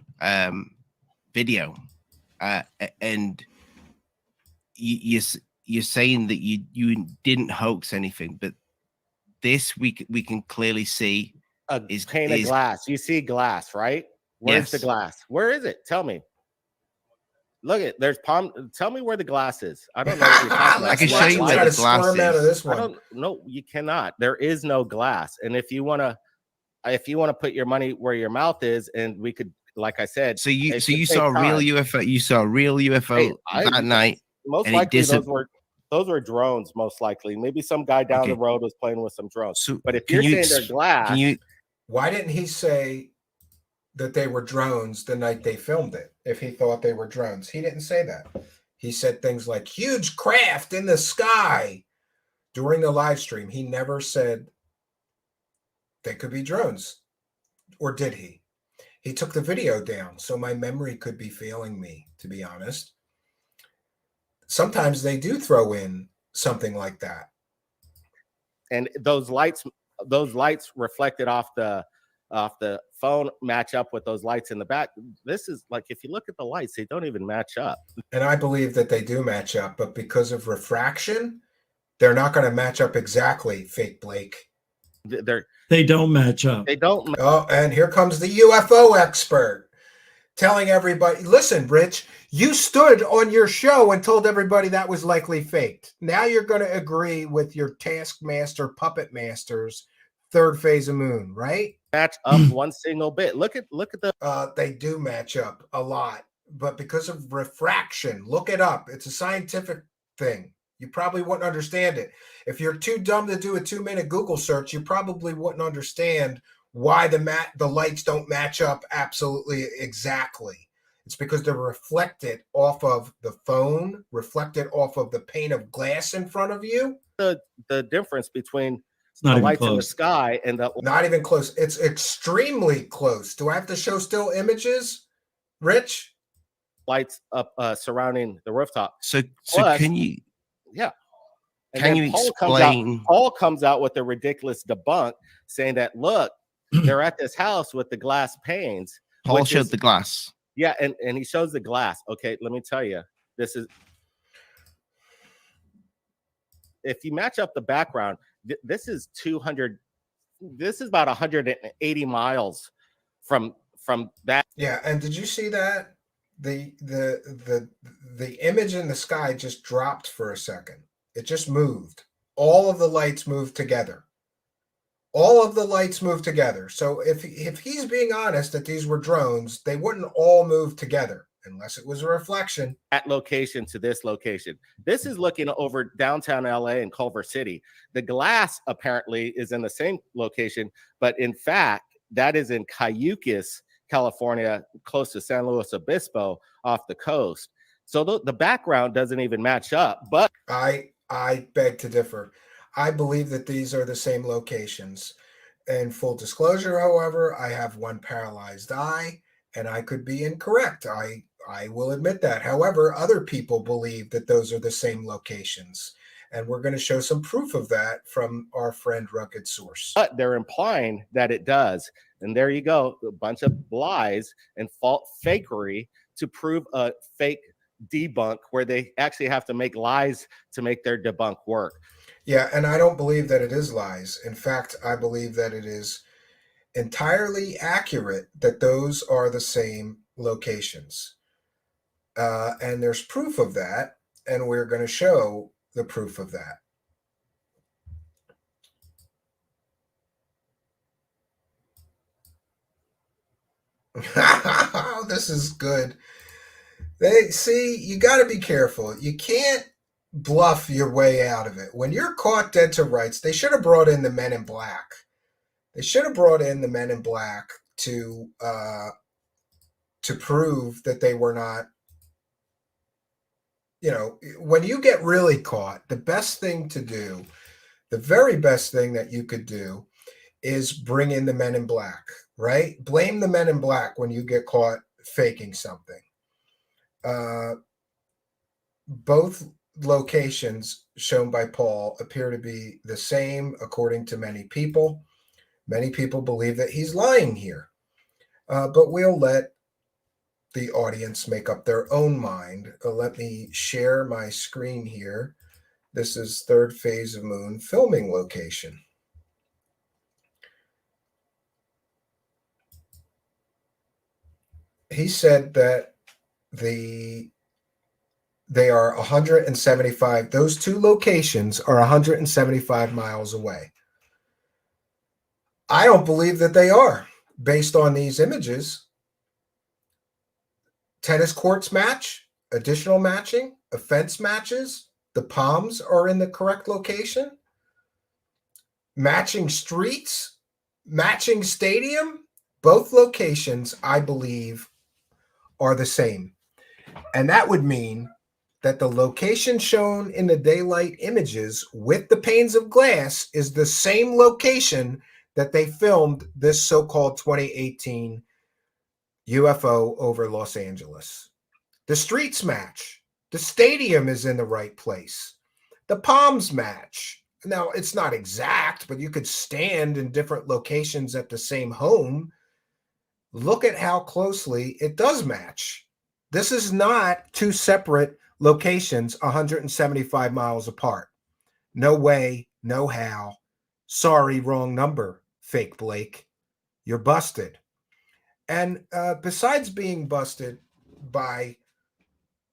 S6: video, and you're saying that you didn't hoax anything, but this we can clearly see
S8: is pane of glass. You see glass, right? Where's the glass? Where is it? Tell me. Look at there's palm. Tell me where the glass is. I don't know what you're talking about.
S6: I can show you where the glass is.
S5: Out of this one.
S8: I don't. No, you cannot. There is no glass. And if you want to put your money where your mouth is, and we could, like I said,
S6: so you saw a real UFO. You saw a real UFO that night.
S8: Most likely those were drones. Most likely, maybe some guy down the road was playing with some drones.
S6: So
S8: but if you're saying they're glass,
S5: why didn't he say that they were drones the night they filmed it? If he thought they were drones, he didn't say that. He said things like huge craft in the sky during the live stream. He never said they could be drones, or did he? He took the video down, so my memory could be failing me, to be honest. Sometimes they do throw in something like that,
S8: and those lights reflected off the phone match up with those lights in the back. This is like, if you look at the lights, they don't even match up.
S5: And I believe that they do match up, but because of refraction, they're not going to match up exactly. Fake Blake.
S3: They don't match up.
S8: They don't.
S5: Oh, and here comes the UFO expert telling everybody, listen, Rich, you stood on your show and told everybody that was likely faked. Now you're going to agree with your taskmaster, puppet masters, third phase of moon, right?
S8: Match up one single bit. Look at the.
S5: They do match up a lot, but because of refraction, look it up. It's a scientific thing. You probably wouldn't understand it. If you're too dumb to do a 2-minute Google search, you probably wouldn't understand why the lights don't match up absolutely exactly. It's because they're reflected off of the phone, reflected off of the pane of glass in front of you.
S8: The difference between
S3: the
S8: lights in the sky and the
S5: not even close. It's extremely close. Do I have to show still images, Rich?
S8: Lights up surrounding the rooftop.
S6: So can you?
S8: Yeah. And
S6: can you explain?
S8: Paul comes out with a ridiculous debunk saying that, look, they're at this house with the glass panes.
S6: Paul showed the glass.
S8: Yeah, and he shows the glass. Okay, let me tell you, this is, if you match up the background, this is 200. This is about 180 miles from that.
S5: Yeah, and did you see that? The image in the sky just dropped for a second. It just moved. All of the lights moved together. All of the lights moved together. So if he's being honest that these were drones, they wouldn't all move together unless it was a reflection.
S8: That location to this location. This is looking over downtown LA and Culver City. The glass apparently is in the same location, but in fact, that is in Cayucas, California, close to San Luis Obispo off the coast. So the background doesn't even match up. But
S5: I beg to differ. I believe that these are the same locations. In full disclosure, however, I have one paralyzed eye, and I could be incorrect. I will admit that. However, other people believe that those are the same locations, and we're going to show some proof of that from our friend Rugged Source.
S8: But they're implying that it does. And there you go, a bunch of lies and fakery to prove a fake debunk, where they actually have to make lies to make their debunk work.
S5: Yeah, and I don't believe that it is lies. In fact, I believe that it is entirely accurate that those are the same locations. And there's proof of that, and we're going to show the proof of that. This is good. You got to be careful. You can't bluff your way out of it. When you're caught dead to rights, they should have brought in the Men in Black. They should have brought in the Men in Black to prove that they were not. You know, when you get really caught, the best thing to do, the very best thing that you could do is bring in the men in black, right? Blame the men in black when you get caught faking something. Both locations shown by Paul appear to be the same according to many people. Many people believe that he's lying here, but we'll let the audience make up their own mind. Let me share my screen here. This is third phase of moon filming location. He said that they are 175, those two locations are 175 miles away. I don't believe that they are, based on these images. Tennis courts match, additional matching, offense matches, the palms are in the correct location, matching streets, matching stadium, both locations, I believe, are the same. And that would mean that the location shown in the daylight images with the panes of glass is the same location that they filmed this so-called 2018 UFO over Los Angeles. The streets match. The stadium is in the right place. The palms match. Now, it's not exact, but you could stand in different locations at the same home. Look at how closely it does match. This is not two separate locations 175 miles apart. No way, no how. Sorry, wrong number, fake Blake. You're busted. And besides being busted by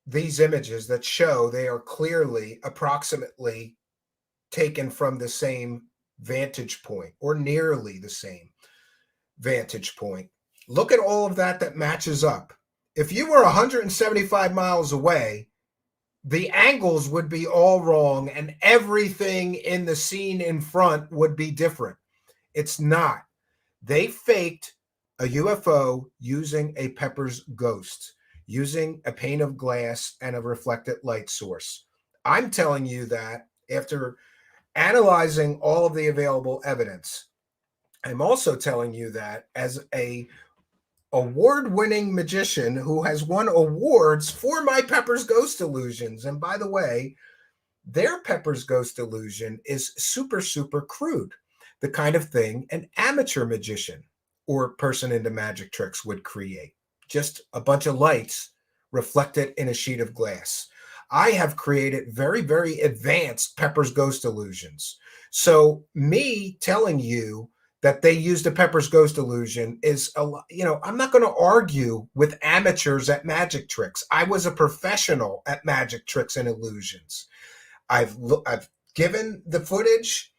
S5: these images that show they are clearly approximately taken from the same vantage point or nearly the same vantage point, look at all of that matches up. If you were 175 miles away, the angles would be all wrong and everything in the scene in front would be different. It's not. They faked a UFO using a Pepper's ghost, using a pane of glass and a reflected light source. I'm telling you that after analyzing all of the available evidence. I'm also telling you that as a award-winning magician who has won awards for my Pepper's Ghost illusions. And by the way, their Pepper's Ghost illusion is super, super crude, the kind of thing an amateur magician or person into magic tricks would create. Just a bunch of lights reflected in a sheet of glass. I have created very, very advanced Pepper's Ghost illusions. So me telling you that they used a Pepper's Ghost illusion is, I'm not going to argue with amateurs at magic tricks. I was a professional at magic tricks and illusions. I've given the footage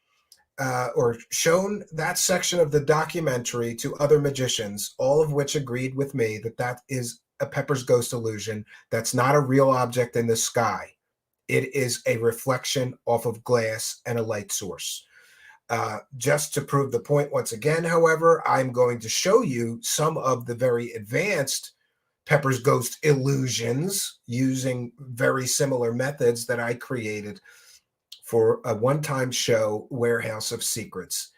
S5: or shown that section of the documentary to other magicians, all of which agreed with me that is a Pepper's Ghost illusion. That's not a real object in the sky. It is a reflection off of glass and a light source. Just to prove the point once again, however, I'm going to show you some of the very advanced Pepper's Ghost illusions using very similar methods that I created for a one-time show, Warehouse of Secrets.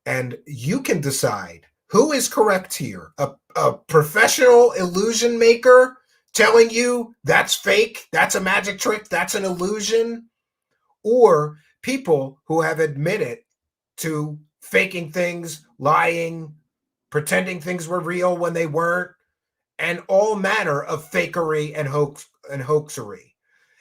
S5: And you can decide who is correct here. A professional illusion maker telling you that's fake, that's a magic trick, that's an illusion, or people who have admitted to faking things, lying, pretending things were real when they weren't, and all manner of fakery and hoaxery,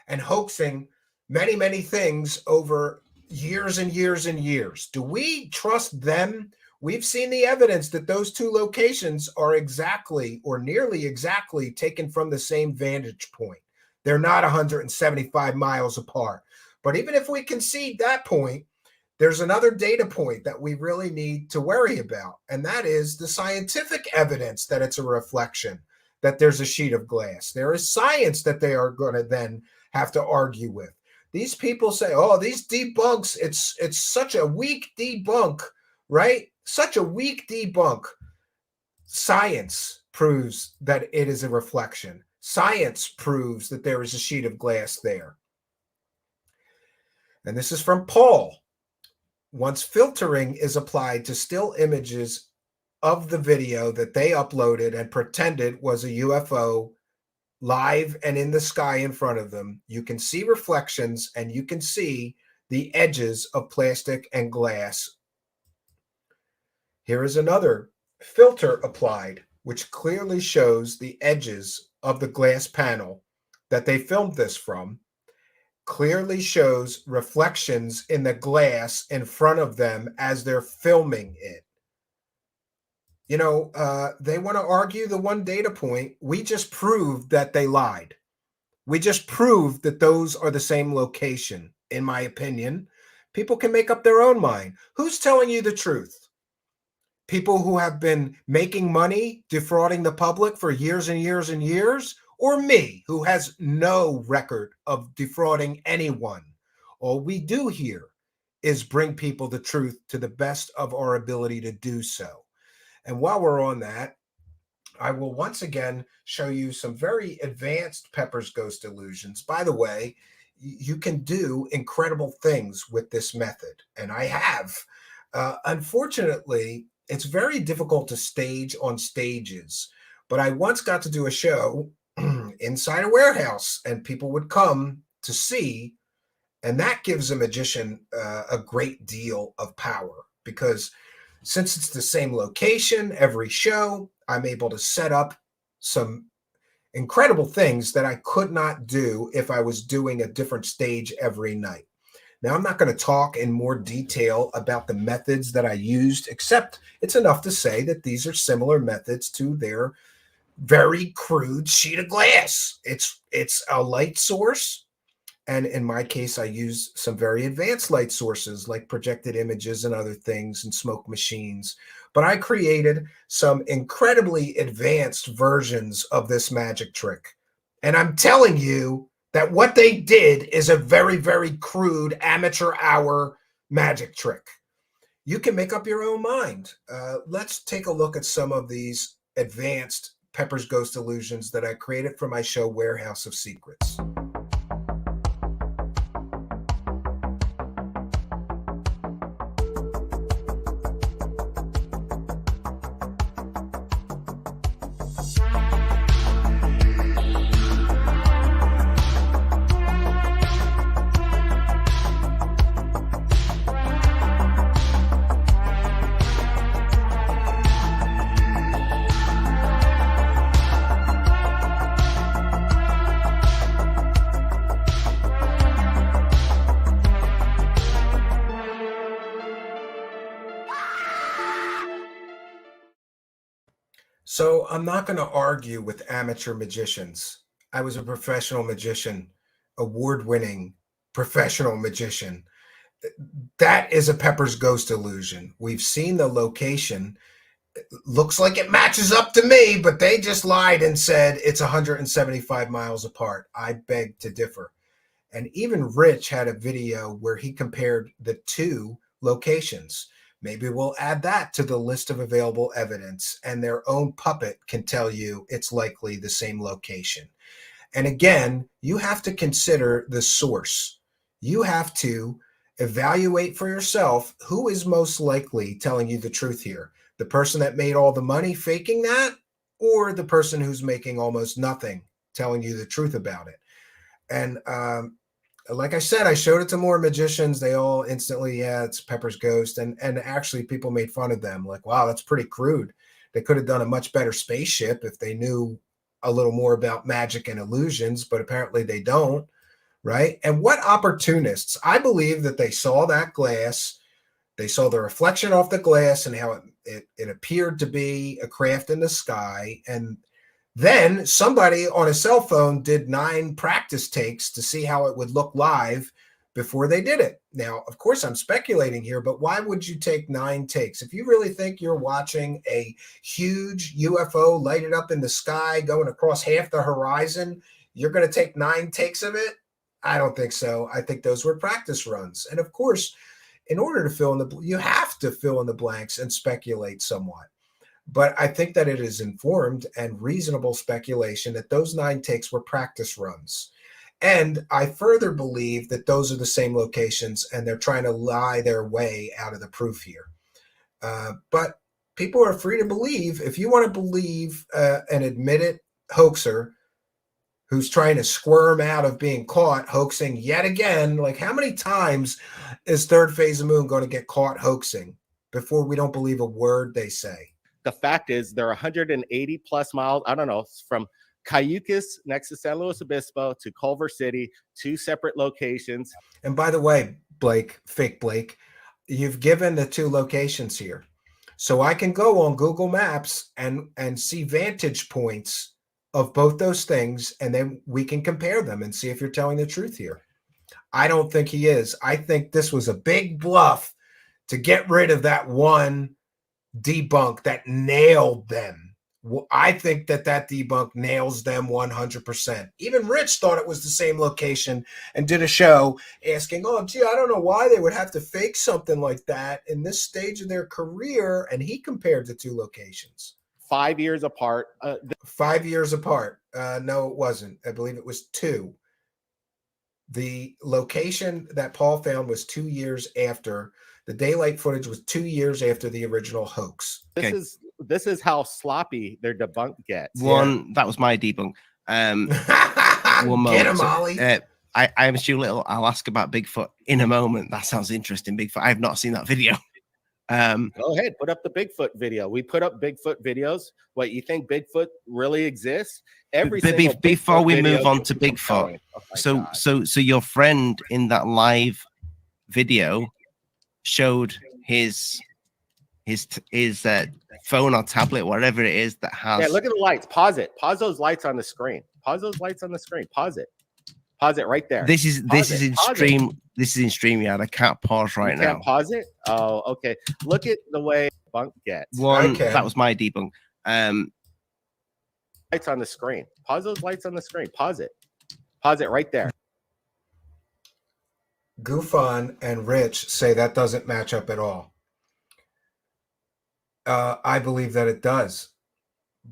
S5: and hoaxing many, many things over years and years and years. Do we trust them? We've seen the evidence that those two locations are exactly or nearly exactly taken from the same vantage point. They're not 175 miles apart. But even if we concede that point, there's another data point that we really need to worry about, and that is the scientific evidence that it's a reflection, that there's a sheet of glass. There is science that they are going to then have to argue with. These people say, oh, these debunks, it's such a weak debunk, right? Such a weak debunk. Science proves that it is a reflection. Science proves that there is a sheet of glass there. And this is from Paul. once filtering is applied to still images of the video that they uploaded and pretended was a UFO live and in the sky in front of them, you can see reflections and you can see the edges of plastic and glass. Here is another filter applied, which clearly shows the edges of the glass panel that they filmed this from, clearly shows reflections in the glass in front of them as they're filming it. You know, they want to argue the one data point. We just proved that they lied. We just proved that those are the same location, in my opinion. People can make up their own mind. Who's telling you the truth? People who have been making money, defrauding the public for years and years and years, or me, who has no record of defrauding anyone? All we do here is bring people the truth to the best of our ability to do so. And while we're on that, I will once again show you some very advanced Pepper's Ghost illusions. By the way, you can do incredible things with this method, and I have. Unfortunately, it's very difficult to stage on stages, but I once got to do a show inside a warehouse, and people would come to see, and that gives a magician a great deal of power, because since it's the same location every show, I'm able to set up some incredible things that I could not do if I was doing a different stage every night. Now, I'm not going to talk in more detail about the methods that I used, except it's enough to say that these are similar methods to their very crude sheet of glass. It's a light source. And in my case, I use some very advanced light sources like projected images and other things and smoke machines. But I created some incredibly advanced versions of this magic trick. And I'm telling you that what they did is a very, very crude amateur hour magic trick. You can make up your own mind. Let's take a look at some of these advanced Pepper's Ghost illusions that I created for my show, Warehouse of Secrets. So I'm not going to argue with amateur magicians. I was a professional magician, award-winning professional magician. That is a Pepper's Ghost illusion. We've seen the location. It looks like it matches up to me, but they just lied and said it's 175 miles apart. I beg to differ. And even Rich had a video where he compared the two locations. Maybe we'll add that to the list of available evidence, and their own puppet can tell you it's likely the same location. And again, you have to consider the source. You have to evaluate for yourself who is most likely telling you the truth here. The person that made all the money faking that, or the person who's making almost nothing telling you the truth about it. And like I said, I showed it to more magicians. They all instantly, yeah, it's Pepper's Ghost. And actually people made fun of them. Like, wow, that's pretty crude. They could have done a much better spaceship if they knew a little more about magic and illusions, but apparently they don't, right? And what opportunists? I believe that they saw that glass. They saw the reflection off the glass and how it appeared to be a craft in the sky. And then somebody on a cell phone did 9 practice takes to see how it would look live before they did it. Now, of course, I'm speculating here, but why would you take 9 takes? If you really think you're watching a huge UFO lighted up in the sky going across half the horizon, you're going to take 9 takes of it? I don't think so. I think those were practice runs. And of course, in order to fill in you have to fill in the blanks and speculate somewhat. But I think that it is informed and reasonable speculation that those 9 takes were practice runs. And I further believe that those are the same locations, and they're trying to lie their way out of the proof here. But people are free to believe. If you want to believe an admitted hoaxer who's trying to squirm out of being caught hoaxing yet again, like how many times is Third Phase of Moon going to get caught hoaxing before we don't believe a word they say?
S8: The fact is they're 180 plus miles. I don't know, from Cayucas next to San Luis Obispo to Culver City, 2 separate locations.
S5: And by the way, Blake, fake Blake, you've given the 2 locations here. So I can go on Google Maps and see vantage points of both those things, and then we can compare them and see if you're telling the truth here. I don't think he is. I think this was a big bluff to get rid of that one debunk that nailed them. I think that debunk nails them 100%. Even Rich thought it was the same location and did a show asking, oh, gee, I don't know why they would have to fake something like that in this stage of their career. And he compared the 2 locations.
S8: 5 years apart.
S5: 5 years apart. No, it wasn't. I believe it was 2. The location that Paul found was 2 years after. The daylight footage was 2 years after the original hoax.
S8: This is how sloppy their debunk gets.
S6: That was my debunk. One
S5: Get him, Ollie.
S6: I'm Stu Little. I'll ask about Bigfoot in a moment. That sounds interesting. Bigfoot. I have not seen that video.
S8: Go ahead, put up the Bigfoot video. We put up Bigfoot videos. What, you think Bigfoot really exists?
S6: Before we move on to Bigfoot, so your friend in that live video showed his phone or tablet, whatever it is that has.
S8: Yeah, look at the lights. Pause it. Pause those lights on the screen. Pause those lights on the screen. Pause it. Pause it right there.
S6: This is in StreamYard. I can't pause right now.
S8: Can't pause it. Oh, okay. Look at the way bunk gets.
S6: That was my debunk.
S8: Lights on the screen. Pause those lights on the screen. Pause it. Pause it right there.
S5: Goofon and Rich say that doesn't match up at all. I believe that it does.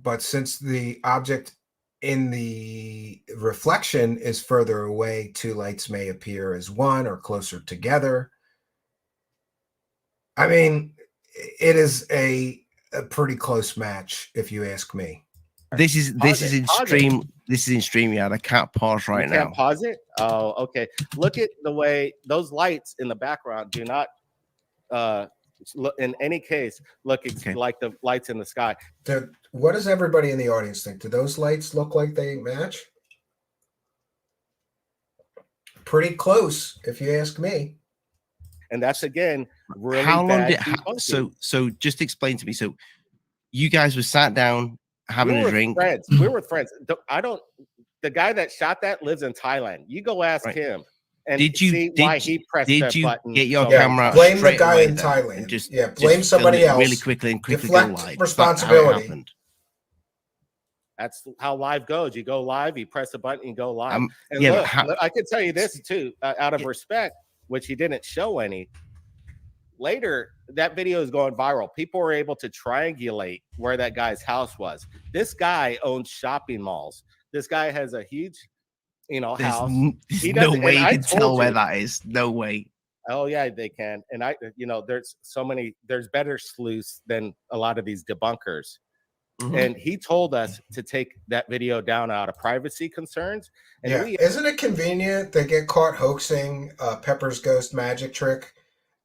S5: But since the object in the reflection is further away, 2 lights may appear as one or closer together. I mean, it is a pretty close match, if you ask me.
S6: This is in StreamYard. I can't pause right now.
S8: Can't pause it. Oh, okay. Look at the way those lights in the background do not. In any case, look like the lights in the sky.
S5: What does everybody in the audience think? Do those lights look like they match? Pretty close, if you ask me.
S8: And that's again really
S6: how long
S8: bad
S6: did so just explain to me. So you guys were sat down having a drink.
S8: We were friends. The guy that shot that lives in Thailand. You go ask him. And
S6: did you
S8: get
S6: your camera?
S5: Blame the guy in Thailand.
S6: Just
S5: blame somebody else
S6: really quickly and quickly
S5: deflect
S6: go live.
S5: Responsibility.
S8: That's how live goes. You go live, you press a button, you go live. And
S6: yeah,
S8: look, I can tell you this too, out of respect, which he didn't show any. Later, that video is going viral. People were able to triangulate where that guy's house was. This guy owns shopping malls. This guy has a huge, house.
S6: There's no way you can tell where that is. No way.
S8: Oh yeah, they can. And there's better sleuths than a lot of these debunkers. Mm-hmm. And he told us to take that video down out of privacy concerns. And
S5: isn't it convenient they get caught hoaxing Pepper's ghost magic trick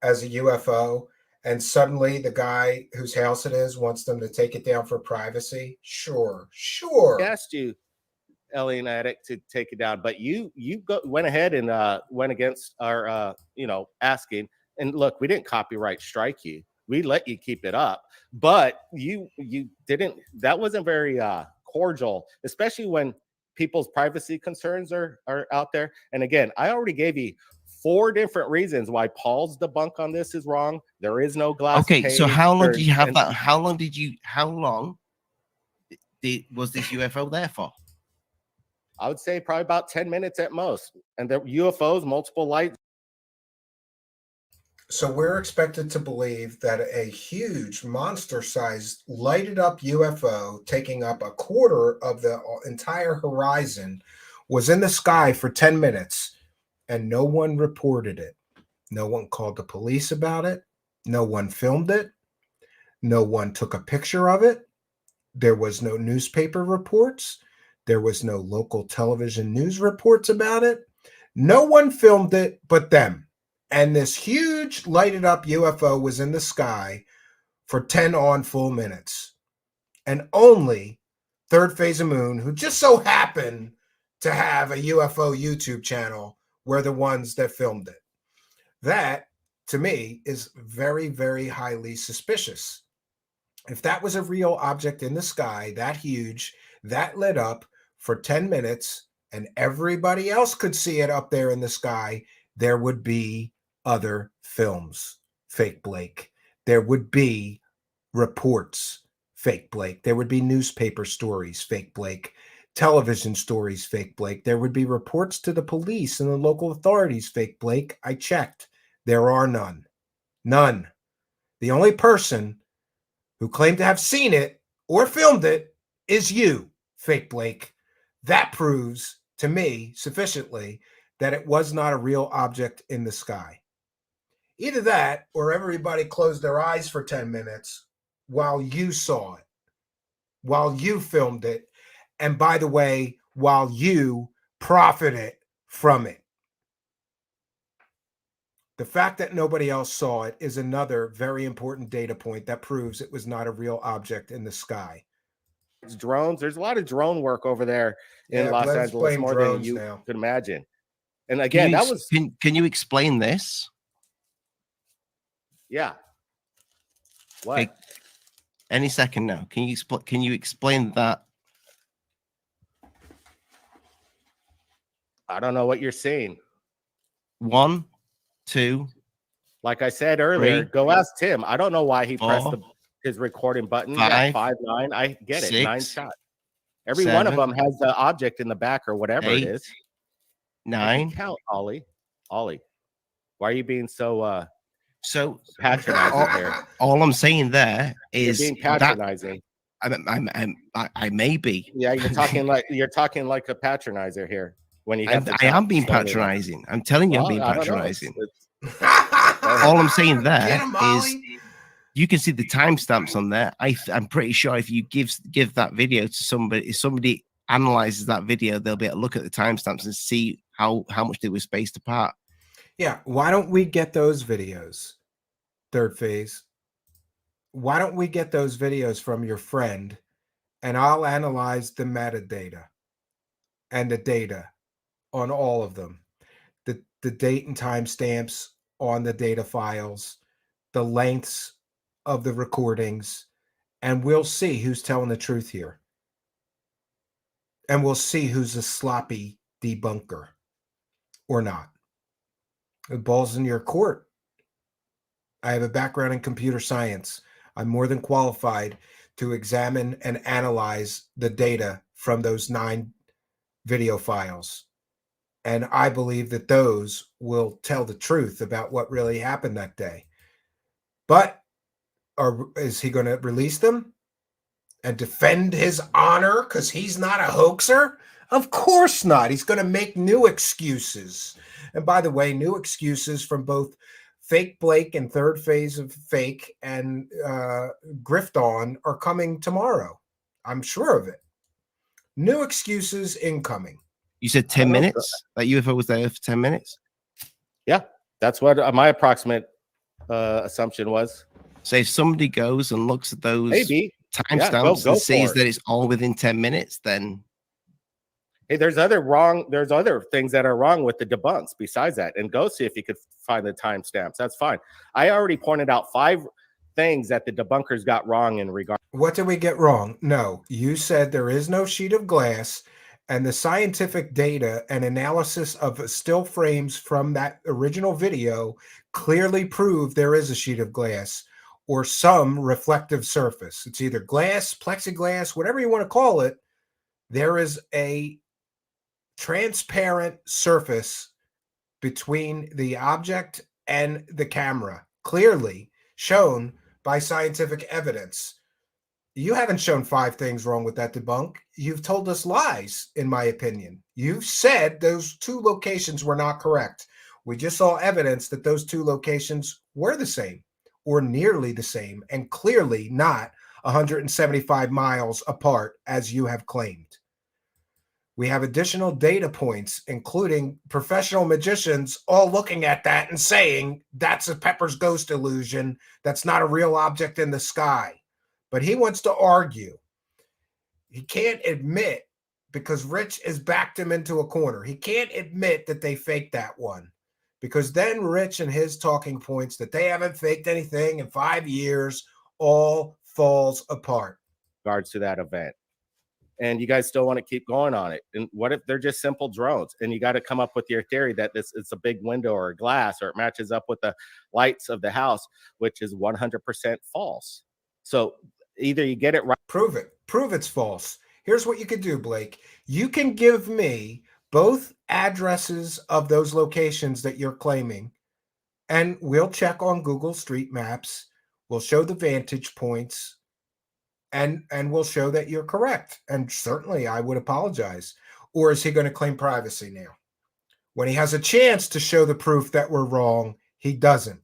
S5: as a UFO, and suddenly the guy whose house it is wants them to take it down for privacy? Sure.
S8: I asked you, Alien Addict, to take it down, but you went ahead and went against our asking. And look, we didn't copyright strike you. We let you keep it up, but you didn't. That wasn't very cordial, especially when people's privacy concerns are out there. And again, I already gave you 4 different reasons why Paul's debunk on this is wrong. There is no glass.
S6: Okay, so how long did you have that? How long was this UFO there for?
S8: I would say probably about 10 minutes at most. And the UFOs, multiple lights.
S5: So we're expected to believe that a huge monster-sized lighted up UFO taking up a quarter of the entire horizon was in the sky for 10 minutes and no one reported it. No one called the police about it. No one filmed it. No one took a picture of it. There was no newspaper reports. There was no local television news reports about it. No one filmed it but them. And this huge lighted up UFO was in the sky for 10 on full minutes. And only Third Phase of Moon, who just so happened to have a UFO YouTube channel, were the ones that filmed it. That, to me, is very, very highly suspicious. If that was a real object in the sky, that huge, that lit up for 10 minutes, and everybody else could see it up there in the sky, there would be other films, Fake Blake. There would be reports, Fake Blake. There would be newspaper stories, Fake Blake. Television stories, Fake Blake. There would be reports to the police and the local authorities, Fake Blake. I checked. There are none. None. The only person who claimed to have seen it or filmed it is you, Fake Blake. That proves to me sufficiently that it was not a real object in the sky. Either that or everybody closed their eyes for 10 minutes while you saw it, while you filmed it, and by the way, while you profited from it. The fact that nobody else saw it is another very important data point that proves it was not a real object in the sky.
S8: It's drones. There's a lot of drone work over there in Los Angeles, more than you could imagine. And again, that was.
S6: Can you explain this?
S8: Yeah. What?
S6: Okay. Any second now. Can you explain that?
S8: I don't know what you're saying.
S6: 1, 2.
S8: Like I said earlier,
S6: 3,
S8: go ask Tim. I don't know why he
S6: 4,
S8: pressed his recording button.
S6: 5,
S8: 5, 9. I get
S6: 6,
S8: it. 9 shots. Every
S6: 7,
S8: one of them has the object in the back or whatever
S6: 8,
S8: it is.
S6: 9.
S8: Count, Ollie. Why are you being so
S6: so
S8: patronizing here?
S6: All I'm saying there is
S8: you're being patronizing.
S6: I may be.
S8: Yeah, you're talking like a patronizer here. When you have
S6: I am being patronizing. I'm telling you, I'm being patronizing. All I'm saying there is you can see the timestamps on there. I'm pretty sure if you give that video to somebody, if somebody analyzes that video, they'll be able to look at the timestamps and see how much they were spaced apart.
S5: Yeah, why don't we get those videos, Third Phase? Why don't we get those videos from your friend, and I'll analyze the metadata and the data on all of them, the date and time stamps on the data files, the lengths of the recordings, and we'll see who's telling the truth here. And we'll see who's a sloppy debunker or not. The ball's in your court. I have a background in computer science. I'm more than qualified to examine and analyze the data from those 9 video files. And I believe that those will tell the truth about what really happened that day. But is he going to release them and defend his honor because he's not a hoaxer? Of course not. He's going to make new excuses. And by the way, new excuses from both Fake Blake and Third Phase of Fake and Grift are coming tomorrow. I'm sure of it. New excuses incoming.
S6: You said 10 minutes? That UFO was there for 10 minutes?
S8: Yeah, that's what my approximate assumption was.
S6: So if somebody goes and looks at those timestamps and sees that it's all within 10 minutes, then
S8: hey, there's other things that are wrong with the debunks besides that. And go see if you could find the timestamps. That's fine. I already pointed out 5 things that the debunkers got wrong in regard.
S5: What did we get wrong? No, you said there is no sheet of glass, and the scientific data and analysis of still frames from that original video clearly prove there is a sheet of glass or some reflective surface. It's either glass, plexiglass, whatever you want to call it. There is a transparent surface between the object and the camera, clearly shown by scientific evidence. You haven't shown 5 things wrong with that debunk. You've told us lies, in my opinion. You've said those 2 locations were not correct. We just saw evidence that those 2 locations were the same or nearly the same and clearly not 175 miles apart as you have claimed. We have additional data points, including professional magicians all looking at that and saying that's a Pepper's ghost illusion. That's not a real object in the sky. But he wants to argue. He can't admit, because Rich has backed him into a corner. He can't admit that they faked that one, because then Rich and his talking points that they haven't faked anything in 5 years all falls apart.
S8: Regards to that event. And you guys still want to keep going on it. And what if they're just simple drones? And you got to come up with your theory that it's a big window or a glass, or it matches up with the lights of the house, which is 100% false. So either you get it right.
S5: Prove it. Prove it's false. Here's what you could do, Blake. You can give me both addresses of those locations that you're claiming, and we'll check on Google Street Maps. We'll show the vantage points, and we'll show that you're correct. And certainly I would apologize. Or is he going to claim privacy now? When he has a chance to show the proof that we're wrong, he doesn't.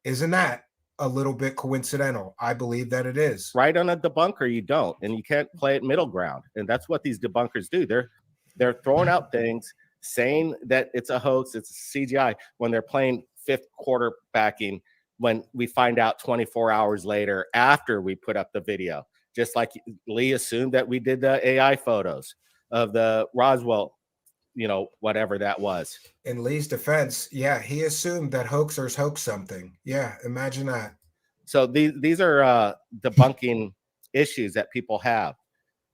S5: Isn't that a little bit coincidental? I believe that it is.
S8: Right on a debunker, you don't, and you can't play at middle ground. And that's what these debunkers do. They're throwing out things, saying that it's a hoax, it's CGI, when they're playing 5th quarter backing, when we find out 24 hours later after we put up the video. Just like Lee assumed that we did the AI photos of the Roswell, whatever that was.
S5: In Lee's defense, yeah, he assumed that hoaxers hoax something. Yeah, imagine that.
S8: So these are debunking issues that people have.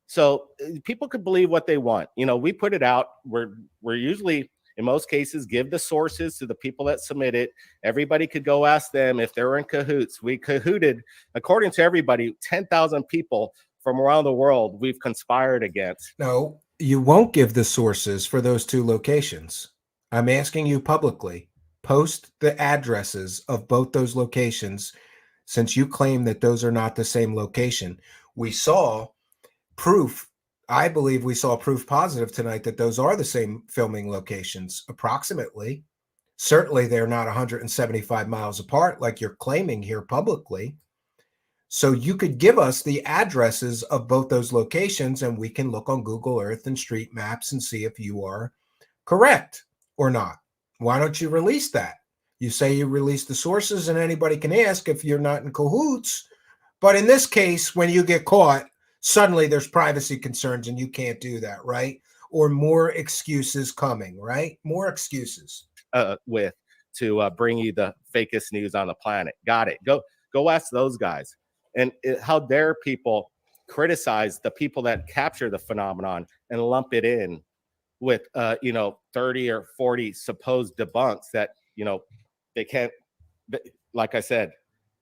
S8: So people could believe what they want. We put it out. We're usually, in most cases, give the sources to the people that submit it. Everybody could go ask them if they were in cahoots. We cahooted, according to everybody, 10,000 people from around the world we've conspired against.
S5: No, you won't give the sources for those 2 locations. I'm asking you publicly, post the addresses of both those locations, since you claim that those are not the same location. We saw proof. I believe we saw proof positive tonight that those are the same filming locations, approximately. Certainly, they're not 175 miles apart like you're claiming here publicly. So you could give us the addresses of both those locations, and we can look on Google Earth and Street Maps and see if you are correct or not. Why don't you release that? You say you release the sources, and anybody can ask if you're not in cahoots. But in this case, when you get caught, suddenly there's privacy concerns and you can't do that, right? Or more excuses coming, right? More excuses.
S8: To bring you the fakest news on the planet. Got it. Go ask those guys. And how dare people criticize the people that capture the phenomenon and lump it in with 30 or 40 supposed debunks that they can't. Like I said,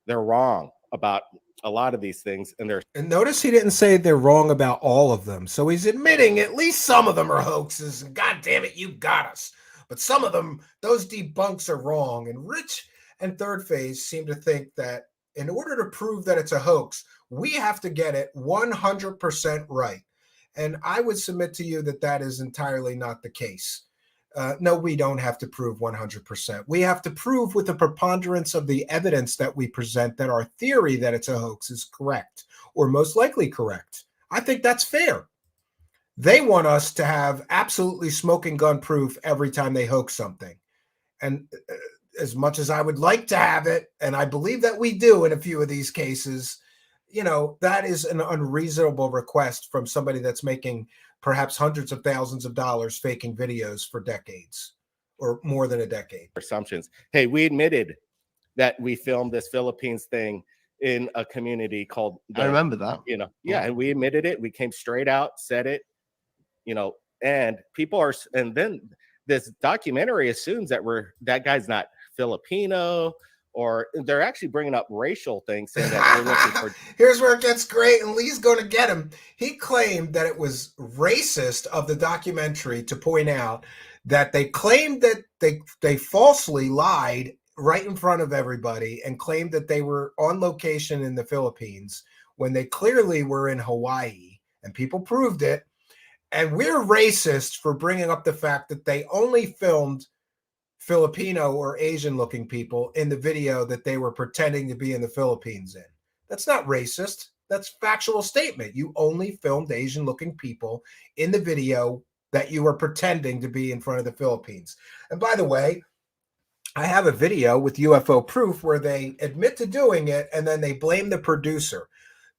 S8: they're wrong about a lot of these things, and
S5: notice he didn't say they're wrong about all of them. So he's admitting at least some of them are hoaxes, and God damn it, you got us. But some of them, those debunks are wrong. And Rich and Third Phase seem to think that in order to prove that it's a hoax, we have to get it 100% right. And I would submit to you that that is entirely not the case. No, we don't have to prove 100%. We have to prove with the preponderance of the evidence that we present that our theory that it's a hoax is correct, or most likely correct. I think that's fair. They want us to have absolutely smoking gun proof every time they hoax something. And as much as I would like to have it, and I believe that we do in a few of these cases, that is an unreasonable request from somebody that's making perhaps hundreds of thousands of dollars faking videos for decades or more than a decade.
S8: Assumptions. Hey, we admitted that we filmed this Philippines thing in a community called
S6: I remember that.
S8: And we admitted it. We came straight out, said it, and people are, and then this documentary assumes that guy's not Filipino, or they're actually bringing up racial things, saying that we're looking for.
S5: Here's where it gets great, and Lee's going to get him. He claimed that it was racist of the documentary to point out that they claimed that they falsely lied right in front of everybody and claimed that they were on location in the Philippines when they clearly were in Hawaii, and people proved it. And we're racist for bringing up the fact that they only filmed Filipino or Asian looking people in the video that they were pretending to be in the Philippines in. That's not racist. That's factual statement. You only filmed Asian looking people in the video that you were pretending to be in front of the Philippines. And by the way, I have a video with UFO proof where they admit to doing it and then they blame the producer.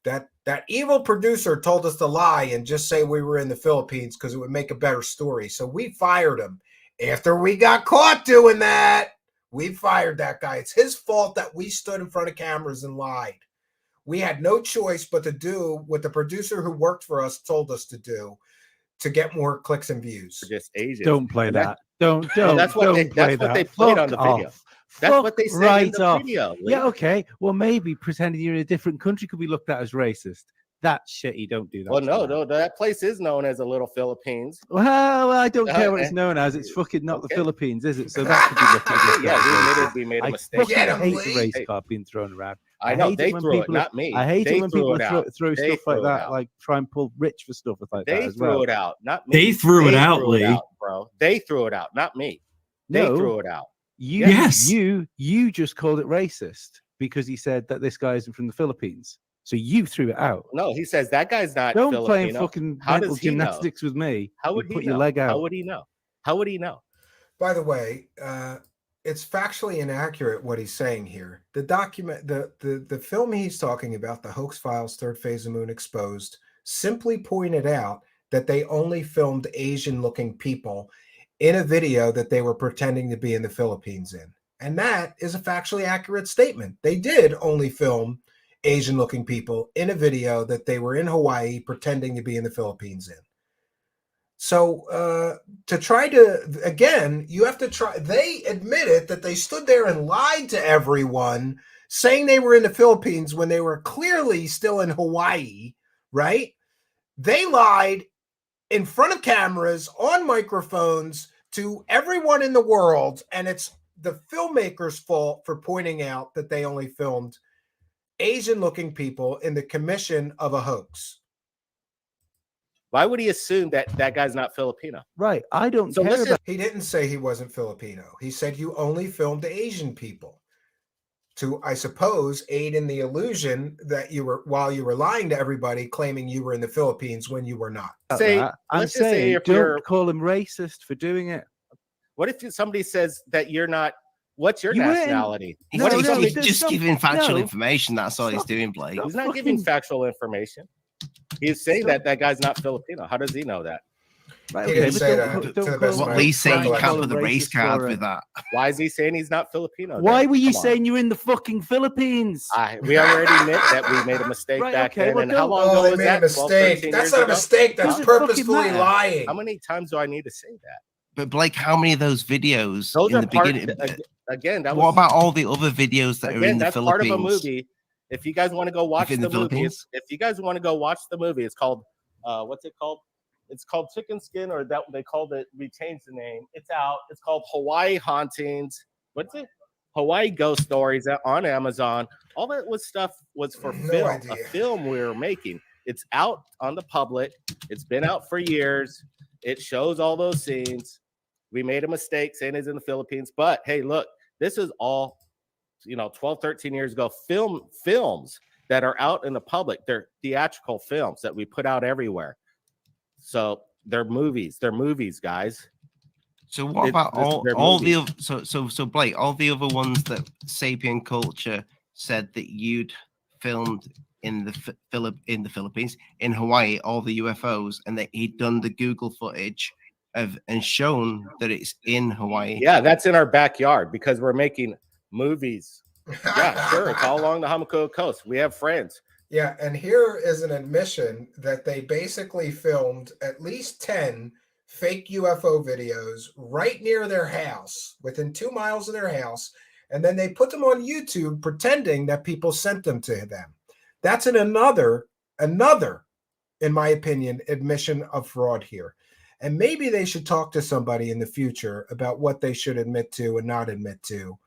S5: That evil producer told us to lie and just say we were in the Philippines because it would make a better story. So we fired him. After we got caught doing that, we fired that guy. It's his fault that we stood in front of cameras and lied. We had no choice but to do what the producer who worked for us told us to do to get more clicks and views.
S8: Just Asian.
S7: Don't play that. Don't.
S8: That's what they played on the video. That's what they said in the video.
S7: Yeah, okay. Well, maybe pretending you're in a different country could be looked at as racist. That's shitty. Don't do that.
S8: Well, no, that place is known as a little Philippines.
S7: Well, I don't care what it's known as. It's fucking not the Philippines, is it? So that could be looked at.
S8: Yeah, we made a mistake.
S7: I hate the race card being thrown around.
S8: I know they threw it, not me.
S7: I hate it when people throw stuff like that, like try and pull Rich for stuff like that.
S8: They threw it out, not me.
S3: They threw it out, Lee.
S8: Bro. They threw it out, not me. They threw it out.
S7: You just called it racist because he said that this guy isn't from the Philippines. So you threw it out.
S8: No, he says that guy's not
S7: Don't
S8: Filipino.
S7: play fucking mental gymnastics with me.
S8: How would he
S7: put
S8: know?
S7: Your leg out?
S8: How would he know? How would he know?
S5: By the way, it's factually inaccurate what he's saying here. The document, the film he's talking about, the Hoax Files, Third Phase of Moon Exposed, simply pointed out that they only filmed Asian-looking people in a video that they were pretending to be in the Philippines in. And that is a factually accurate statement. They did only film Asian-looking people in a video that they were in Hawaii pretending to be in the Philippines in. So to try to, again, you have to try. They admitted that they stood there and lied to everyone, saying they were in the Philippines when they were clearly still in Hawaii, right? They lied in front of cameras, on microphones, to everyone in the world, and it's the filmmaker's fault for pointing out that they only filmed Asian-looking people in the commission of a hoax.
S8: Why would he assume that that guy's not Filipino?
S7: Right. I don't care about.
S5: He didn't say he wasn't Filipino. He said you only filmed Asian people to, I suppose, aid in the illusion that you were, while you were lying to everybody, claiming you were in the Philippines when you were not.
S7: I'm saying don't call him racist for doing it.
S8: What if somebody says that you're not? What's your nationality?
S6: He's just giving factual information. That's all he's doing, Blake.
S8: He's not giving factual information. He's saying that guy's not Filipino. How does he know that?
S5: Right, he didn't say that.
S6: What Lee's saying, you can't put the race card with that.
S8: Why is he saying he's not Filipino?
S7: Why were you saying you're in the fucking Philippines?
S8: We already admit that we made a mistake back then. And how long ago was that?
S5: Mistake. That's not a mistake. That's purposefully lying.
S8: How many times do I need to say that?
S6: But Blake, how many of those videos
S8: those
S6: in
S8: are
S6: the beginning?
S8: Again,
S6: what about all the other videos that are in the Philippines?
S8: Part of a movie. If you guys want to go watch the movie, if you guys want to go watch the movie, it's called what's it called? It's called Chicken Skin, or that they called it. We changed the name. It's out. It's called Hawaii Hauntings. What's it? Hawaii Ghost Stories on Amazon. All that stuff was for film. A film we were making. It's out on the public. It's been out for years. It shows all those scenes. We made a mistake saying it's in the Philippines, but hey, look, this is all 12, 13 years ago. Films that are out in the public. They're theatrical films that we put out everywhere. So they're movies. They're movies, guys.
S6: So what about all the other? So Blake, all the other ones that Sapien Culture said that you'd filmed in the Philippines, in Hawaii, all the UFOs, and that he'd done the Google footage and shown that it's in Hawaii.
S8: Yeah, that's in our backyard because we're making movies. Yeah, sure. It's all along the Hamakua coast. We have friends.
S5: Yeah, and here is an admission that they basically filmed at least 10 fake UFO videos right near their house, within 2 miles of their house, and then they put them on YouTube pretending that people sent them to them. That's another, in my opinion, admission of fraud here. And maybe they should talk to somebody in the future about what they should admit to and not admit to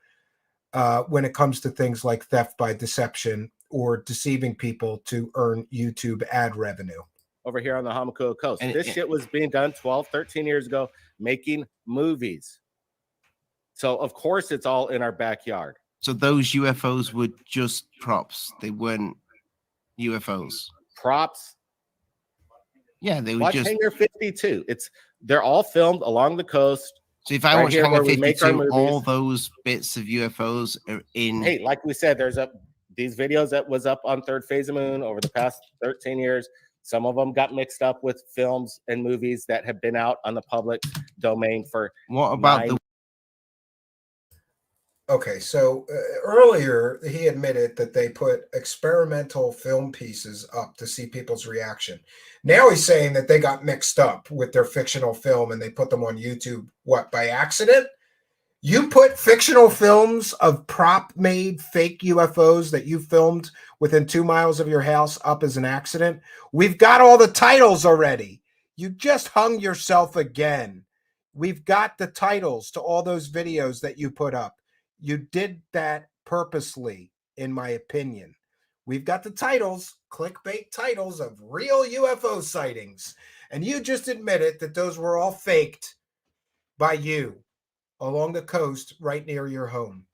S5: when it comes to things like theft by deception or deceiving people to earn YouTube ad revenue.
S8: Over here on the Hamakua coast. And this shit was being done 12, 13 years ago, making movies. So, of course, it's all in our backyard.
S6: So those UFOs were just props. They weren't UFOs.
S8: Props?
S6: Yeah, they were
S8: watch
S6: just...
S8: Hangar 52. They're all filmed along the coast.
S6: So if I watch Hangar 52, all those bits of UFOs are in...
S8: Hey, like we said, there's these videos that was up on Third Phase of Moon over the past 13 years. Some of them got mixed up with films and movies that have been out on the public domain for...
S6: What about the...
S5: Okay, so earlier he admitted that they put experimental film pieces up to see people's reaction. Now he's saying that they got mixed up with their fictional film and they put them on YouTube, what, by accident? You put fictional films of prop-made fake UFOs that you filmed within 2 miles of your house up as an accident? We've got all the titles already. You just hung yourself again. We've got the titles to all those videos that you put up. You did that purposely, in my opinion. We've got the titles, clickbait titles of real UFO sightings. And you just admitted that those were all faked by you along the coast right near your home.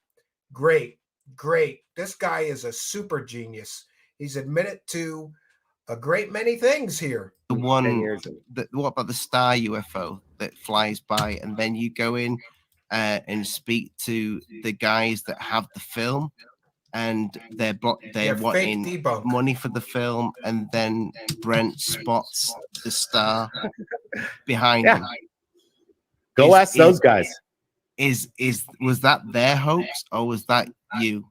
S5: Great, great. This guy is a super genius. He's admitted to a great many things here.
S6: The one, what about the star UFO that flies by and then you go in and speak to the guys that have the film and they're wanting money for the film, and then Brent spots the star behind him.
S8: Go ask those guys.
S6: Was that their hoax or was that you?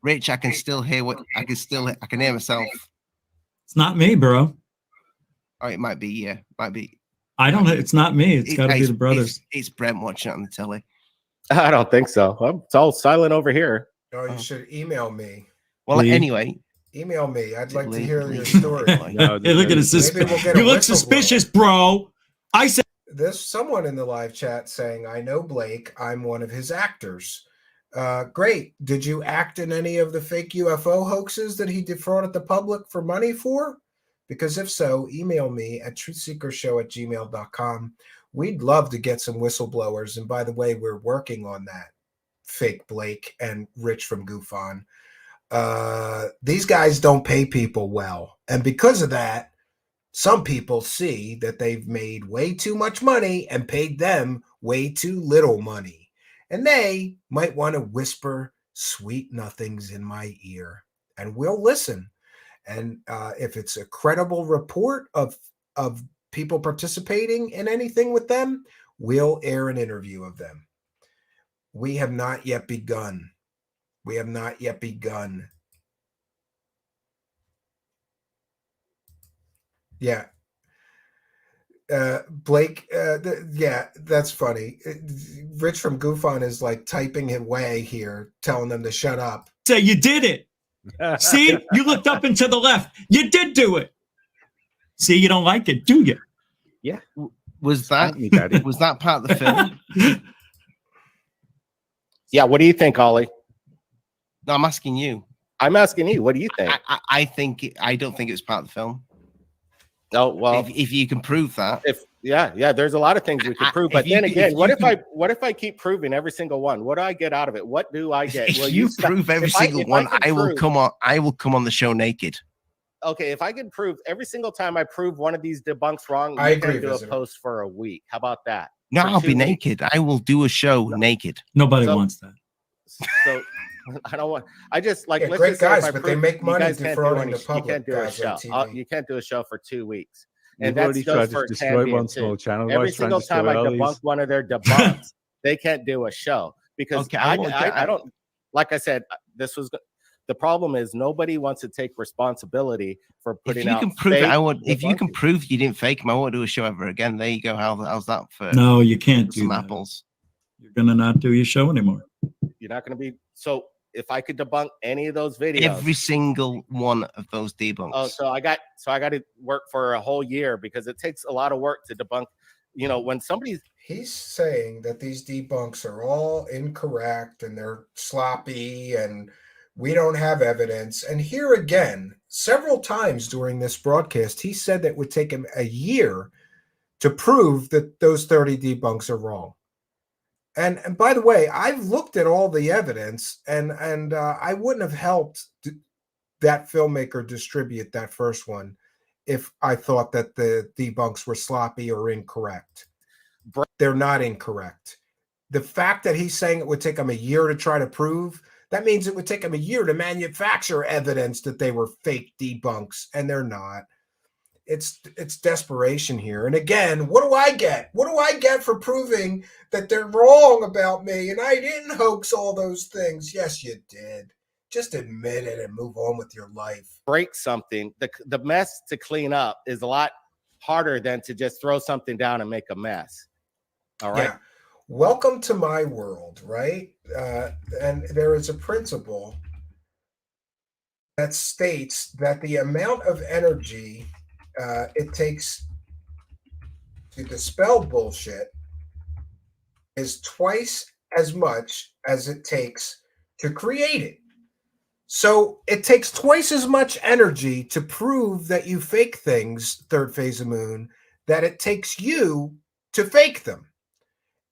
S6: Rich, I can still hear I can hear myself.
S3: It's not me, bro.
S6: Oh, it might be, yeah. Might be.
S3: I don't know. It's not me. It's got to be the brothers.
S6: It's Brent watching it on the telly.
S8: I don't think so. It's all silent over here.
S5: Oh, you should email me.
S6: Well, anyway.
S5: Email me. I'd like to hear your story.
S3: No, hey, look at his suspicious. You look suspicious, bro. I said.
S5: There's someone in the live chat saying, I know Blake. I'm one of his actors. Great. Did you act in any of the fake UFO hoaxes that he defrauded the public for money for? Because if so, email me at truthseekershow@gmail.com. We'd love to get some whistleblowers. And by the way, we're working on that. Fake Blake and Rich from Goofon. These guys don't pay people well. And because of that, some people see that they've made way too much money and paid them way too little money. And they might want to whisper sweet nothings in my ear. And we'll listen. And if it's a credible report of people participating in anything with them, we'll air an interview of them. We have not yet begun. We have not yet begun. Yeah. Blake, yeah, that's funny. Rich from Goofon is like typing away here, telling them to shut up.
S3: So you did it. See, you looked up and to the left. You did do it. See, you don't like it, do you?
S8: Yeah.
S6: Was that part of the film?
S8: Yeah. What do you think, Ollie?
S6: No, I'm asking you.
S8: I'm asking you. What do you think?
S6: I don't think it was part of the film.
S8: Oh, well,
S6: if you can prove that.
S8: Yeah, there's a lot of things we could prove. But then again, what if I keep proving every single one? What do I get out of it? What do I get?
S6: If you prove every single one, I will come on the show naked.
S8: Okay, if I can prove every single time I prove one of these debunks wrong,
S5: I agree.
S8: Do a post for a week. How about that?
S6: No, I'll be naked. I will do a show naked.
S3: Nobody wants that.
S8: So I don't want. I just like let's
S5: great
S8: just
S5: guys,
S8: say
S5: but they make money defrauding the public.
S8: You can't do a show. You can't do a show for 2 weeks. And
S7: You've
S8: that's
S7: already
S8: just
S7: tried
S8: for
S7: to destroy one
S8: too.
S7: small channel.
S8: Every single time I debunk one of their debunks, they can't do a show because I don't. Like I said, this was the problem. Is nobody wants to take responsibility for putting out.
S6: If you can prove you didn't fake them, I won't do a show ever again. There you go. How's that for?
S3: No, you can't do
S6: some
S3: that.
S6: apples.
S3: You're gonna not do your show anymore.
S8: You're not gonna be so. If I could debunk any of those videos,
S6: every single one of those debunks.
S8: Oh, so I got to work for a whole year because it takes a lot of work to debunk. You know, when
S5: he's saying that these debunks are all incorrect and they're sloppy and We don't have evidence. And here again, several times during this broadcast, he said that it would take him a year to prove that those 30 debunks are wrong. And by the way, I've looked at all the evidence, and I wouldn't have helped that filmmaker distribute that first one if I thought that the debunks were sloppy or incorrect. They're not incorrect. The fact that he's saying it would take him a year to try to prove, that means it would take him a year to manufacture evidence that they were fake debunks, and they're not. It's desperation here. And again, what do I get? What do I get for proving that they're wrong about me and I didn't hoax all those things? Yes, you did. Just admit it and move on with your life.
S8: Break something. The mess to clean up is a lot harder than to just throw something down and make a mess. All right.
S5: Yeah. Welcome to my world, right? And there is a principle that states that the amount of energy it takes to dispel bullshit is twice as much as it takes to create it. So it takes twice as much energy to prove that you fake things, third phase of moon, that it takes you to fake them.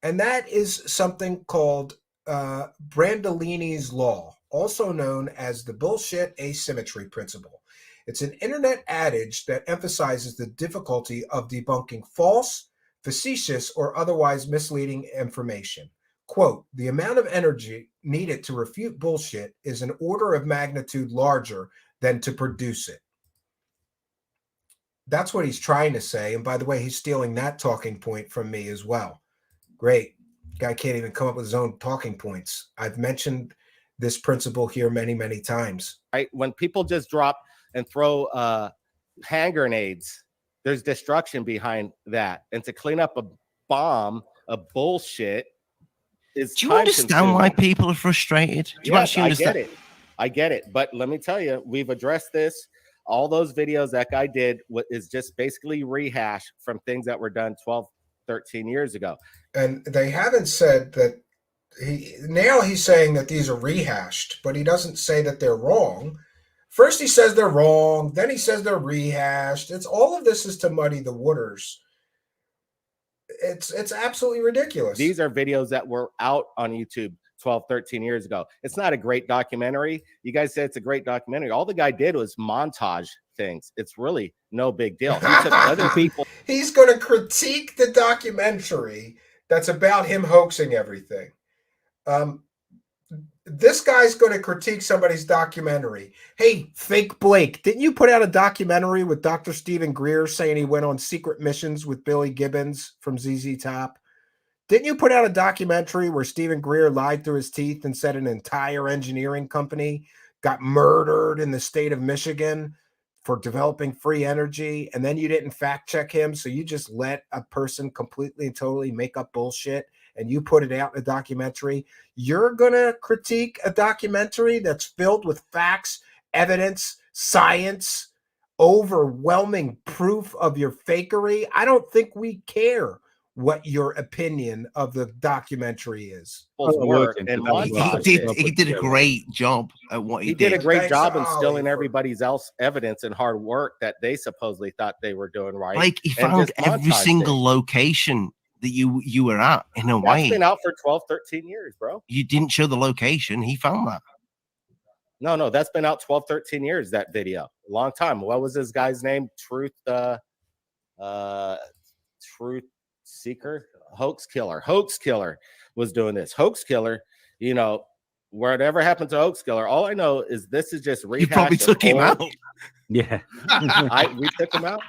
S5: And that is something called Brandolini's law, also known as the bullshit asymmetry principle. It's an internet adage that emphasizes the difficulty of debunking false, facetious, or otherwise misleading information. Quote, the amount of energy needed to refute bullshit is an order of magnitude larger than to produce it. That's what he's trying to say. And by the way, he's stealing that talking point from me as well. Great. Guy can't even come up with his own talking points. I've mentioned this principle here many, many times.
S8: Right? When people just drop and throw hand grenades, there's destruction behind that. And to clean up a bomb of bullshit is
S6: Do you understand why people are frustrated? Do you actually understand?
S8: I get it. But let me tell you, we've addressed this. All those videos that guy did is just basically rehash from things that were done 12, 13 years ago.
S5: And they haven't said that he's saying that these are rehashed, but he doesn't say that they're wrong. First he says they're wrong, then he says they're rehashed. It's all of this is to muddy the waters. It's absolutely ridiculous.
S8: These are videos that were out on YouTube 12, 13 years ago. It's not a great documentary. You guys said it's a great documentary. All the guy did was montage things. It's really no big deal. He took other people.
S5: He's going to critique the documentary that's about him hoaxing everything. This guy's going to critique somebody's documentary. Hey, fake Blake, didn't you put out a documentary with Dr. Stephen Greer saying he went on secret missions with Billy Gibbons from ZZ Top? Didn't you put out a documentary where Stephen Greer lied through his teeth and said an entire engineering company got murdered in the state of Michigan for developing free energy, and then you didn't fact check him, so you just let a person completely and totally make up bullshit and you put it out in a documentary? You're going to critique a documentary that's filled with facts, evidence, science, overwhelming proof of your fakery? I don't think we care what your opinion of the documentary is.
S6: He did a great job at what he did.
S8: He did a great job in stealing everybody's else evidence and hard work that they supposedly thought they were doing right.
S6: Like he found every single location that you were at in Hawaii.
S8: That's been out for 12, 13 years, bro.
S6: You didn't show the location. He found that.
S8: No, that's been out 12, 13 years, that video. A long time. What was this guy's name? Truthseeker? Hoax Killer was doing this. Hoax Killer, you know, whatever happened to Hoax Killer, all I know is this is just rehash.
S6: You probably took him out.
S7: Yeah.
S8: We took him out.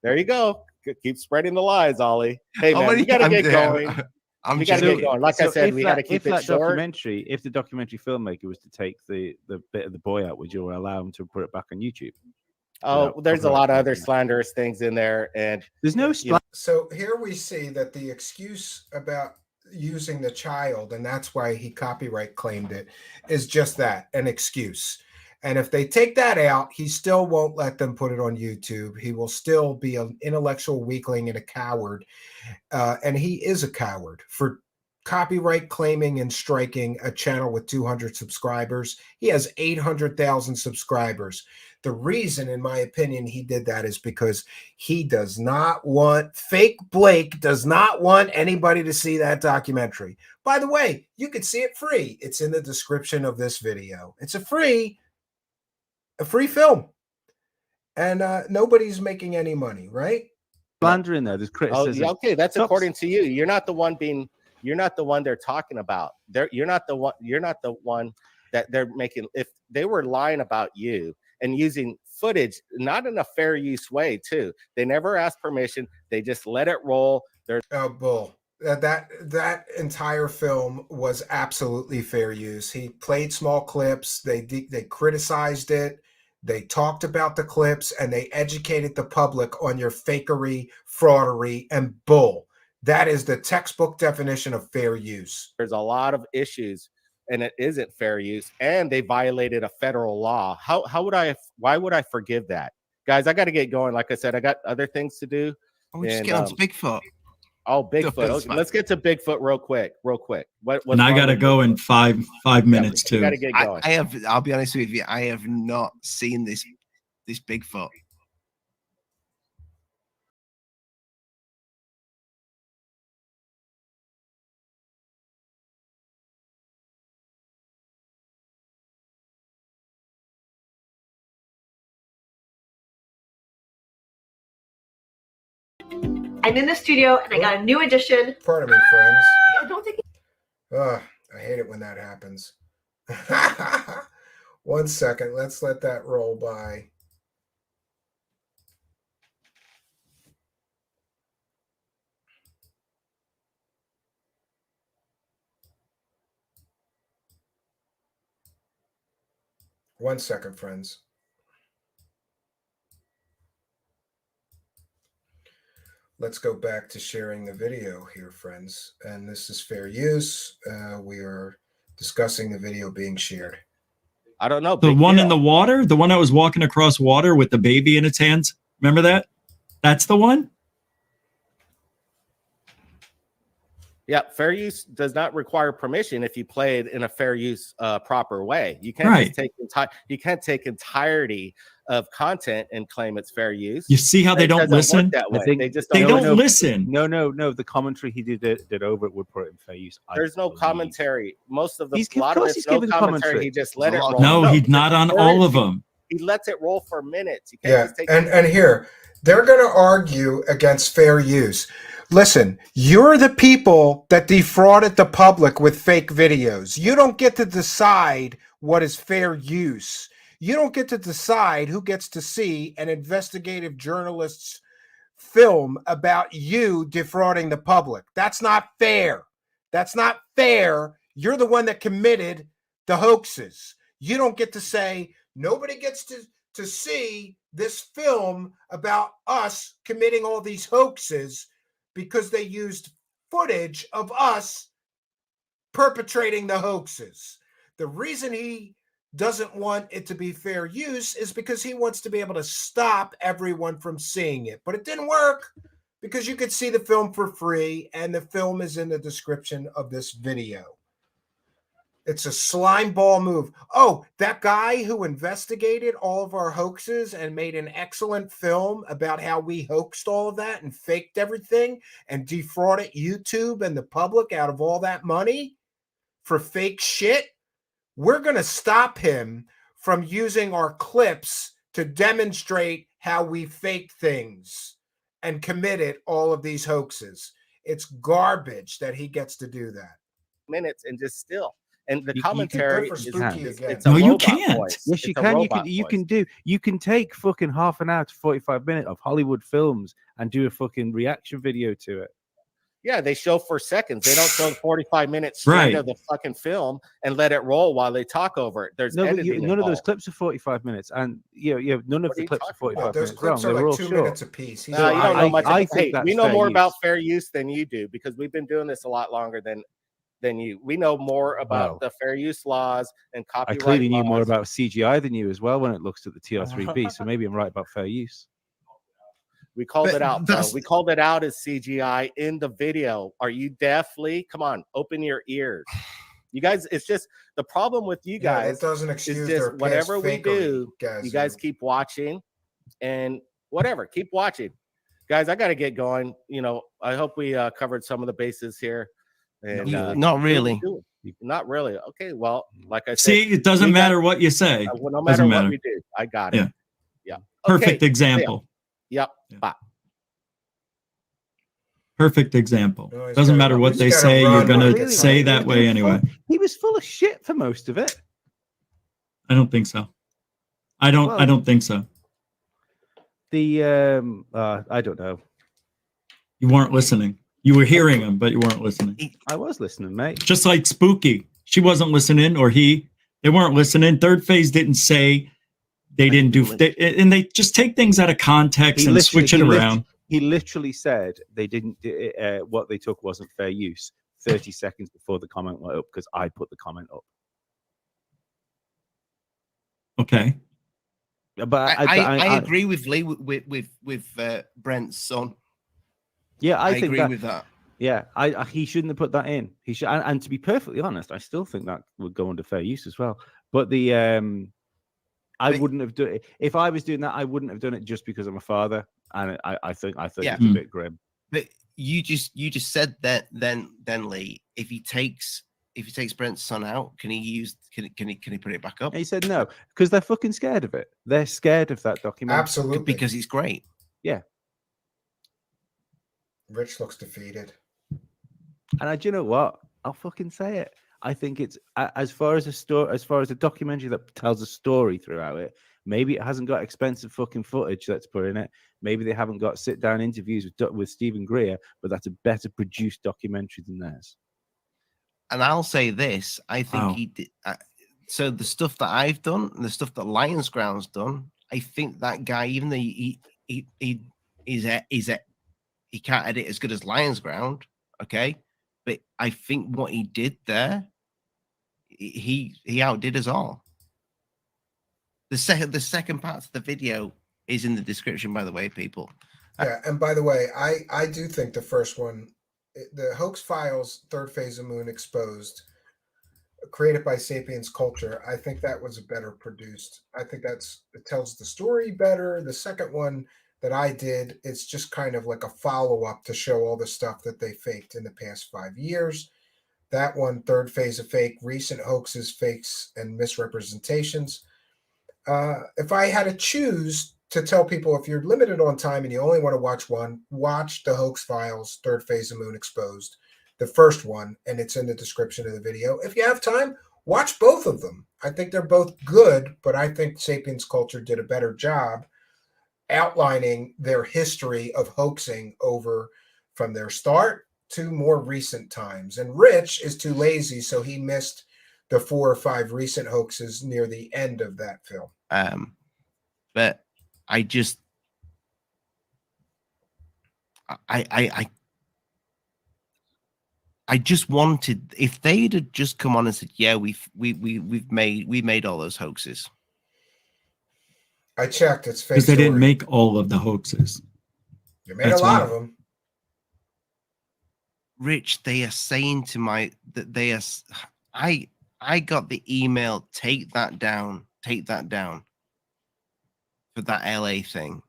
S8: There you go. Keep spreading the lies, Ollie. Hey, man, we got to get going. We got to get going. Like I said, we got to keep it short.
S7: If the documentary filmmaker was to take the bit of the boy out, would you allow him to put it back on YouTube?
S8: Oh, there's a lot of other slanderous things in there, and
S7: there's no
S5: So here we see that the excuse about using the child, and that's why he copyright claimed it, is just that, an excuse. And if they take that out, he still won't let them put it on YouTube. He will still be an intellectual weakling and a coward. And he is a coward for copyright claiming and striking a channel with 200 subscribers. He has 800,000 subscribers. The reason, in my opinion, he did that is because he does not want, fake Blake does not want anybody to see that documentary. By the way, you can see it free. It's in the description of this video. It's a free film. And nobody's making any money, right?
S7: Slander in there. There's criticism.
S8: Oh, yeah, okay, that's according to you. You're not the one they're talking about. You're not the one that they're making. If they were lying about you and using footage, not in a fair use way, too. They never asked permission. They just let it roll.
S5: Oh, bull. That entire film was absolutely fair use. He played small clips. They criticized it. They talked about the clips, and they educated the public on your fakery, fraudery, and bull. That is the textbook definition of fair use.
S8: There's a lot of issues, and it isn't fair use, and they violated a federal law. Why would I forgive that? Guys, I got to get going. Like I said, I got other things to do.
S6: We just get on to Bigfoot.
S8: Oh, Bigfoot. Okay, let's get to Bigfoot real quick.
S3: And I got to go in five minutes too.
S8: Gotta get going.
S6: I'll be honest with you. I have not seen this Bigfoot.
S9: I'm in the studio and I got a new edition.
S5: Pardon me, friends.
S9: I don't think.
S5: I hate it when that happens. 1 second. Let's let that roll by. One second, friends. Let's go back to sharing the video here, friends. And this is fair use. We are discussing the video being shared.
S8: I don't know.
S3: The one in the water? The one that was walking across water with the baby in its hands? Remember that? That's the one?
S8: Yeah, fair use does not require permission if you play it in a fair use proper way. You can't just take entirety of content and claim it's fair use.
S3: You see how they don't listen?
S8: That way. They
S3: don't listen.
S7: No. The commentary he did over it would put it in fair use.
S8: There's no commentary. Most of the lot of it's no commentary. He just let it roll.
S3: No, he's not on all of them.
S8: He lets it roll for minutes. You
S5: Yeah,
S8: can't just take
S5: and here they're going to argue against fair use. Listen, you're the people that defrauded the public with fake videos. You don't get to decide what is fair use. You don't get to decide who gets to see an investigative journalist's film about you defrauding the public. That's not fair. That's not fair. You're the one that committed the hoaxes. You don't get to say, nobody gets to see this film about us committing all these hoaxes because they used footage of us perpetrating the hoaxes. The reason he doesn't want it to be fair use is because he wants to be able to stop everyone from seeing it. But it didn't work because you could see the film for free, and the film is in the description of this video. It's a slime ball move. Oh, that guy who investigated all of our hoaxes and made an excellent film about how we hoaxed all of that and faked everything and defrauded YouTube and the public out of all that money for fake shit. We're going to stop him from using our clips to demonstrate how we faked things and committed all of these hoaxes. It's garbage that he gets to do that.
S8: Minutes and just still. And the commentary it's
S3: no, you can't.
S8: Voice.
S7: Yes, you can. You can take fucking half an hour to 45 minutes of Hollywood films and do a fucking reaction video to it.
S8: Yeah, they show for seconds. They don't show the 45 minutes straight of the fucking film and let it roll while they talk over it. There's editing
S7: none of those clips are 45 minutes, and none of the clips are 45
S5: those
S7: minutes.
S5: Clips are like 2 minutes apiece.
S8: You don't know much. We know more about fair use than you do because we've been doing this a lot longer than you. We know more about the fair use laws and copyright.
S7: I clearly knew more about CGI than you as well when it looks at the TR3B. So maybe I'm right about fair use.
S8: We called it out, bro. We called it out as CGI in the video. Are you deaf, Lee? Come on, open your ears. You guys, it's just the problem with you guys.
S5: It doesn't excuse
S8: is
S5: their
S8: just whatever we do,
S5: guys,
S8: you guys keep watching and whatever, keep watching. Guys, I got to get going. You know, I hope we covered some of the bases here. And
S6: not really.
S8: Not really. Okay, well, like I said.
S3: See, it doesn't matter what you say.
S8: Well, no matter what we do, I got it. Yeah.
S3: Perfect example.
S8: Yep. Bye.
S3: Perfect example. Doesn't matter what they say, you're going to say that way anyway.
S7: He was full of shit for most of it.
S3: I don't think so. I don't think so.
S7: The I don't know.
S3: You weren't listening. You were hearing him, but you weren't listening.
S7: I was listening, mate.
S3: Just like Spooky. She wasn't listening, or they weren't listening. Third Phase didn't say they didn't do, and they just take things out of context and switch it around.
S7: He literally said they didn't. What they took wasn't fair use. 30 seconds before the comment went up, because I put the comment up.
S3: Okay,
S6: but I agree with Lee with Brent's son.
S7: Yeah, I think
S6: agree with that.
S7: Yeah, he shouldn't have put that in. He should, and to be perfectly honest, I still think that would go under fair use as well. But I wouldn't have done it if I was doing that. I wouldn't have done it just because I'm a father, and I think it's a bit grim.
S6: But you just said that then Lee, if he takes Brent's son out, can he put it back up?
S7: He said no, because they're fucking scared of it. They're scared of that documentary.
S5: Absolutely,
S6: because it's great.
S7: Yeah.
S5: Rich looks defeated.
S7: And do you know what? I'll fucking say it. I think it's as far as a documentary that tells a story throughout it. Maybe it hasn't got expensive fucking footage that's put in it. Maybe they haven't got sit-down interviews with Stephen Greer, but that's a better produced documentary than theirs.
S6: And I'll say this: I think he did. So the stuff that I've done, and the stuff that Lions Ground's done, I think that guy, even though he can't edit as good as Lions Ground, okay, but I think what he did there, he outdid us all. The second part of the video is in the description, by the way, people.
S5: Yeah, and by the way, I do think the first one, the Hoax Files, Third Phase of Moon Exposed, created by Sapiens Culture, I think that was better produced. I think it tells the story better. The second one that I did, it's just kind of like a follow-up to show all the stuff that they faked in the past 5 years. That one, Third Phase of Fake, Recent Hoaxes, Fakes, and Misrepresentations. If I had to choose to tell people, if you're limited on time and you only want to watch one, watch the Hoax Files, Third Phase of Moon Exposed, the first one, and it's in the description of the video. If you have time, watch both of them. I think they're both good, but I think Sapiens Culture did a better job outlining their history of hoaxing over from their start to more recent times. And Rich is too lazy, so he missed the 4 or 5 recent hoaxes near the end of that film.
S6: But I just, I just wanted, if they'd have just come on and said, yeah, we made all those hoaxes.
S5: I checked. It's fake.
S3: Because they didn't make all of the hoaxes.
S5: They made a lot of them.
S6: Rich, they are saying to my that they are. I got the email. Take that down. Take that down. For that LA thing.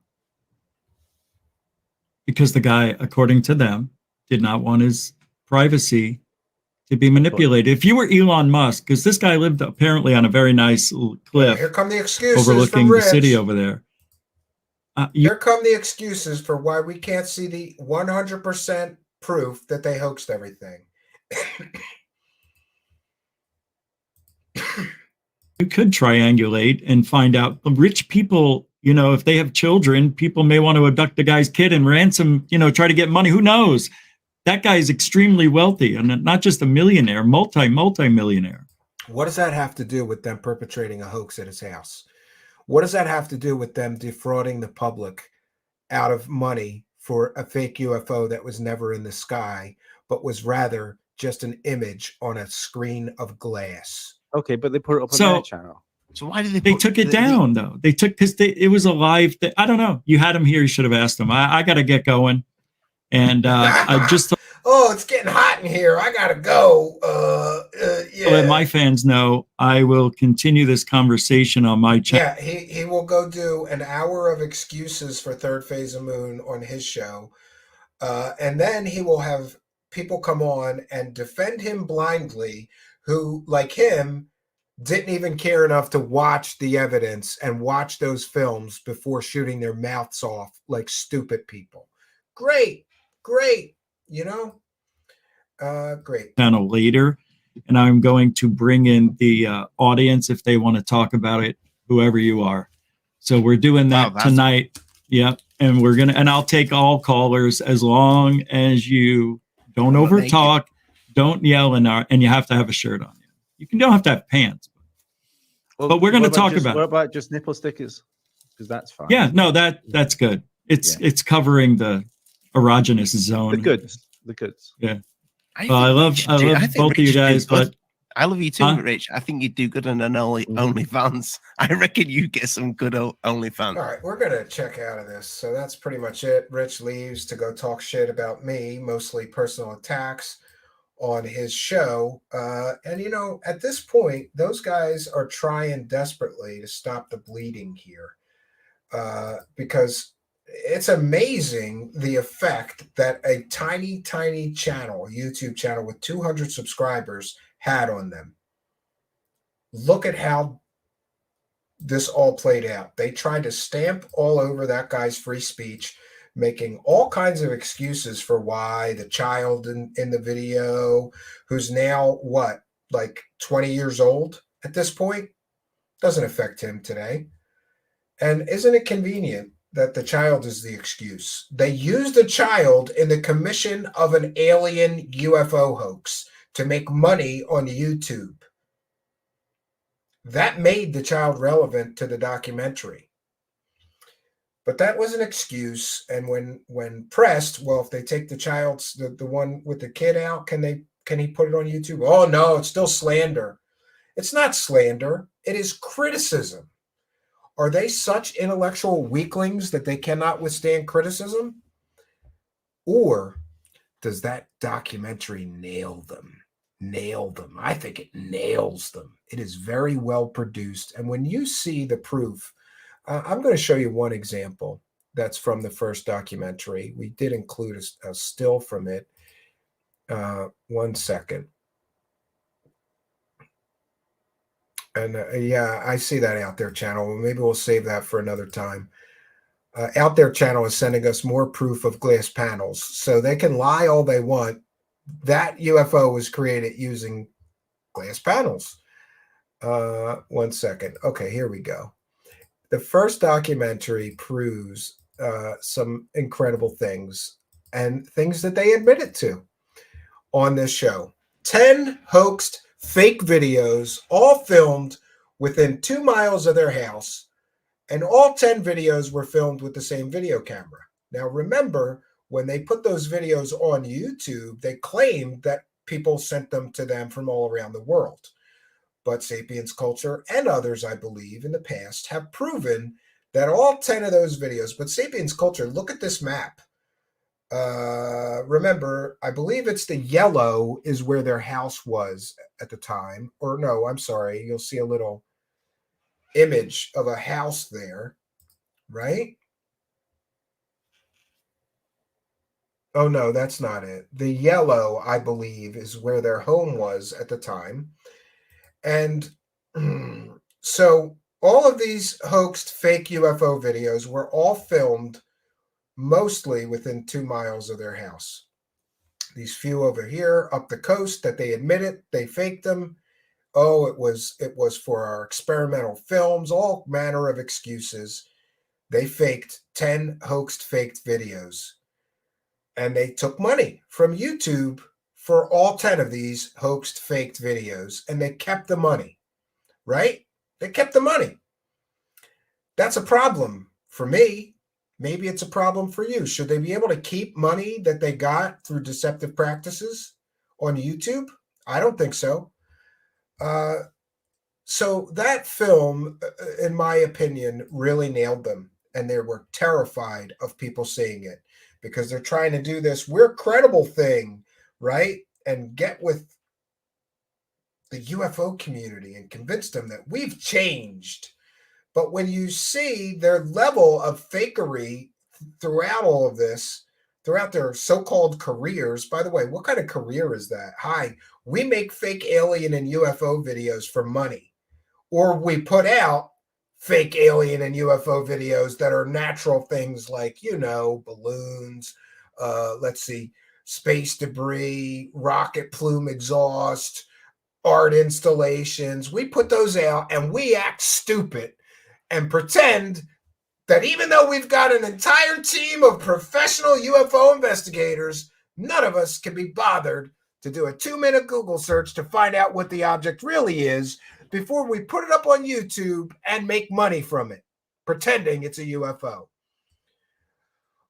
S6: Because
S3: the guy, according to them, did not want his privacy to be manipulated. If you were Elon Musk, because this guy lived apparently on a very nice cliff.
S5: Here come the excuses
S3: overlooking
S5: for
S3: the city over there.
S5: Here come the excuses for why we can't see the 100% proof that they hoaxed everything.
S3: You could triangulate and find out. Rich people, you know, if they have children, people may want to abduct the guy's kid and ransom, you know, try to get money. Who knows? That guy is extremely wealthy and not just a millionaire, multi-millionaire.
S5: What does that have to do with them perpetrating a hoax at his house? What does that have to do with them defrauding the public out of money for a fake UFO that was never in the sky, but was rather just an image on a screen of glass?
S7: Okay, but they put it up on their channel.
S6: So why did
S3: they took it down though? They took, because it was a live thing. I don't know. You had him here. You should have asked him. I got to get going. And I just
S5: oh, it's getting hot in here. I gotta go. Yeah.
S3: let my fans know I will continue this conversation on my channel.
S5: Yeah, he will go do an hour of excuses for Third Phase of Moon on his show. And then he will have people come on and defend him blindly who, like him, didn't even care enough to watch the evidence and watch those films before shooting their mouths off like stupid people. Great, you know? Great.
S3: Channel later, and I'm going to bring in the audience if they want to talk about it, whoever you are. So we're doing that tonight. Yep. And I'll take all callers as long as you don't overtalk, don't yell, and you have to have a shirt on you. You don't have to have pants. But we're going to talk about.
S7: What about just nipple stickers? Because that's fine.
S3: Yeah, no, that's good. It's covering the erogenous zone.
S7: The goods.
S3: Yeah. I love both of you guys, but
S6: I love you too, Rich. I think you do good on an OnlyFans. I reckon you get some good OnlyFans.
S5: All right, we're gonna check out of this. So that's pretty much it. Rich leaves to go talk shit about me, mostly personal attacks on his show. And you know, at this point, those guys are trying desperately to stop the bleeding here, because it's amazing the effect that a tiny channel, YouTube channel with 200 subscribers had on them. Look at how this all played out. They tried to stamp all over that guy's free speech, making all kinds of excuses for why the child in the video, who's now what, like 20 years old at this point, doesn't affect him today. And isn't it convenient that the child is the excuse? They used the child in the commission of an alien UFO hoax to make money on YouTube. That made the child relevant to the documentary. But that was an excuse. And when pressed, well, if they take the child's, the one with the kid out, can he put it on YouTube? Oh no, it's still slander. It's not slander. It is criticism. Are they such intellectual weaklings that they cannot withstand criticism? Or does that documentary nail them? I think it nails them. It is very well produced. And when you see the proof, I'm going to show you one example that's from the first documentary. We did include a still from it. 1 second. And yeah, I see that Out There channel. Maybe we'll save that for another time. Out There channel is sending us more proof of glass panels. So they can lie all they want. That UFO was created using glass panels. 1 second. Okay, here we go. The first documentary proves some incredible things and things that they admitted to on this show. 10 hoaxed fake videos, all filmed within 2 miles of their house, and all 10 videos were filmed with the same video camera. Now, remember, when they put those videos on YouTube, they claimed that people sent them to them from all around the world. But Sapiens Culture and others, I believe, in the past have proven that all 10 of those videos, but Sapiens Culture, look at this map. Remember, I believe it's the yellow is where their house was at the time. Or no, I'm sorry. You'll see a little image of a house there, right? Oh, no, that's not it. The yellow, I believe, is where their home was at the time. And so all of these hoaxed fake UFO videos were all filmed mostly within 2 miles of their house. These few over here up the coast that they admitted they faked them. Oh, it was for our experimental films, all manner of excuses. They faked 10 hoaxed faked videos. And they took money from YouTube for all 10 of these hoaxed faked videos. And they kept the money, right? They kept the money. That's a problem for me. Maybe it's a problem for you. Should they be able to keep money that they got through deceptive practices on YouTube? I don't think so. So that film, in my opinion, really nailed them. And they were terrified of people seeing it because they're trying to do this we're credible thing, right? And get with the UFO community and convince them that we've changed. But when you see their level of fakery throughout all of this, throughout their so-called careers, by the way, what kind of career is that? Hi, we make fake alien and UFO videos for money, or we put out fake alien and UFO videos that are natural things like, balloons, let's see, space debris, rocket plume exhaust, art installations. We put those out and we act stupid and pretend that even though we've got an entire team of professional UFO investigators, none of us can be bothered to do a 2-minute Google search to find out what the object really is before we put it up on YouTube and make money from it, pretending it's a UFO.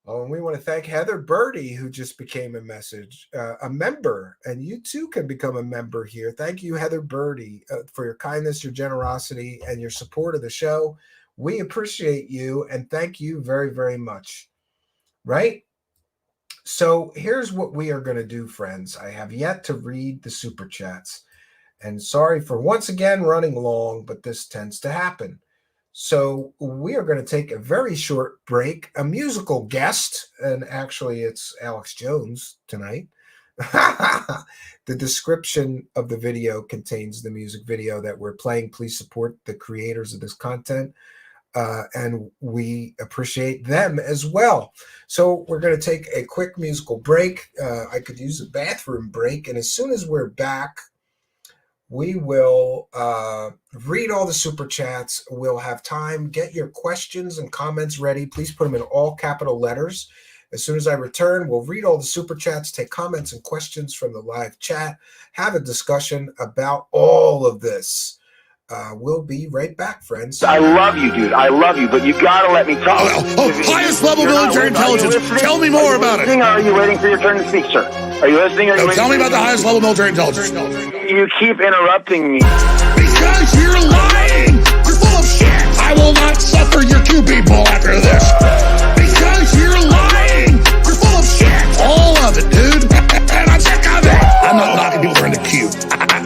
S5: Oh, and we want to thank Heather Birdie, who just became a member, and you too can become a member here. Thank you, Heather Birdie, for your kindness, your generosity, and your support of the show. We appreciate you, and thank you very, very much. Right? So here's what we are going to do, friends. I have yet to read the super chats, and sorry for once again running long, but this tends to happen. So we are going to take a very short break, a musical guest, and actually it's Alex Jones tonight. The description of the video contains the music video that we're playing. Please support the creators of this content, and we appreciate them as well. So we're going to take a quick musical break. I could use a bathroom break, and as soon as we're back, we will read all the super chats. We'll have time. Get your questions and comments ready. Please put them in all capital letters. As soon as I return, we'll read all the super chats, take comments and questions from the live chat, have a discussion about all of this. We'll be right back, friends.
S10: I love you, dude. I love you, but you gotta let me talk.
S1: Highest level military intelligence. Tell me more about it.
S10: Are you waiting for your turn to speak, sir? Are you listening?
S1: Tell me about the highest level military intelligence.
S10: You keep interrupting me.
S1: Because you're lying. You're full of shit. I will not suffer your Q people after this. Because you're lying. You're full of shit. All of it, dude. And I'm sick of it. I'm not knocking people into Q.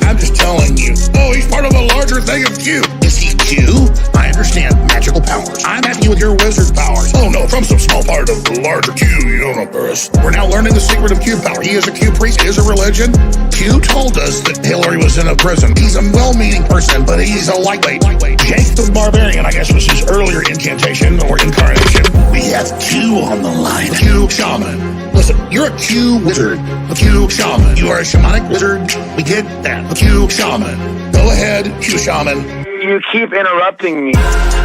S1: I'm just telling you. Oh, he's part of a larger thing of Q. Is he Q? I understand magical powers. I'm asking you with your wizard powers. Oh no, from some small part of the larger Q, you don't know this. We're now learning the secret of Q power. He is a Q priest, is a religion. Q told us that Hillary was in a prison. He's a well-meaning person, but he's a lightweight. Jake the Barbarian, I guess, was his earlier incantation or incarnation. We have Q on the line. Q shaman. Listen, you're a Q wizard. A Q shaman. You are a shamanic wizard. We get that. A Q shaman. Go ahead, Q shaman.
S10: You keep interrupting me.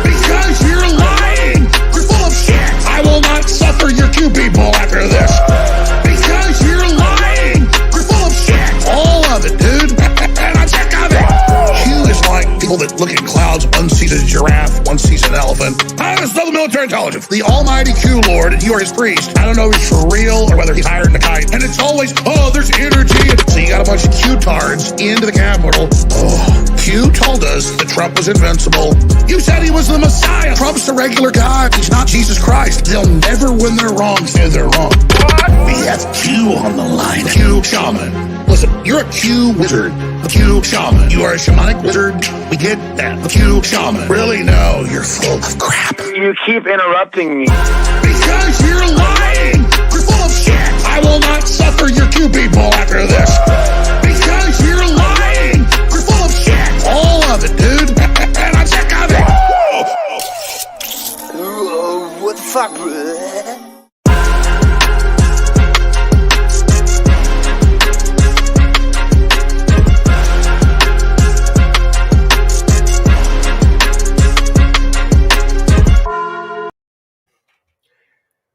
S1: Because you're lying. You're full of shit. I will not suffer your Q people after this. Because you're lying. You're full of shit. All of it, dude. And I'm sick of it. Q is like people that look at clouds. One sees a giraffe, one sees an elephant. Highest level military intelligence. The almighty Q Lord, and you are his priest. I don't know if he's for real or whether he's hired in a kite. And it's always, oh, there's energy. So you got a bunch of Q-tards into the cab portal. Oh, Q told us that Trump was invincible. You said he was the Messiah. Trump's a regular guy. He's not Jesus Christ. They'll never, when they're wrong, say they're wrong. What? We have Q on the line. Q shaman. Listen, you're a Q wizard. A Q shaman. You are a shamanic wizard. We get that. A Q shaman. Really? No, you're full of crap.
S10: You keep interrupting me.
S1: Because you're lying. You're full of shit. I will not suffer your Q people after this. Because you're lying. You're full of shit. All of it, dude. And I'm sick of it.
S11: What the fuck, bro?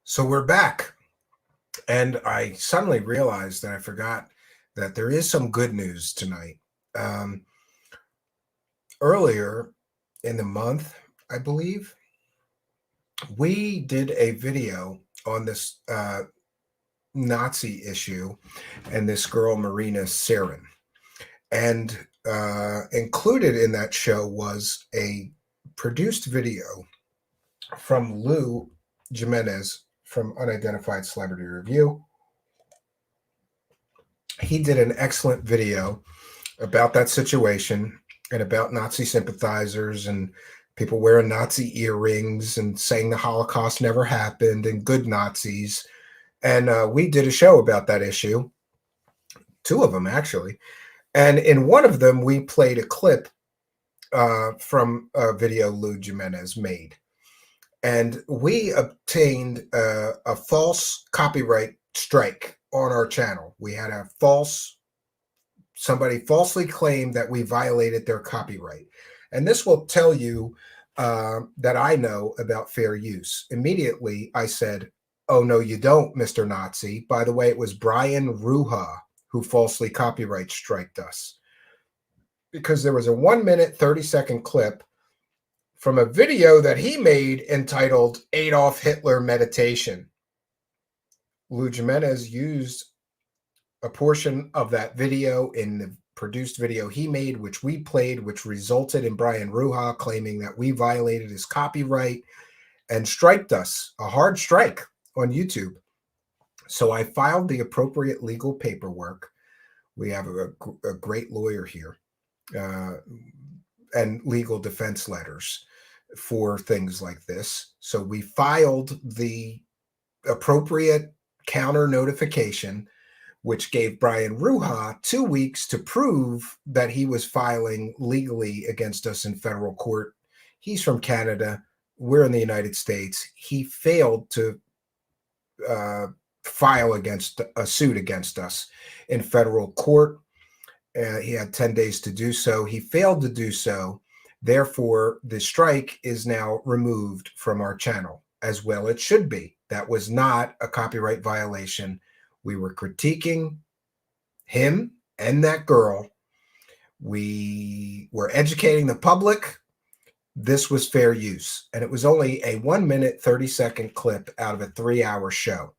S5: So we're back, and I suddenly realized that I forgot that there is some good news tonight. Earlier in the month, I believe, we did a video on this Nazi issue and this girl, Marina Sarin. And included in that show was a produced video from Lou Jimenez from Unidentified Celebrity Review. He did an excellent video about that situation and about Nazi sympathizers and people wearing Nazi earrings and saying the Holocaust never happened and good Nazis. And we did a show about that issue, 2 of them actually. And in one of them, we played a clip from a video Lou Jimenez made. And we obtained a false copyright strike on our channel. We had somebody falsely claimed that we violated their copyright. And this will tell you that I know about fair use. Immediately, I said, "Oh, no, you don't, Mr. Nazi." By the way, it was Brian Ruha who falsely copyright striked us, because there was a 1-minute, 30-second clip from a video that he made entitled Adolf Hitler Meditation. Lou Jimenez used a portion of that video in the produced video he made, which we played, which resulted in Brian Ruha claiming that we violated his copyright and striked us, a hard strike on YouTube. So I filed the appropriate legal paperwork. We have a great lawyer here, and legal defense letters for things like this. So we filed the appropriate counter notification, which gave Brian Ruha 2 weeks to prove that he was filing legally against us in federal court. He's from Canada. We're in the United States. He failed to file a suit against us in federal court. He had 10 days to do so. He failed to do so. Therefore, the strike is now removed from our channel, as well it should be. That was not a copyright violation. We were critiquing him and that girl. We were educating the public. This was fair use. And it was only a 1-minute, 30-second clip out of a 3-hour show.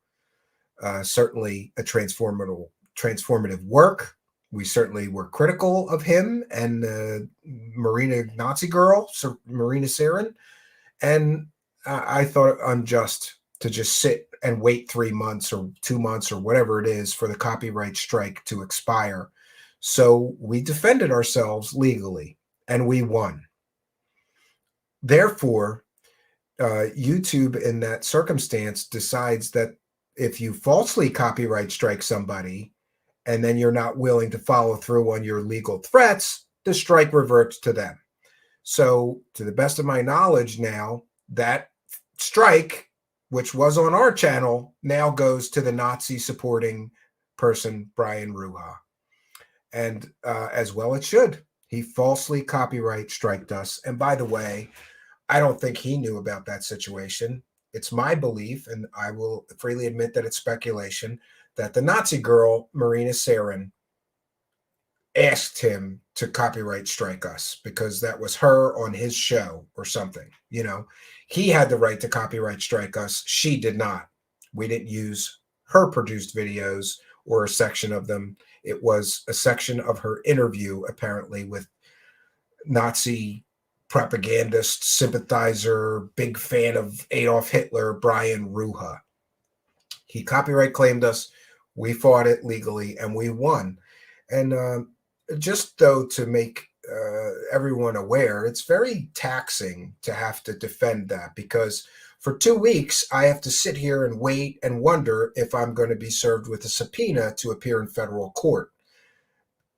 S5: Certainly a transformative work. We certainly were critical of him and the Marina Nazi girl, Marina Sarin. And I thought it unjust to just sit and wait 3 months or 2 months or whatever it is for the copyright strike to expire. So we defended ourselves legally and we won. Therefore, YouTube in that circumstance decides that if you falsely copyright strike somebody and then you're not willing to follow through on your legal threats, the strike reverts to them. So to the best of my knowledge now, that strike, which was on our channel, now goes to the Nazi supporting person, Brian Ruha. And as well it should. He falsely copyright striked us. And by the way, I don't think he knew about that situation. It's my belief, and I will freely admit that it's speculation, that the Nazi girl, Marina Sarin, asked him to copyright strike us because that was her on his show or something. You know, he had the right to copyright strike us. She did not. We didn't use her produced videos or a section of them. It was a section of her interview, apparently, with Nazi propagandist, sympathizer, big fan of Adolf Hitler, Brian Ruha. He copyright claimed us. We fought it legally and we won. And just though to make everyone aware, it's very taxing to have to defend that, because for 2 weeks, I have to sit here and wait and wonder if I'm going to be served with a subpoena to appear in federal court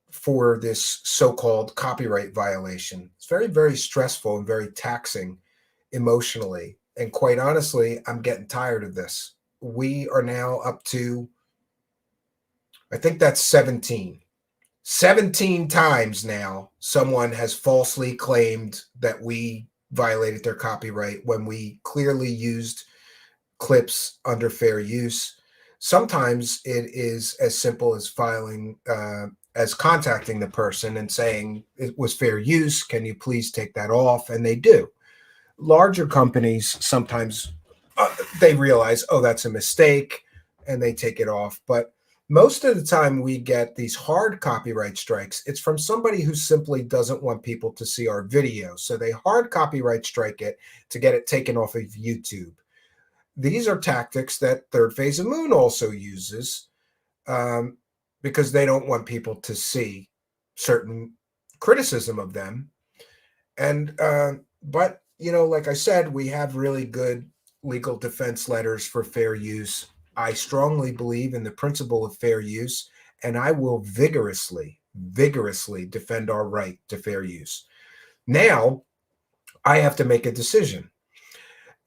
S5: for this so-called copyright violation. It's very, very stressful and very taxing emotionally. And quite honestly, I'm getting tired of this. We are now up to, I think that's 17. 17 times now, someone has falsely claimed that we violated their copyright when we clearly used clips under fair use. Sometimes it is as simple as as contacting the person and saying it was fair use. Can you please take that off? And they do. Larger companies, sometimes they realize, oh, that's a mistake, and they take it off. But most of the time we get these hard copyright strikes, it's from somebody who simply doesn't want people to see our video. So they hard copyright strike it to get it taken off of YouTube. These are tactics that Third Phase of Moon also uses because they don't want people to see certain criticism of them. And but, you know, like I said, we have really good legal defense letters for fair use. I strongly believe in the principle of fair use, and I will vigorously defend our right to fair use. Now, I have to make a decision.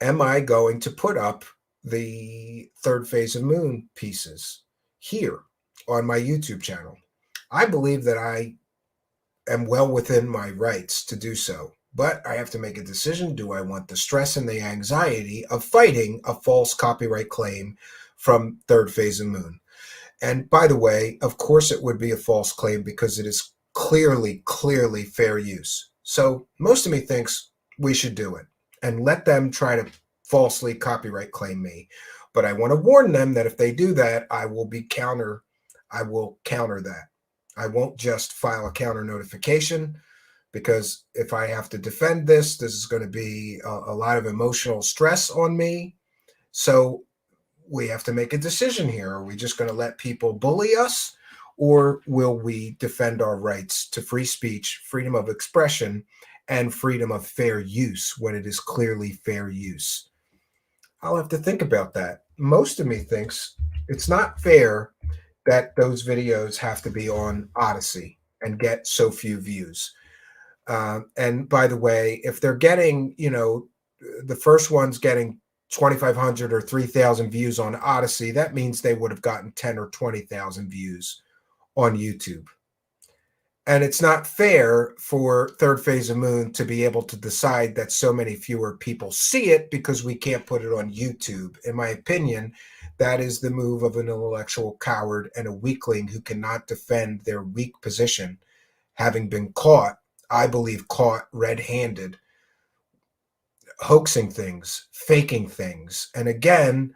S5: Am I going to put up the Third Phase of Moon pieces here on my YouTube channel? I believe that I am well within my rights to do so, but I have to make a decision. Do I want the stress and the anxiety of fighting a false copyright claim from Third Phase of Moon? And by the way, of course it would be a false claim because it is clearly fair use. So most of me thinks we should do it and let them try to falsely copyright claim me. But I want to warn them that if they do that, I will counter that. I won't just file a counter notification, because if I have to defend this, this is going to be a lot of emotional stress on me. So we have to make a decision here. Are we just going to let people bully us, or will we defend our rights to free speech, freedom of expression, and freedom of fair use when it is clearly fair use? I'll have to think about that. Most of me thinks it's not fair that those videos have to be on Odyssey and get so few views. And by the way, if they're getting, you know, the first one's getting 2,500 or 3,000 views on Odyssey, that means they would have gotten 10 or 20,000 views on YouTube. And it's not fair for Third Phase of Moon to be able to decide that so many fewer people see it because we can't put it on YouTube. In my opinion, that is the move of an intellectual coward and a weakling who cannot defend their weak position, having been caught, I believe, caught red-handed, hoaxing things, faking things. And again,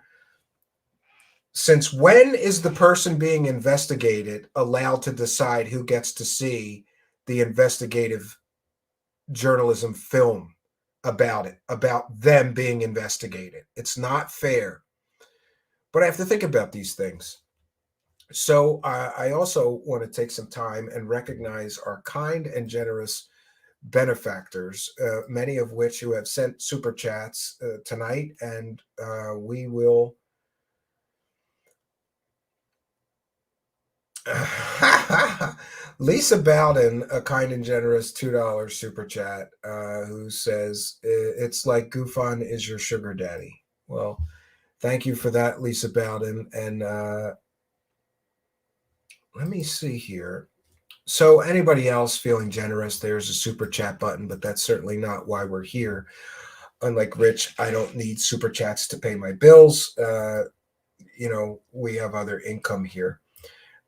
S5: since when is the person being investigated allowed to decide who gets to see the investigative journalism film about it, about them being investigated? It's not fair. But I have to think about these things. So I also want to take some time and recognize our kind and generous benefactors, many of which who have sent super chats tonight, and we will Lisa Bowden, a kind and generous $2 super chat, who says it's like Gufon is your sugar daddy. Well, thank you for that, Lisa Bowden. And let me see here. So anybody else feeling generous, there's a super chat button, but that's certainly not why we're here. Unlike Rich, I don't need super chats to pay my bills. You know, we have other income here.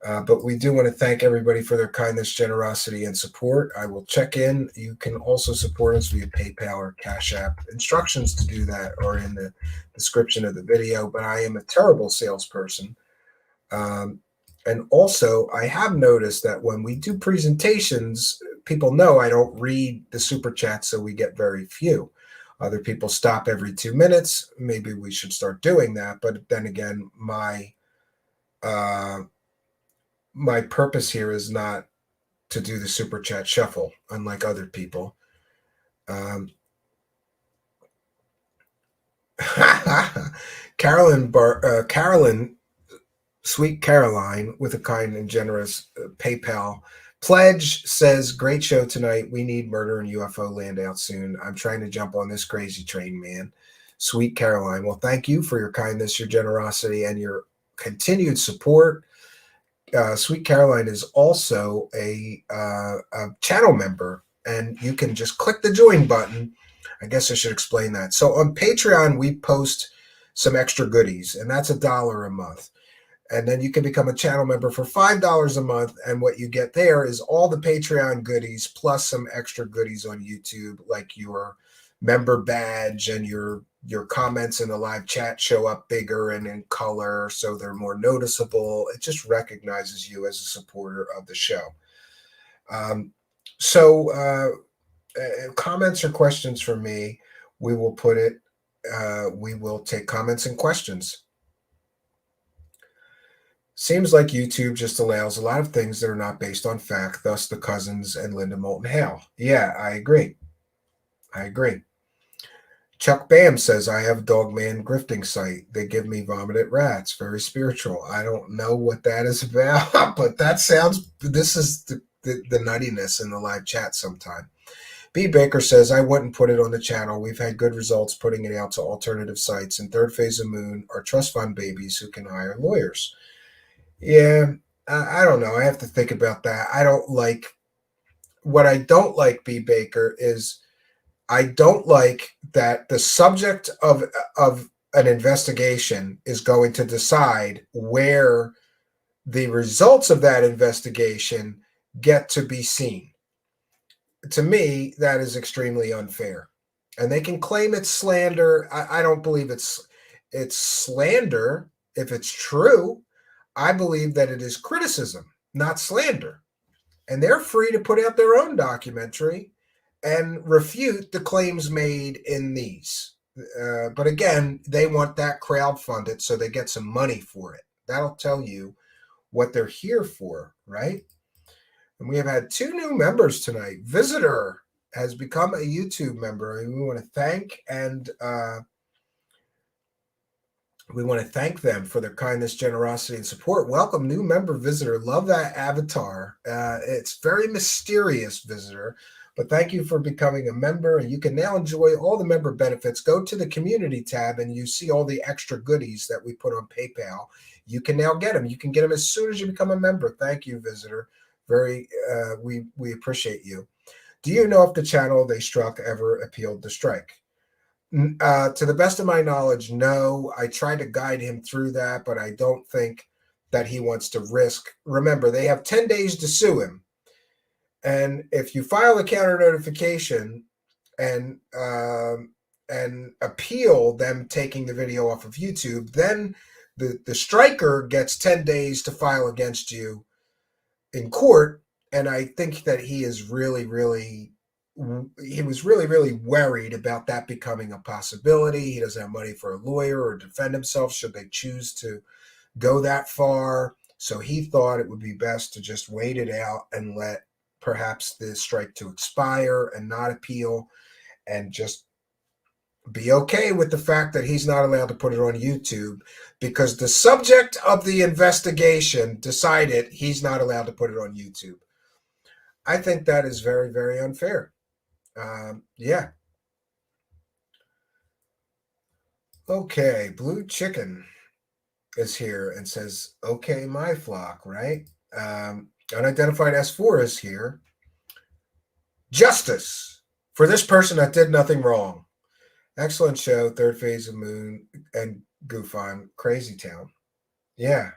S5: But we do want to thank everybody for their kindness, generosity, and support. I will check in. You can also support us via PayPal or Cash App. Instructions to do that are in the description of the video, but I am a terrible salesperson. And also, I have noticed that when we do presentations, people know I don't read the super chats, so we get very few. Other people stop every 2 minutes. Maybe we should start doing that. But then again, my purpose here is not to do the super chat shuffle, unlike other people. Carolyn, Sweet Caroline, with a kind and generous PayPal pledge, says, great show tonight. We need murder in UFO land out soon. I'm trying to jump on this crazy train, man. Sweet Caroline. Well, thank you for your kindness, your generosity, and your continued support. Sweet Caroline is also a channel member, and you can just click the join button. I guess I should explain that. So on Patreon, we post some extra goodies, and that's $1 a month. And then you can become a channel member for $5 a month. And what you get there is all the Patreon goodies plus some extra goodies on YouTube, like your member badge and your your comments in the live chat show up bigger and in color, so they're more noticeable. It just recognizes you as a supporter of the show. Comments or questions for me, we will put it, we will take comments and questions. Seems like YouTube just allows a lot of things that are not based on fact, thus the Cousins and Linda Moulton Hale. Yeah, I agree. Chuck Bam says, I have a Dogman grifting site. They give me vomited rats. Very spiritual. I don't know what that is about, but that sounds, this is the nuttiness in the live chat sometime. B. Baker says, I wouldn't put it on the channel. We've had good results putting it out to alternative sites. And Third Phase of Moon are trust fund babies who can hire lawyers. Yeah, I don't know. I have to think about that. What I don't like, B. Baker, is I don't like that the subject of an investigation is going to decide where the results of that investigation get to be seen. To me, that is extremely unfair. And they can claim it's slander. I don't believe it's slander if it's true. I believe that it is criticism, not slander. And they're free to put out their own documentary and refute the claims made in these. But again, they want that crowdfunded so they get some money for it. That'll tell you what they're here for, right? And we have had 2 new members tonight. Visitor has become a YouTube member, and we want to thank them for their kindness, generosity, and support. Welcome, new member Visitor. Love that avatar. It's very mysterious, Visitor. But thank you for becoming a member, and you can now enjoy all the member benefits. Go to the community tab, and you see all the extra goodies that we put on PayPal. You can now get them. You can get them as soon as you become a member. Thank you, Visitor. We appreciate you. Do you know if the channel they struck ever appealed the strike? To the best of my knowledge, no. I tried to guide him through that, but I don't think that he wants to risk. Remember, they have 10 days to sue him. And if you file a counter notification and appeal them taking the video off of YouTube, then the striker gets 10 days to file against you in court. And I think that he was really worried about that becoming a possibility. He doesn't have money for a lawyer or defend himself should they choose to go that far. So he thought it would be best to just wait it out and let perhaps the strike to expire and not appeal, and just be okay with the fact that he's not allowed to put it on YouTube because the subject of the investigation decided he's not allowed to put it on YouTube. I think that is very, very unfair. Yeah. Okay, Blue Chicken is here and says, okay, my flock, right? Unidentified S4 is here. Justice for this person that did nothing wrong. Excellent show, Third Phase of Moon and Goof on Crazy Town. Yeah.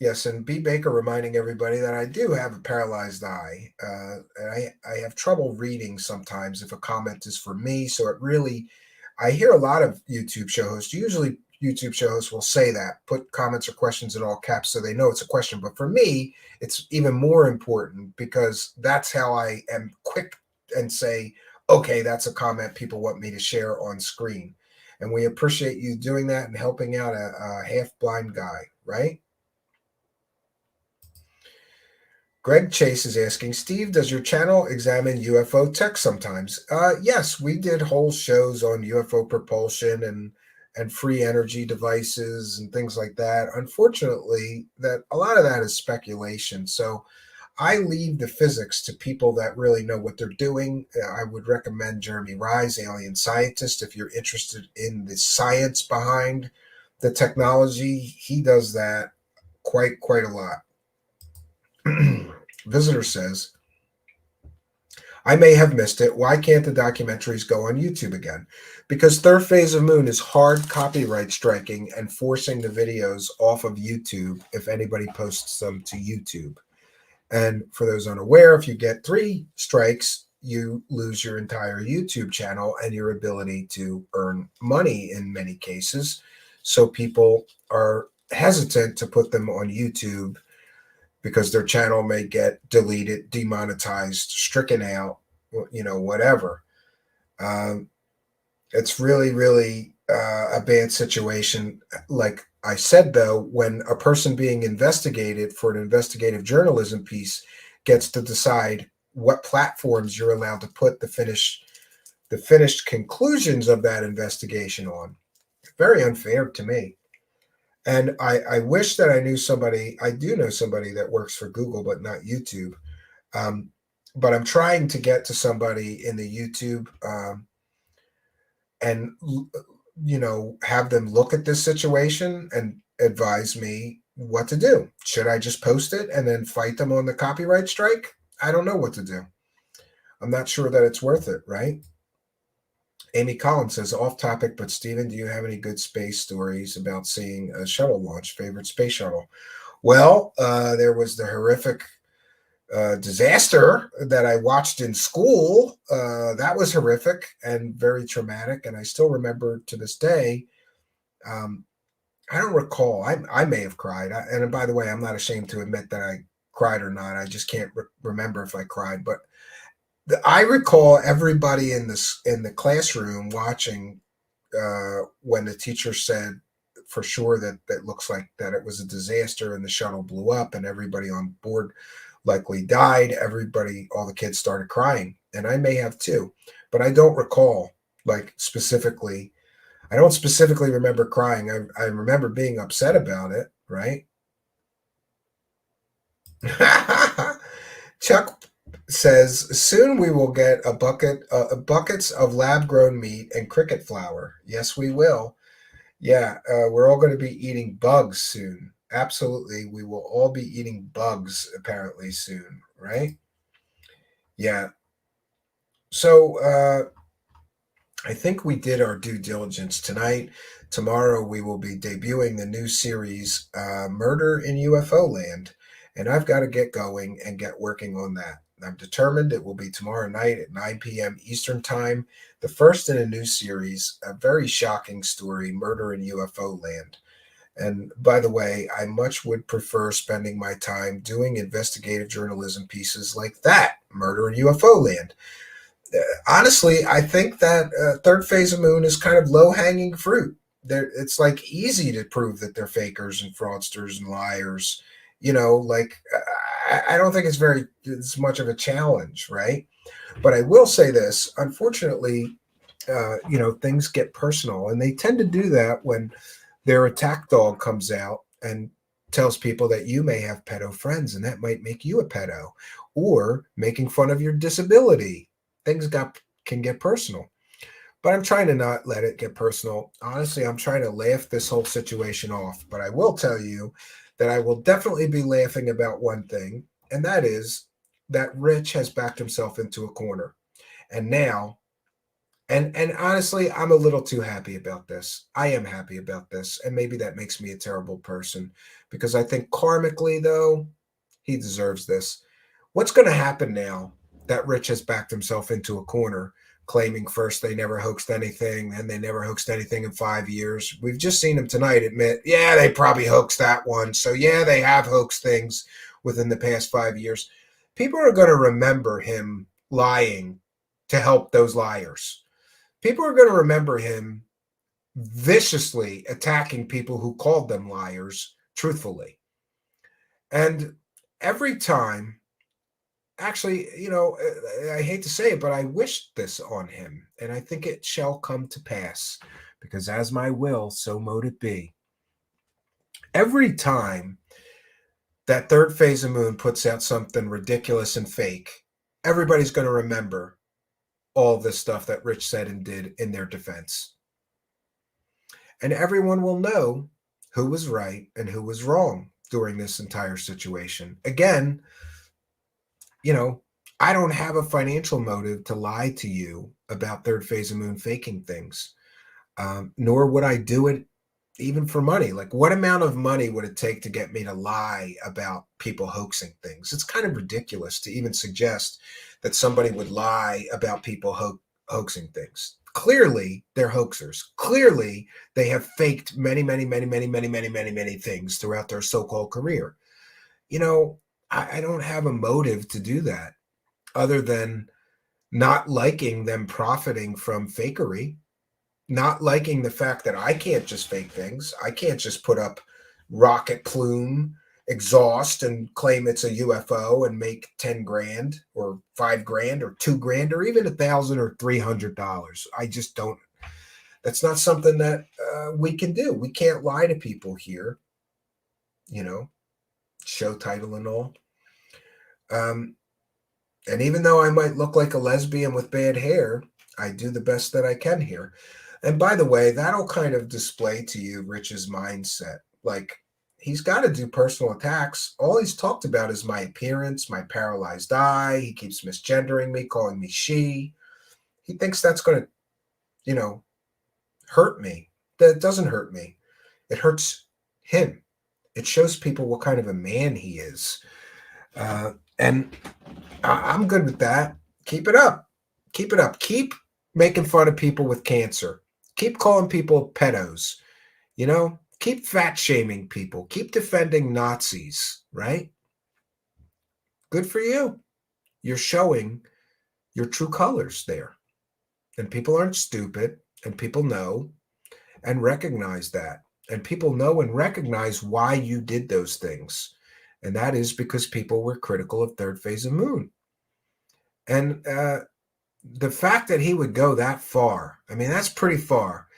S5: Yes, and B. Baker reminding everybody that I do have a paralyzed eye. And I have trouble reading sometimes if a comment is for me. So it really, I hear a lot of YouTube show hosts. Usually YouTube show hosts will say that, put comments or questions in all caps so they know it's a question. But for me, it's even more important because that's how I am quick and say, okay, that's a comment people want me to share on screen. And we appreciate you doing that and helping out a half-blind guy, right? Greg Chase is asking, Steve, does your channel examine UFO tech sometimes? Yes, we did whole shows on UFO propulsion and free energy devices and things like that. Unfortunately, that a lot of that is speculation. So I leave the physics to people that really know what they're doing. I would recommend Jeremy Rise, Alien Scientist, if you're interested in the science behind the technology. He does that quite a lot. Visitor says, I may have missed it. Why can't the documentaries go on YouTube again? Because Third Phase of Moon is hard copyright striking and forcing the videos off of YouTube if anybody posts them to YouTube. And for those unaware, if you get 3 strikes, you lose your entire YouTube channel and your ability to earn money in many cases. So people are hesitant to put them on YouTube because their channel may get deleted, demonetized, stricken out, whatever. It's really, really a bad situation. Like I said, though, when a person being investigated for an investigative journalism piece gets to decide what platforms you're allowed to put the finished conclusions of that investigation on, very unfair to me. And I wish that I knew somebody. I do know somebody that works for Google, but not YouTube. But I'm trying to get to somebody in the YouTube and have them look at this situation and advise me what to do. Should I just post it and then fight them on the copyright strike? I don't know what to do. I'm not sure that it's worth it, right? Amy Collins says, off topic, but Stephen, do you have any good space stories about seeing a shuttle launch? Favorite space shuttle? Well, there was the horrific disaster that I watched in school. That was horrific and very traumatic. And I still remember to this day. I don't recall. I may have cried. And by the way, I'm not ashamed to admit that I cried or not. I just can't remember if I cried. But I recall everybody in the classroom watching when the teacher said for sure that looks like that it was a disaster and the shuttle blew up and everybody on board likely died. All the kids started crying, and I may have too, but I don't recall specifically. I don't specifically remember crying. I remember being upset about it, right? Chuck says, soon we will get buckets of lab-grown meat and cricket flour. Yes, we will. Yeah, we're all going to be eating bugs soon. Absolutely, we will all be eating bugs apparently soon, right? Yeah. So I think we did our due diligence tonight. Tomorrow we will be debuting the new series, Murder in UFO Land, and I've got to get going and get working on that. I'm determined. It will be tomorrow night at 9 p.m. Eastern Time, the first in a new series, a very shocking story, Murder in UFO Land. And by the way, I much would prefer spending my time doing investigative journalism pieces like that, Murder in UFO Land. Honestly, I think that Third Phase of Moon is kind of low-hanging fruit. It's easy to prove that they're fakers and fraudsters and liars. I don't think it's much of a challenge, right? But I will say this, unfortunately, things get personal, and they tend to do that when their attack dog comes out and tells people that you may have pedo friends, and that might make you a pedo, or making fun of your disability. Things can get personal. But I'm trying to not let it get personal. Honestly, I'm trying to laugh this whole situation off. But I will tell you that I will definitely be laughing about one thing, and that is that Rich has backed himself into a corner. And now, and honestly, I'm a little too happy about this. I am happy about this, and maybe that makes me a terrible person, because I think karmically, though, he deserves this. What's going to happen now that Rich has backed himself into a corner, claiming first they never hoaxed anything, and they never hoaxed anything in 5 years? We've just seen him tonight admit, yeah, they probably hoaxed that one. So yeah, they have hoaxed things within the past 5 years. People are going to remember him lying to help those liars. People are going to remember him viciously attacking people who called them liars truthfully. And every time, actually, I hate to say it, but I wish this on him, and I think it shall come to pass, because as my will, so mote it be. Every time that Third Phase of Moon puts out something ridiculous and fake, everybody's going to remember all this stuff that Rich said and did in their defense. And everyone will know who was right and who was wrong during this entire situation. Again, I don't have a financial motive to lie to you about Third Phase of Moon faking things, nor would I do it even for money. Like, what amount of money would it take to get me to lie about people hoaxing things? It's kind of ridiculous to even suggest that somebody would lie about people hoaxing things. Clearly, they're hoaxers. Clearly, they have faked many things throughout their so-called career. You know, I don't have a motive to do that other than not liking them profiting from fakery, not liking the fact that I can't just fake things. I can't just put up rocket plume exhaust and claim it's a UFO and make 10 grand or 5 grand or 2 grand or even $1,000 or $300. I just don't. That's not something that we can do. We can't lie to people here, you know, show title and all. And even though I might look like a lesbian with bad hair, I do the best that I can here. And by the way, that'll kind of display to you Rich's mindset. Like, he's got to do personal attacks. All he's talked about is my appearance, my paralyzed eye. He keeps misgendering me, calling me she. He thinks that's going to, you know, hurt me. That doesn't hurt me. It hurts him. It shows people what kind of a man he is. And I'm good with that. Keep it up. Keep it up. Keep making fun of people with cancer. Keep calling people pedos. You know, keep fat shaming people. Keep defending Nazis, right? Good for you. You're showing your true colors there. And people aren't stupid, and people know and recognize that. And people know and recognize why you did those things. And that is because people were critical of Third Phase of Moon. And the fact that he would go that far, I mean, that's pretty far.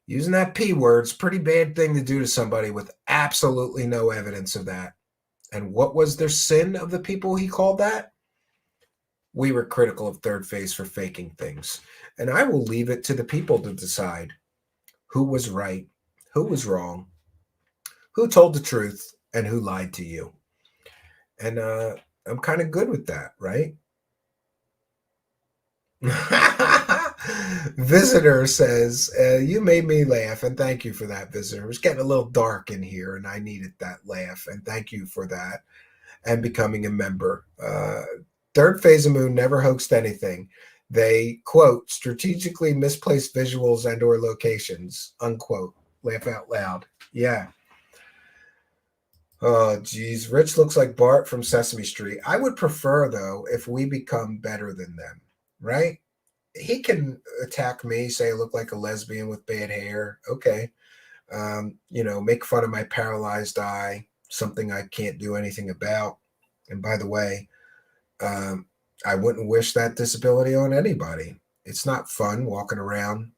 S5: Using that P word's pretty bad thing to do to somebody with absolutely no evidence of that. And what was their sin of the people he called that? We were critical of Third Phase for faking things. And I will leave it to the people to decide who was right, who was wrong, who told the truth, and who lied to you. And I'm kind of good with that, right? Visitor says, you made me laugh, and thank you for that, Visitor. It was getting a little dark in here, and I needed that laugh, and thank you for that, and becoming a member. Third Phase of Moon never hoaxed anything. They, quote, strategically misplaced visuals and or locations, unquote. Laugh out loud. Yeah. Oh, geez. Rich looks like Bart from Sesame Street. I would prefer, though, if we become better than them, right? He can attack me, say I look like a lesbian with bad hair. Okay. You know, make fun of my paralyzed eye, something I can't do anything about. And by the way, I wouldn't wish that disability on anybody. It's not fun walking around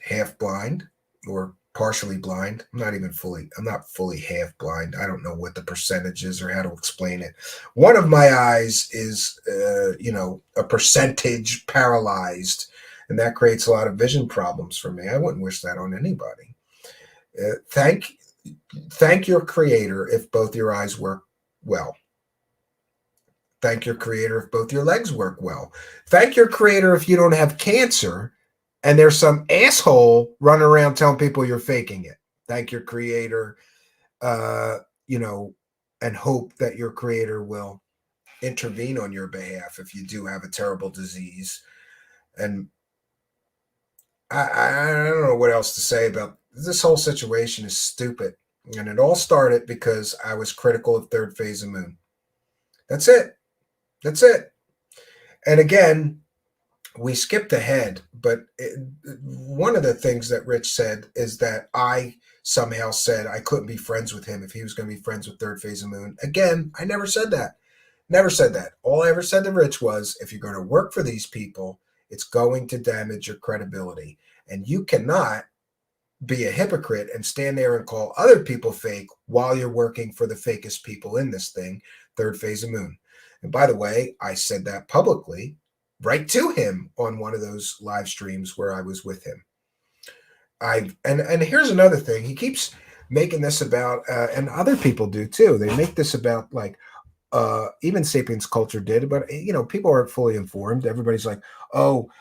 S5: half blind or partially blind. I'm not fully half blind. I don't know what the percentage is or how to explain it. One of my eyes is, you know, a percentage paralyzed, and that creates a lot of vision problems for me. I wouldn't wish that on anybody. Thank your creator if both your eyes work well. Thank your creator if both your legs work well. Thank your creator if you don't have cancer and there's some asshole running around telling people you're faking it. Thank your creator, you know, and hope that your creator will intervene on your behalf if you do have a terrible disease. And I don't know what else to say about this whole situation. Is stupid. And it all started because I was critical of Third Phase of Moon. That's it. That's it. And again, we skipped ahead, but one of the things that Rich said is that I somehow said I couldn't be friends with him if he was going to be friends with Third Phase of Moon. Again, I never said that. Never said that. All I ever said to Rich was, if you're going to work for these people, it's going to damage your credibility. And you cannot be a hypocrite and stand there and call other people fake while you're working for the fakest people in this thing, Third Phase of Moon. And by the way, I said that publicly right to him on one of those live streams where I was with him. And here's another thing. He keeps making this about, and other people do too. They make this about, like, even Sapiens Culture did, but, you know, people aren't fully informed. Everybody's like, oh,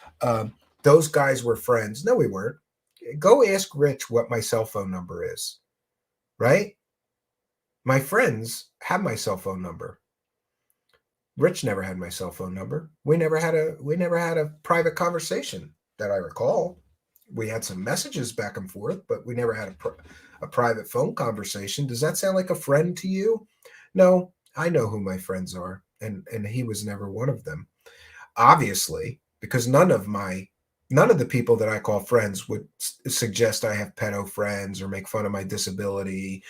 S5: those guys were friends. No, we weren't. Go ask Rich what my cell phone number is, right? My friends have my cell phone number. Rich never had my cell phone number. We never had a private conversation that I recall. We had some messages back and forth, but we never had a private phone conversation. Does that sound like a friend to you? No, I know who my friends are, and he was never one of them. Obviously, because none of the people that I call friends would suggest I have pedo friends or make fun of my disability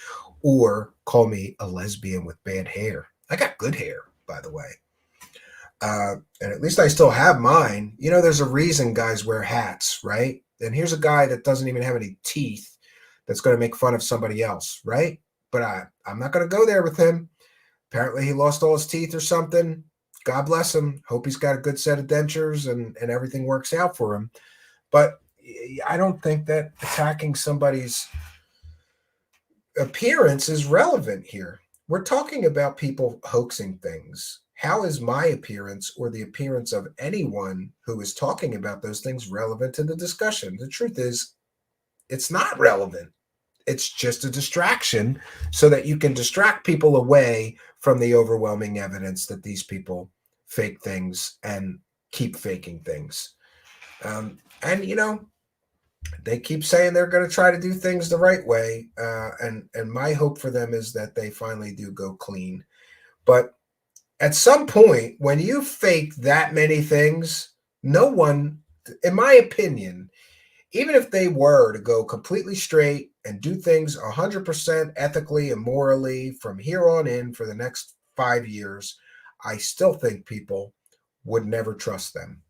S5: or call me a lesbian with bad hair. I got good hair, by the way. And at least I still have mine. You know, there's a reason guys wear hats, right? And here's a guy that doesn't even have any teeth that's going to make fun of somebody else, right? But I'm not going to go there with him. Apparently he lost all his teeth or something. God bless him. Hope he's got a good set of dentures and everything works out for him. But I don't think that attacking somebody's appearance is relevant here. We're talking about people hoaxing things. How is my appearance or the appearance of anyone who is talking about those things relevant to the discussion? The truth is, it's not relevant. It's just a distraction so that you can distract people away from the overwhelming evidence that these people fake things and keep faking things. And, you know, they keep saying they're going to try to do things the right way. And my hope for them is that they finally do go clean. But at some point, when you fake that many things, no one, in my opinion, even if they were to go completely straight and do things 100% ethically and morally from here on in for the next 5 years, I still think people would never trust them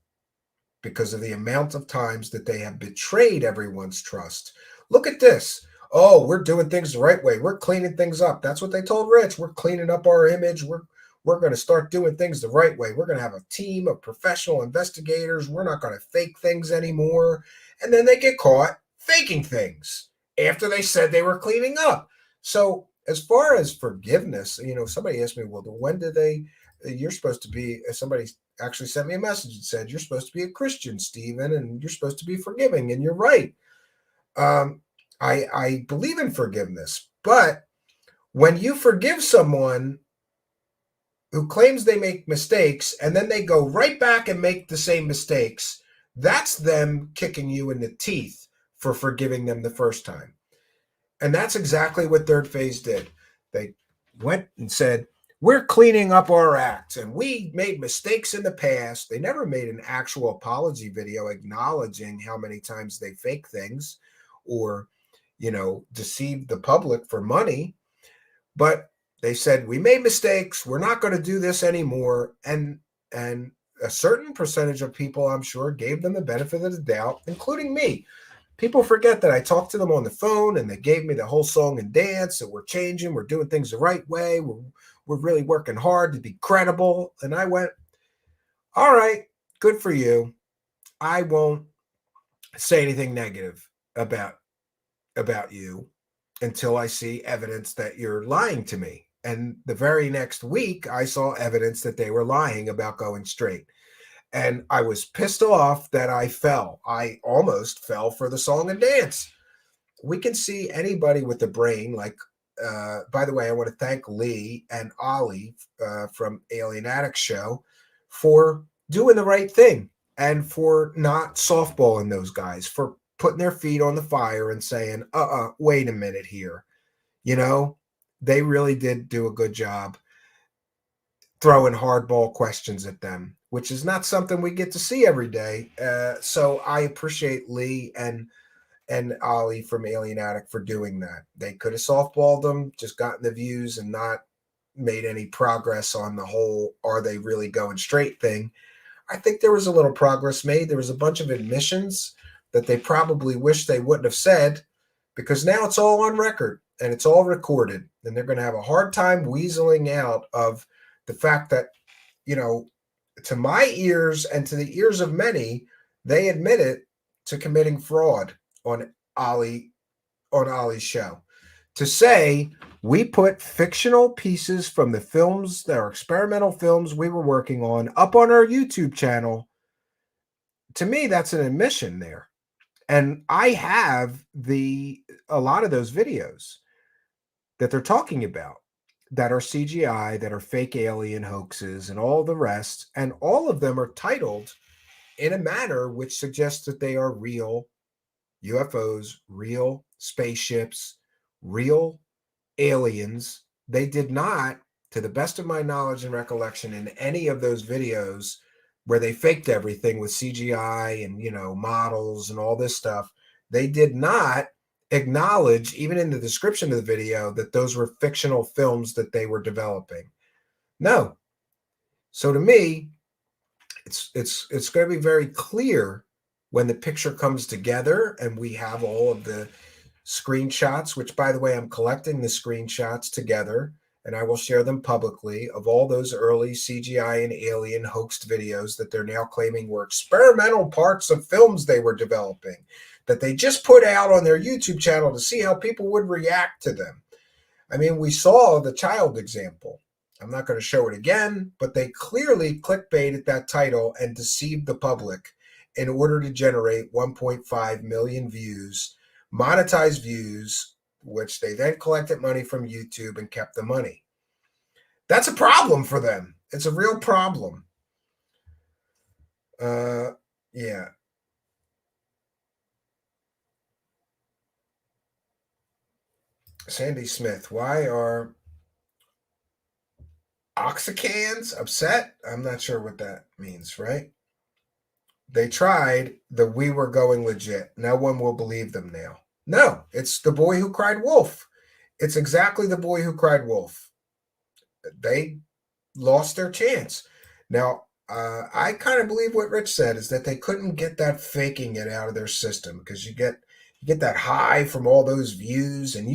S5: because of the amount of times that they have betrayed everyone's trust. Look at this. Oh, we're doing things the right way. We're cleaning things up. That's what they told Rich. We're cleaning up our image. We're going to start doing things the right way. We're going to have a team of professional investigators. We're not going to fake things anymore. And then they get caught faking things after they said they were cleaning up. So as far as forgiveness, you know, somebody asked me, well, when did you're supposed to be, somebody actually sent me a message and said, you're supposed to be a Christian, Stephen, and you're supposed to be forgiving. And you're right. I believe in forgiveness, but when you forgive someone who claims they make mistakes and then they go right back and make the same mistakes, that's them kicking you in the teeth for forgiving them the first time. And that's exactly what Third Phase did. They went and said, we're cleaning up our act and we made mistakes in the past. They never made an actual apology video acknowledging how many times they fake things or, you know, deceived the public for money. But they said, we made mistakes. We're not going to do this anymore. And a certain percentage of people, I'm sure, gave them the benefit of the doubt, including me. People forget that I talked to them on the phone and they gave me the whole song and dance that we're changing. We're doing things the right way. We're really working hard to be credible. And I went, all right, good for you. I won't say anything negative about you until I see evidence that you're lying to me. And the very next week, I saw evidence that they were lying about going straight. And I was pissed off that I fell. I almost fell for the song and dance. We can see anybody with a brain, like, by the way, I want to thank Lee and Ollie from Alien Addicts show for doing the right thing and for not softballing those guys, for putting their feet on the fire and saying, wait a minute here. You know, they really did do a good job throwing hardball questions at them, which is not something we get to see every day. So I appreciate Lee and Ollie from Alien Addict for doing that. They could have softballed them, just gotten the views and not made any progress on the whole, are they really going straight thing. I think there was a little progress made. There was a bunch of admissions that they probably wish they wouldn't have said, because now it's all on record and it's all recorded, and they're going to have a hard time weaseling out of the fact that, you know, to my ears and to the ears of many, they admitted to committing fraud on Ollie's show. To say we put fictional pieces from the films, that are experimental films we were working on, up on our YouTube channel, to me, that's an admission there. And I have a lot of those videos that they're talking about that are CGI, that are fake alien hoaxes and all the rest. And all of them are titled in a manner which suggests that they are real UFOs, real spaceships, real aliens. They did not, to the best of my knowledge and recollection, in any of those videos where they faked everything with CGI and, models and all this stuff, they did not acknowledge, even in the description of the video, that those were fictional films that they were developing. No. So to me, it's going to be very clear when the picture comes together and we have all of the screenshots, which, by the way, I'm collecting the screenshots together, and I will share them publicly, of all those early CGI and alien hoaxed videos that they're now claiming were experimental parts of films they were developing, that they just put out on their YouTube channel to see how people would react to them. I mean, we saw the child example. I'm not going to show it again, but they clearly clickbaited that title and deceived the public in order to generate 1.5 million views, monetized views, which they then collected money from YouTube and kept the money. That's a problem for them. It's a real problem. Yeah. Sandy Smith, why are Oxycans upset? I'm not sure what that means, right? They tried the "we were going legit." No one will believe them now. No, it's the boy who cried wolf. It's exactly the boy who cried wolf. They lost their chance. Now, I kind of believe what Rich said is that they couldn't get that faking it out of their system, because you get that high from all those views, and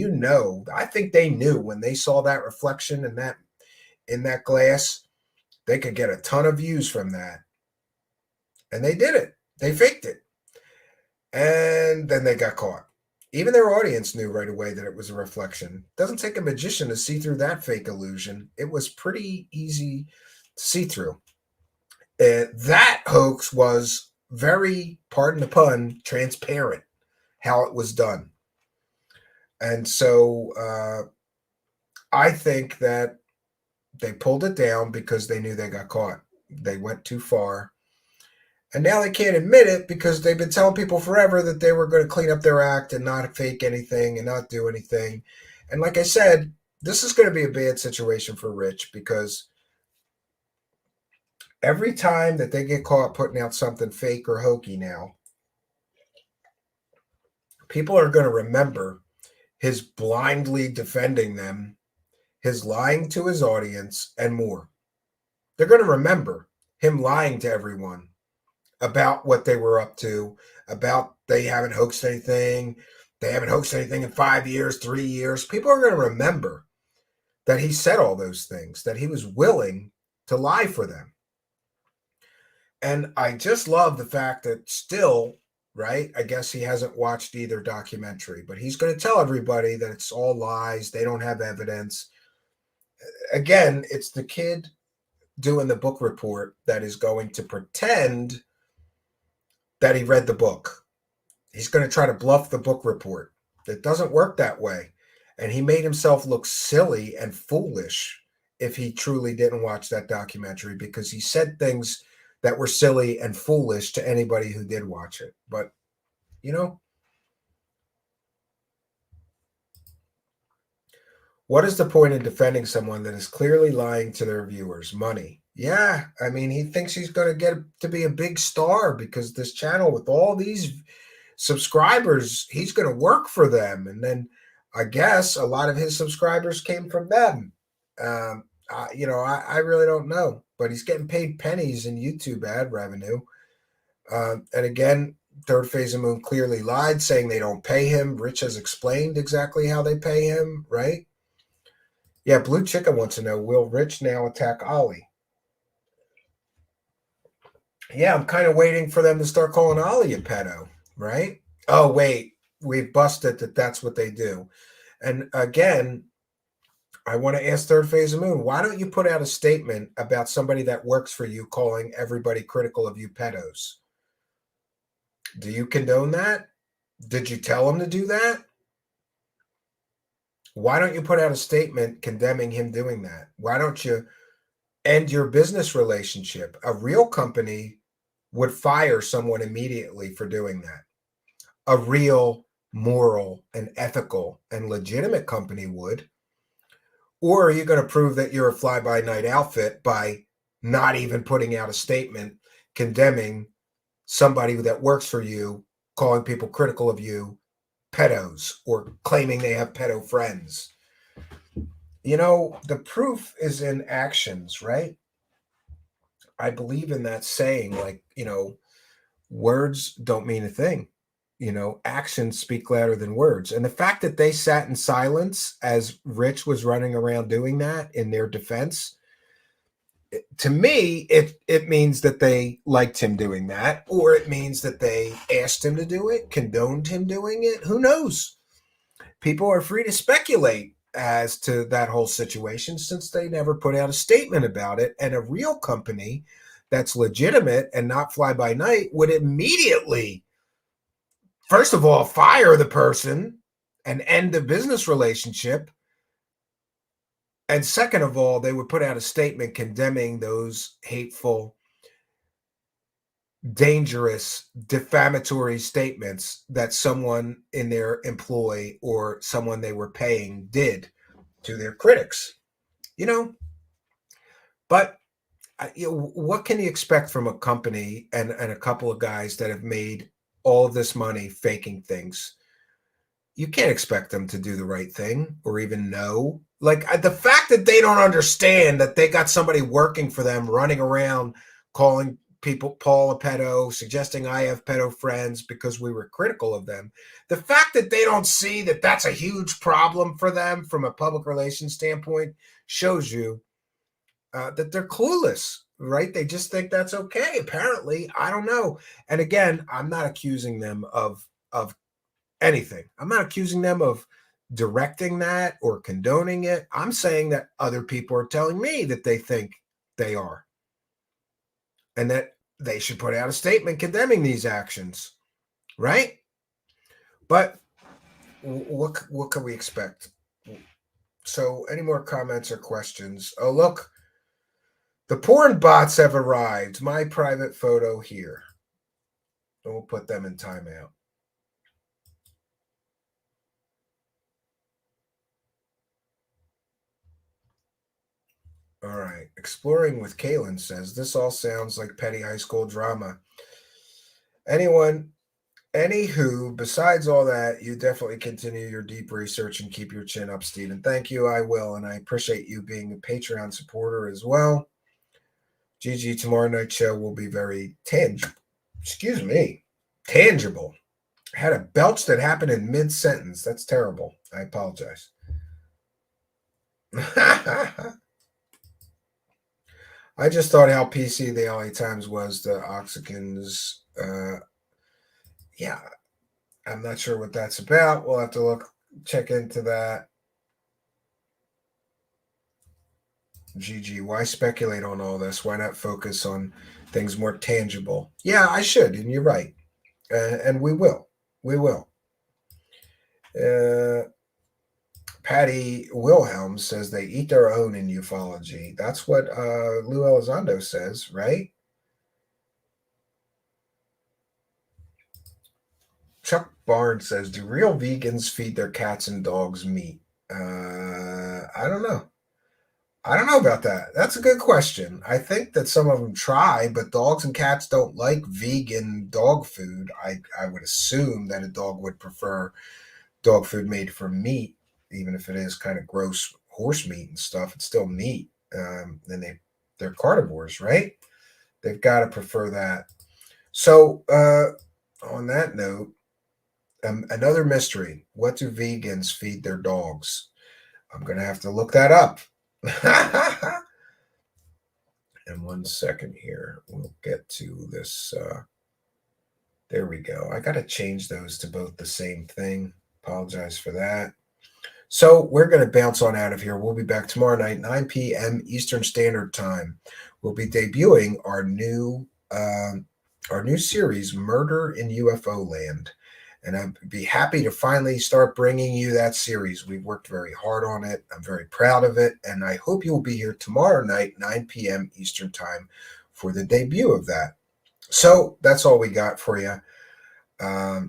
S5: I think they knew when they saw that reflection in that glass, they could get a ton of views from that. And they did it. They faked it. And then they got caught. Even their audience knew right away that it was a reflection. It doesn't take a magician to see through that fake illusion. It was pretty easy to see through. That hoax was very, pardon the pun, transparent, how it was done. And so I think that they pulled it down because they knew they got caught. They went too far. And now they can't admit it because they've been telling people forever that they were going to clean up their act and not fake anything and not do anything. And like I said, this is going to be a bad situation for Rich, because every time that they get caught putting out something fake or hokey now, people are going to remember his blindly defending them, his lying to his audience, and more. They're going to remember him lying to everyone about what they were up to, about they haven't hoaxed anything. They haven't hoaxed anything in 5 years, 3 years. People are going to remember that he said all those things, that he was willing to lie for them. And I just love the fact that still, right, I guess he hasn't watched either documentary, but he's going to tell everybody that it's all lies. They don't have evidence. Again, it's the kid doing the book report that is going to pretend that he read the book. He's going to try to bluff the book report. It doesn't work that way. And he made himself look silly and foolish if he truly didn't watch that documentary, because he said things that were silly and foolish to anybody who did watch it. But, what is the point in defending someone that is clearly lying to their viewers? Money. Yeah, I mean, he thinks he's going to get to be a big star because this channel with all these subscribers, he's going to work for them. And then I guess a lot of his subscribers came from them. I really don't know, but he's getting paid pennies in YouTube ad revenue. And again, Third Phase of Moon clearly lied, saying they don't pay him. Rich has explained exactly how they pay him, right? Yeah, Blue Chicken wants to know, will Rich now attack Ollie? Yeah, I'm kind of waiting for them to start calling Ollie a pedo, right? Oh, wait, we've busted that that's what they do. And again, I want to ask Third Phase of Moon, why don't you put out a statement about somebody that works for you calling everybody critical of you pedos? Do you condone that? Did you tell him to do that? Why don't you put out a statement condemning him doing that? Why don't you end your business relationship? A real company would fire someone immediately for doing that. A real moral and ethical and legitimate company would. Or are you going to prove that you're a fly-by-night outfit by not even putting out a statement condemning somebody that works for you, calling people critical of you pedos, or claiming they have pedo friends? You know, the proof is in actions, right? I believe in that saying, like, you know, words don't mean a thing. You know, actions speak louder than words. And the fact that they sat in silence as Rich was running around doing that in their defense, to me, it means that they liked him doing that, or it means that they asked him to do it, condoned him doing it. Who knows? People are free to speculate as to that whole situation, since they never put out a statement about it. And a real company that's legitimate and not fly by night would immediately, first of all, fire the person and end the business relationship. And second of all, they would put out a statement condemning those hateful, dangerous, defamatory statements that someone in their employ or someone they were paying did to their critics. You know, but you know, what can you expect from a company and a couple of guys that have made all of this money faking things? You can't expect them to do the right thing or even know. Like, the fact that they don't understand that they got somebody working for them running around calling people Paul a pedo, suggesting I have pedo friends because we were critical of them. The fact that they don't see that that's a huge problem for them from a public relations standpoint shows you that they're clueless, right? They just think that's okay. Apparently, I don't know. And again, I'm not accusing them of anything. I'm not accusing them of directing that or condoning it. I'm saying that other people are telling me that they think they are, and that they should put out a statement condemning these actions, right? But what can we expect? So, any more comments or questions? Oh, look, the porn bots have arrived. My private photo here. And we'll put them in timeout. All right. Exploring with Kaylin says, this all sounds like petty high school drama. Anywho, besides all that, you definitely continue your deep research and keep your chin up, Stephen. Thank you. I will. And I appreciate you being a Patreon supporter as well. GG, tomorrow night show will be very tangible. Tangible. I had a belch that happened in mid-sentence. That's terrible. I apologize. I just thought how PC the LA Times was, the Oxicans. Yeah, I'm not sure what that's about. We'll have to check into that. GG, why speculate on all this? Why not focus on things more tangible? Yeah, I should, and you're right. And we will. We will. Patty Wilhelm says they eat their own in ufology. That's what Lou Elizondo says, right? Chuck Barnes says, do real vegans feed their cats and dogs meat? I don't know. I don't know about that. That's a good question. I think that some of them try, but dogs and cats don't like vegan dog food. I would assume that a dog would prefer dog food made from meat, even if it is kind of gross horse meat and stuff. It's still meat. And they're carnivores, right? They've got to prefer that. So on that note, another mystery. What do vegans feed their dogs? I'm going to have to look that up. And 1 second here. We'll get to this. There we go. I got to change those to both the same thing. Apologize for that. So we're going to bounce on out of here. We'll be back tomorrow night, 9 p.m. Eastern Standard Time. We'll be debuting our new series, Murder in UFO Land. And I'd be happy to finally start bringing you that series. We've worked very hard on it. I'm very proud of it. And I hope you'll be here tomorrow night, 9 p.m. Eastern Time, for the debut of that. So that's all we got for you. I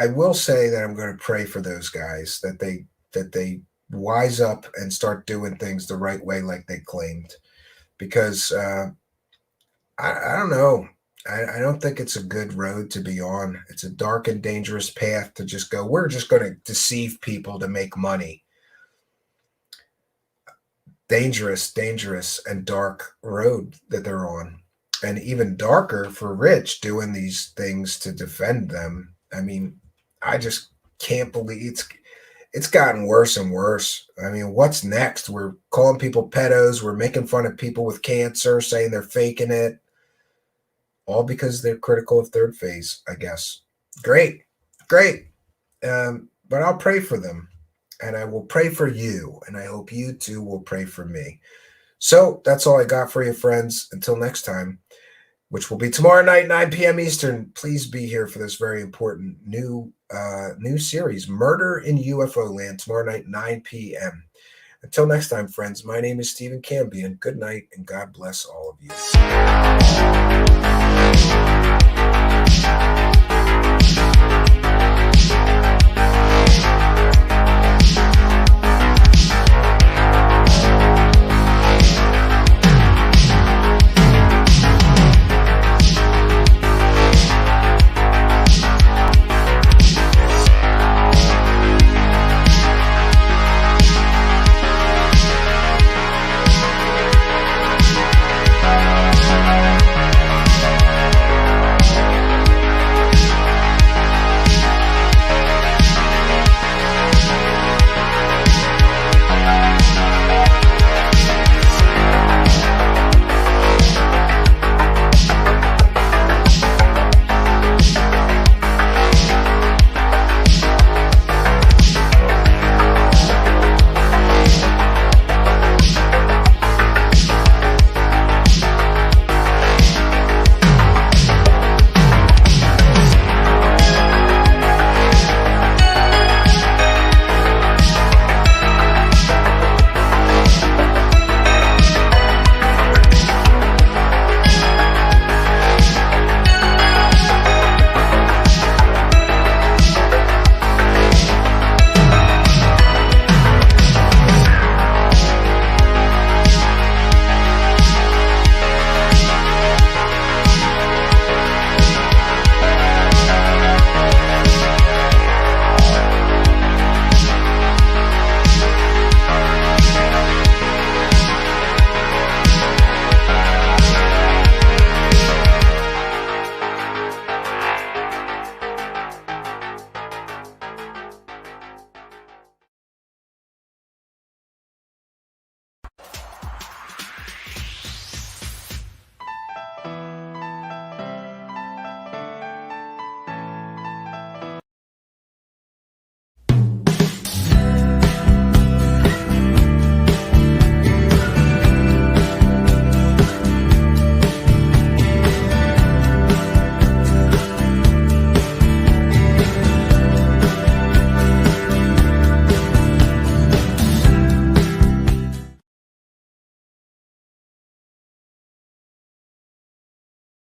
S5: will say that I'm going to pray for those guys, that they wise up and start doing things the right way like they claimed. Because I don't know. I don't think it's a good road to be on. It's a dark and dangerous path to just go, we're just going to deceive people to make money. Dangerous and dark road that they're on. And even darker for Rich doing these things to defend them. I mean, I just can't believe it's gotten worse and worse. I mean, what's next? We're calling people pedos. We're making fun of people with cancer, saying they're faking it. All because they're critical of third phase, I guess. Great. But I'll pray for them. And I will pray for you. And I hope you too will pray for me. So that's all I got for you, friends. Until next time, which will be tomorrow night, 9 p.m. Eastern. Please be here for this very important new series, Murder in UFO Land, tomorrow night, 9 p.m. Until next time, friends, my name is Stephen Cambion. Good night, and God bless all of you.